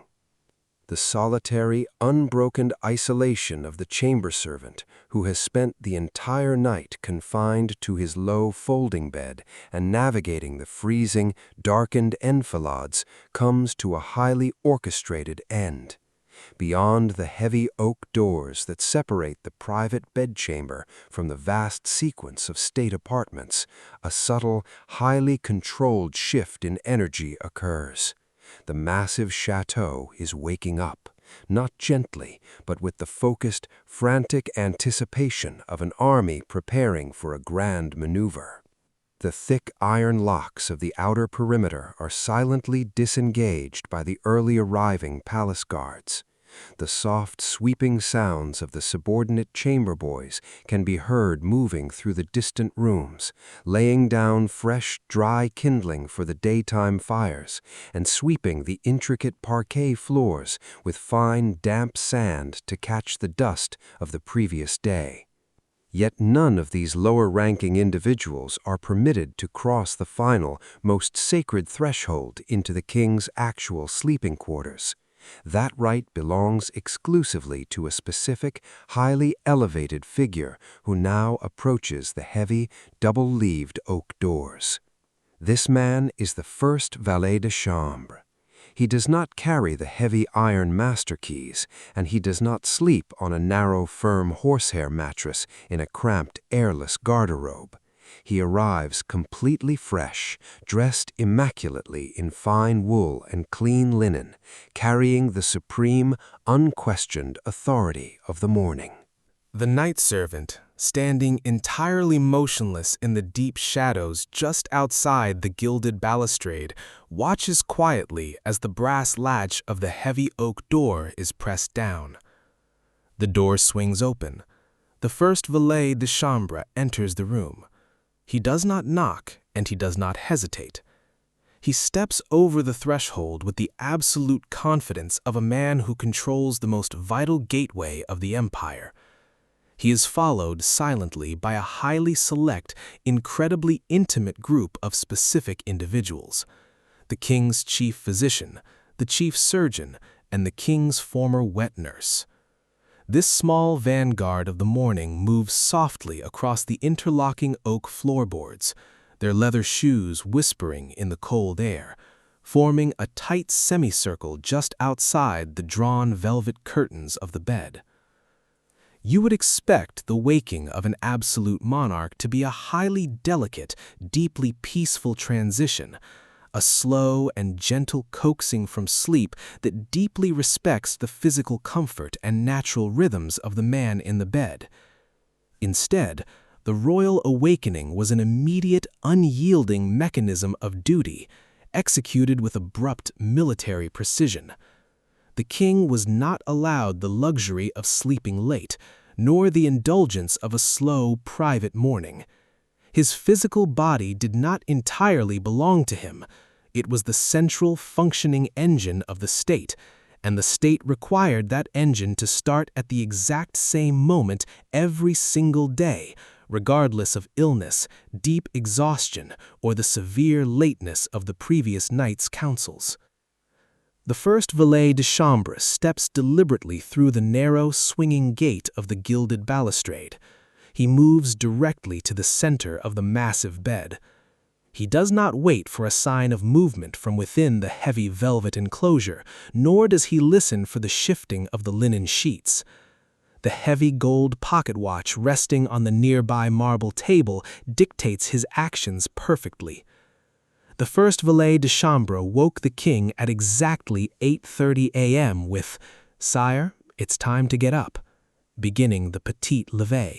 The solitary, unbroken isolation of the chamber servant, who has spent the entire night confined to his low folding bed and navigating the freezing, darkened enfilades, comes to a highly orchestrated end. Beyond the heavy oak doors that separate the private bedchamber from the vast sequence of state apartments, a subtle, highly controlled shift in energy occurs. The massive chateau is waking up, not gently, but with the focused, frantic anticipation of an army preparing for a grand maneuver. The thick iron locks of the outer perimeter are silently disengaged by the early arriving palace guards. The soft, sweeping sounds of the subordinate chamber boys can be heard moving through the distant rooms, laying down fresh, dry kindling for the daytime fires, and sweeping the intricate parquet floors with fine, damp sand to catch the dust of the previous day. Yet none of these lower-ranking individuals are permitted to cross the final, most sacred threshold into the king's actual sleeping quarters. That right belongs exclusively to a specific, highly elevated figure who now approaches the heavy, double-leaved oak doors. This man is the first valet de chambre. He does not carry the heavy iron master keys, and he does not sleep on a narrow, firm horsehair mattress in a cramped, airless garderobe. he arrives completely fresh, dressed immaculately in fine wool and clean linen, carrying the supreme, unquestioned authority of the morning. The night servant, standing entirely motionless in the deep shadows just outside the gilded balustrade, watches quietly as the brass latch of the heavy oak door is pressed down. The door swings open. The first valet de chambre enters the room. He does not knock, and he does not hesitate. He steps over the threshold with the absolute confidence of a man who controls the most vital gateway of the empire. He is followed silently by a highly select, incredibly intimate group of specific individuals: the king's chief physician, the chief surgeon, and the king's former wet nurse. This small vanguard of the morning moves softly across the interlocking oak floorboards, their leather shoes whispering in the cold air, forming a tight semicircle just outside the drawn velvet curtains of the bed. You would expect the waking of an absolute monarch to be a highly delicate, deeply peaceful transition, a slow and gentle coaxing from sleep that deeply respects the physical comfort and natural rhythms of the man in the bed. Instead, the royal awakening was an immediate, unyielding mechanism of duty, executed with abrupt military precision. The king was not allowed the luxury of sleeping late, nor the indulgence of a slow, private morning. His physical body did not entirely belong to him. It was the central functioning engine of the state, and the state required that engine to start at the exact same moment every single day, regardless of illness, deep exhaustion, or the severe lateness of the previous night's councils. The first valet de chambre steps deliberately through the narrow, swinging gate of the gilded balustrade. He moves directly to the center of the massive bed. He does not wait for a sign of movement from within the heavy velvet enclosure, nor does he listen for the shifting of the linen sheets. The heavy gold pocket watch resting on the nearby marble table dictates his actions perfectly. The first valet de chambre woke the king at exactly 8:30 a.m. with, "Sire, it's time to get up," beginning the petit lever.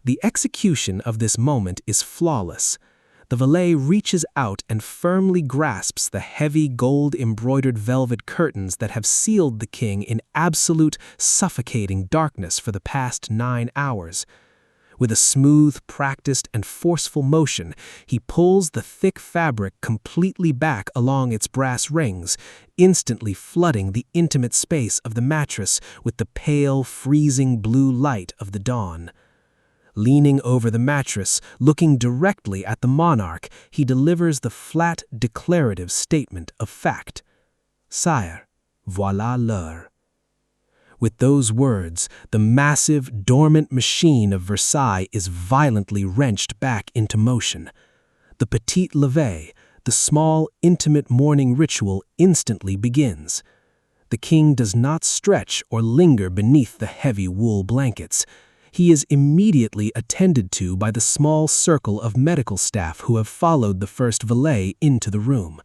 The execution of this moment is flawless. The valet reaches out and firmly grasps the heavy gold-embroidered velvet curtains that have sealed the king in absolute, suffocating darkness for the past 9 hours. With a smooth, practiced, and forceful motion, he pulls the thick fabric completely back along its brass rings, instantly flooding the intimate space of the mattress with the pale, freezing blue light of the dawn. Leaning over the mattress, looking directly at the monarch, he delivers the flat, declarative statement of fact. "Sire, voilà l'heure." With those words, the massive, dormant machine of Versailles is violently wrenched back into motion. The petit lever, the small, intimate morning ritual, instantly begins. The king does not stretch or linger beneath the heavy wool blankets. He is immediately attended to by the small circle of medical staff who have followed the first valet into the room.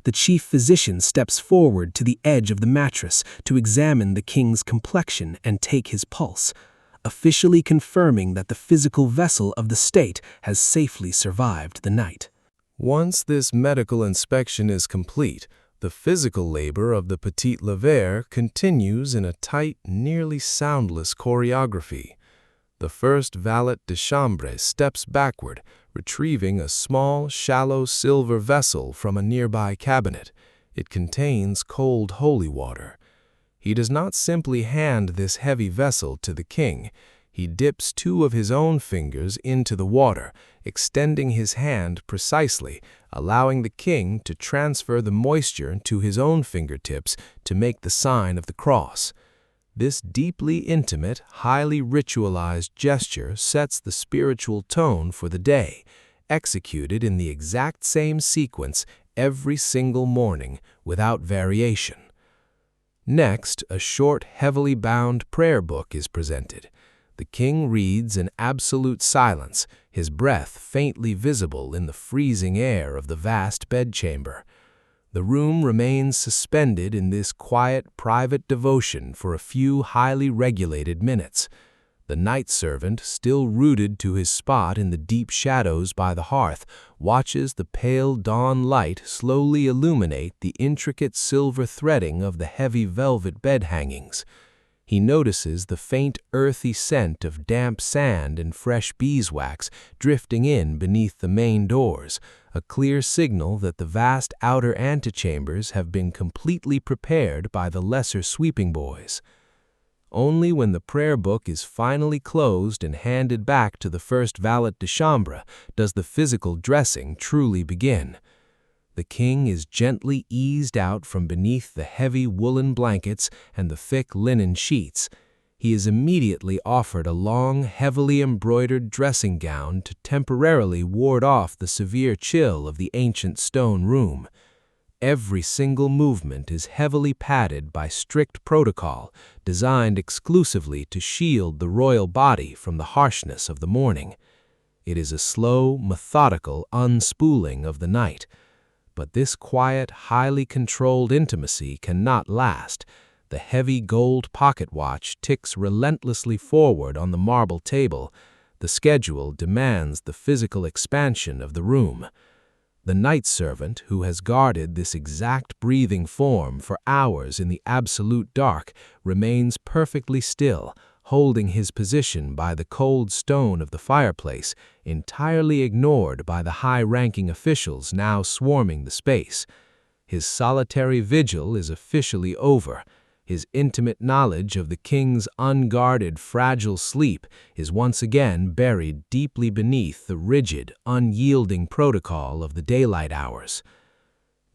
The chief physician steps forward to the edge of the mattress to examine the king's complexion and take his pulse, officially confirming that the physical vessel of the state has safely survived the night. Once this medical inspection is complete, the physical labor of the petit lever continues in a tight, nearly soundless choreography. The first valet de chambre steps backward, retrieving a small, shallow silver vessel from a nearby cabinet. It contains cold holy water. He does not simply hand this heavy vessel to the king. He dips 2 of his own fingers into the water, extending his hand precisely, allowing the king to transfer the moisture to his own fingertips to make the sign of the cross. This deeply intimate, highly ritualized gesture sets the spiritual tone for the day, executed in the exact same sequence every single morning without variation. Next, a short, heavily bound prayer book is presented. The king reads in absolute silence, his breath faintly visible in the freezing air of the vast bedchamber. The room remains suspended in this quiet, private devotion for a few highly regulated minutes. The night servant, still rooted to his spot in the deep shadows by the hearth, watches the pale dawn light slowly illuminate the intricate silver threading of the heavy velvet bed hangings. He notices the faint earthy scent of damp sand and fresh beeswax drifting in beneath the main doors, a clear signal that the vast outer antechambers have been completely prepared by the lesser sweeping boys. Only when the prayer book is finally closed and handed back to the first valet de chambre does the physical dressing truly begin. The king is gently eased out from beneath the heavy woolen blankets and the thick linen sheets. He is immediately offered a long, heavily embroidered dressing gown to temporarily ward off the severe chill of the ancient stone room. Every single movement is heavily padded by strict protocol, designed exclusively to shield the royal body from the harshness of the morning. It is a slow, methodical unspooling of the night. But this quiet, highly controlled intimacy cannot last. The heavy gold pocket watch ticks relentlessly forward on the marble table. The schedule demands the physical expansion of the room. The night servant, who has guarded this exact breathing form for hours in the absolute dark, remains perfectly still, holding his position by the cold stone of the fireplace, entirely ignored by the high-ranking officials now swarming the space. His solitary vigil is officially over. His intimate knowledge of the king's unguarded, fragile sleep is once again buried deeply beneath the rigid, unyielding protocol of the daylight hours.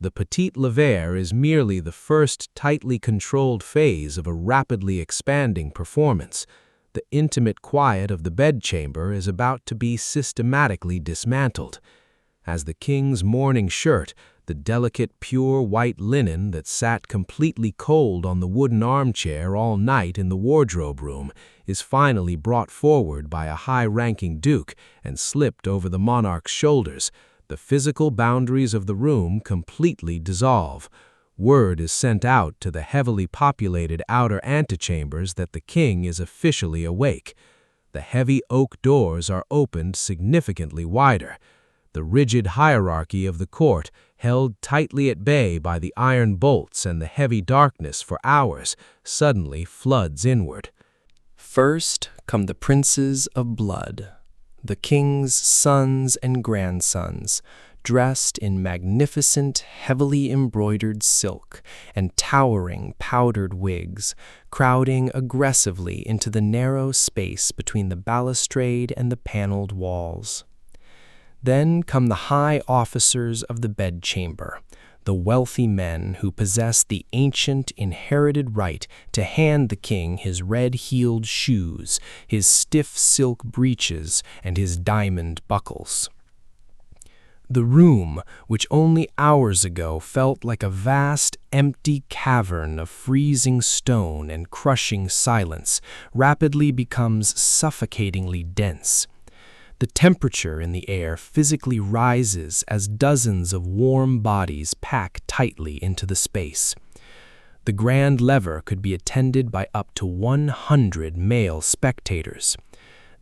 The petit lever is merely the first tightly controlled phase of a rapidly expanding performance. The intimate quiet of the bedchamber is about to be systematically dismantled. As the king's morning shirt, the delicate pure white linen that sat completely cold on the wooden armchair all night in the wardrobe room, is finally brought forward by a high-ranking duke and slipped over the monarch's shoulders, the physical boundaries of the room completely dissolve. Word is sent out to the heavily populated outer antechambers that the king is officially awake. The heavy oak doors are opened significantly wider. The rigid hierarchy of the court, held tightly at bay by the iron bolts and the heavy darkness for hours, suddenly floods inward. First come the princes of blood, the king's sons and grandsons, dressed in magnificent, heavily embroidered silk and towering powdered wigs, crowding aggressively into the narrow space between the balustrade and the paneled walls. Then come the high officers of the bedchamber, the wealthy men who possess the ancient inherited right to hand the king his red-heeled shoes, his stiff silk breeches, and his diamond buckles. The room, which only hours ago felt like a vast, empty cavern of freezing stone and crushing silence, rapidly becomes suffocatingly dense. The temperature in the air physically rises as dozens of warm bodies pack tightly into the space. The grand lever could be attended by up to 100 male spectators.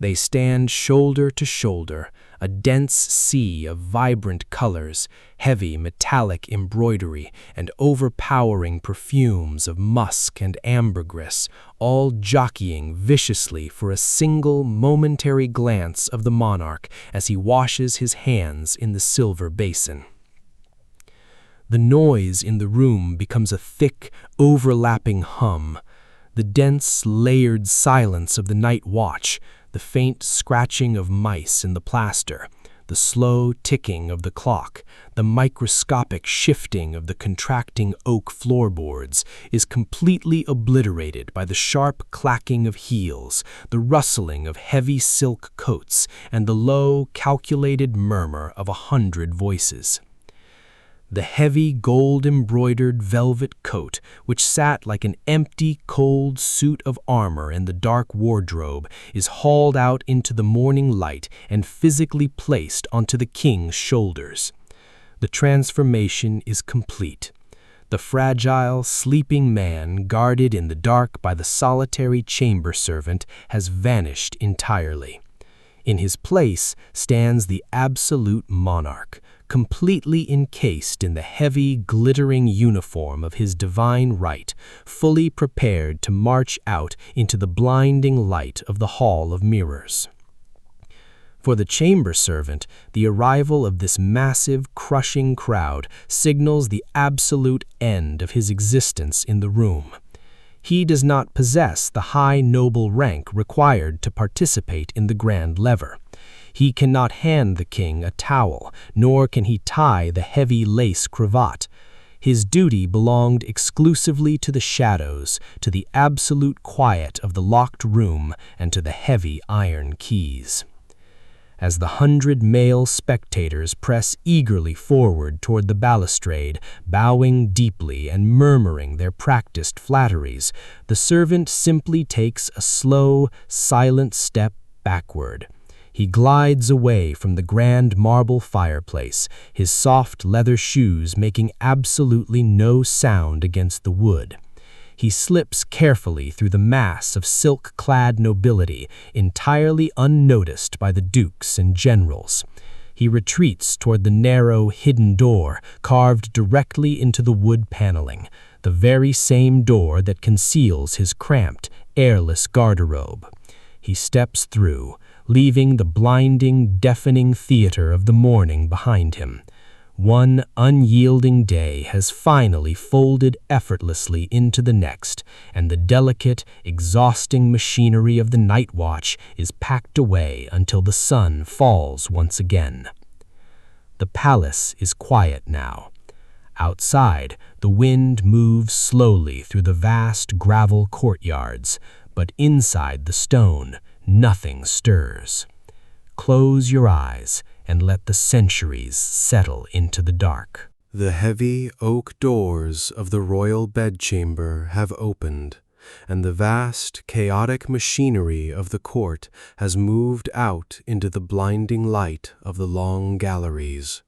They stand shoulder to shoulder, a dense sea of vibrant colors, heavy metallic embroidery, and overpowering perfumes of musk and ambergris, all jockeying viciously for a single momentary glance of the monarch as he washes his hands in the silver basin. The noise in the room becomes a thick, overlapping hum. The dense, layered silence of the night watch, the faint scratching of mice in the plaster, the slow ticking of the clock, the microscopic shifting of the contracting oak floorboards, is completely obliterated by the sharp clacking of heels, the rustling of heavy silk coats, and the low, calculated murmur of 100 voices. The heavy gold-embroidered velvet coat, which sat like an empty, cold suit of armor in the dark wardrobe, is hauled out into the morning light and physically placed onto the king's shoulders. The transformation is complete. The fragile, sleeping man, guarded in the dark by the solitary chamber servant, has vanished entirely. In his place stands the absolute monarch, completely encased in the heavy, glittering uniform of his divine right, fully prepared to march out into the blinding light of the Hall of Mirrors. For the chamber servant, the arrival of this massive, crushing crowd signals the absolute end of his existence in the room. He does not possess the high noble rank required to participate in the grand lever. He cannot hand the king a towel, nor can he tie the heavy lace cravat. His duty belonged exclusively to the shadows, to the absolute quiet of the locked room, and to the heavy iron keys. As the 100 male spectators press eagerly forward toward the balustrade, bowing deeply and murmuring their practiced flatteries, the servant simply takes a slow, silent step backward. He glides away from the grand marble fireplace, his soft leather shoes making absolutely no sound against the wood. He slips carefully through the mass of silk-clad nobility, entirely unnoticed by the dukes and generals. He retreats toward the narrow, hidden door, carved directly into the wood paneling, the very same door that conceals his cramped, airless garderobe. He steps through, leaving the blinding, deafening theater of the morning behind him. One unyielding day has finally folded effortlessly into the next, and the delicate, exhausting machinery of the night watch is packed away until the sun falls once again. The palace is quiet now. Outside, the wind moves slowly through the vast gravel courtyards, but inside the stone, nothing stirs. Close your eyes and let the centuries settle into the dark. The heavy oak doors of the royal bedchamber have opened, and the vast, chaotic machinery of the court has moved out into the blinding light of the long galleries.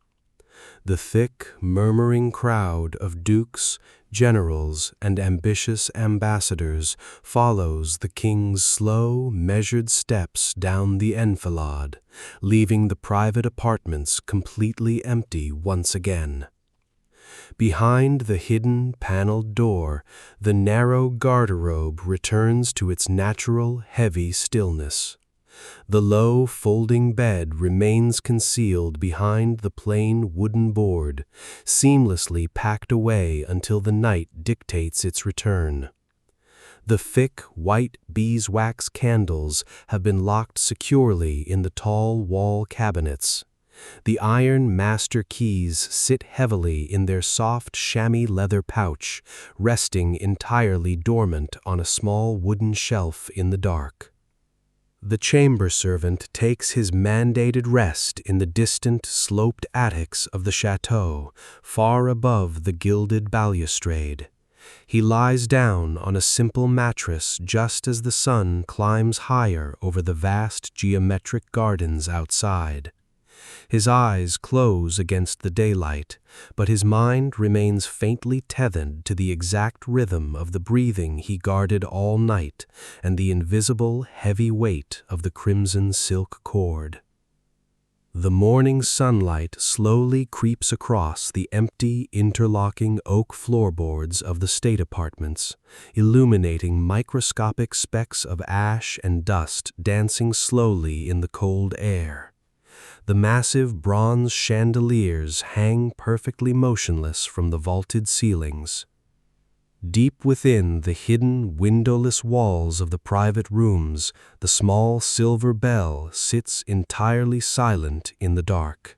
The thick, murmuring crowd of dukes, generals, and ambitious ambassadors follows the king's slow, measured steps down the enfilade, leaving the private apartments completely empty once again. Behind the hidden, paneled door, the narrow garderobe returns to its natural, heavy stillness. The low, folding bed remains concealed behind the plain wooden board, seamlessly packed away until the night dictates its return. The thick, white beeswax candles have been locked securely in the tall wall cabinets. The iron master keys sit heavily in their soft chamois leather pouch, resting entirely dormant on a small wooden shelf in the dark. The chamber servant takes his mandated rest in the distant, sloped attics of the chateau, far above the gilded balustrade. He lies down on a simple mattress just as the sun climbs higher over the vast geometric gardens outside. His eyes close against the daylight, but his mind remains faintly tethered to the exact rhythm of the breathing he guarded all night and the invisible, heavy weight of the crimson silk cord. The morning sunlight slowly creeps across the empty, interlocking oak floorboards of the state apartments, illuminating microscopic specks of ash and dust dancing slowly in the cold air. The massive bronze chandeliers hang perfectly motionless from the vaulted ceilings. Deep within the hidden, windowless walls of the private rooms, the small silver bell sits entirely silent in the dark.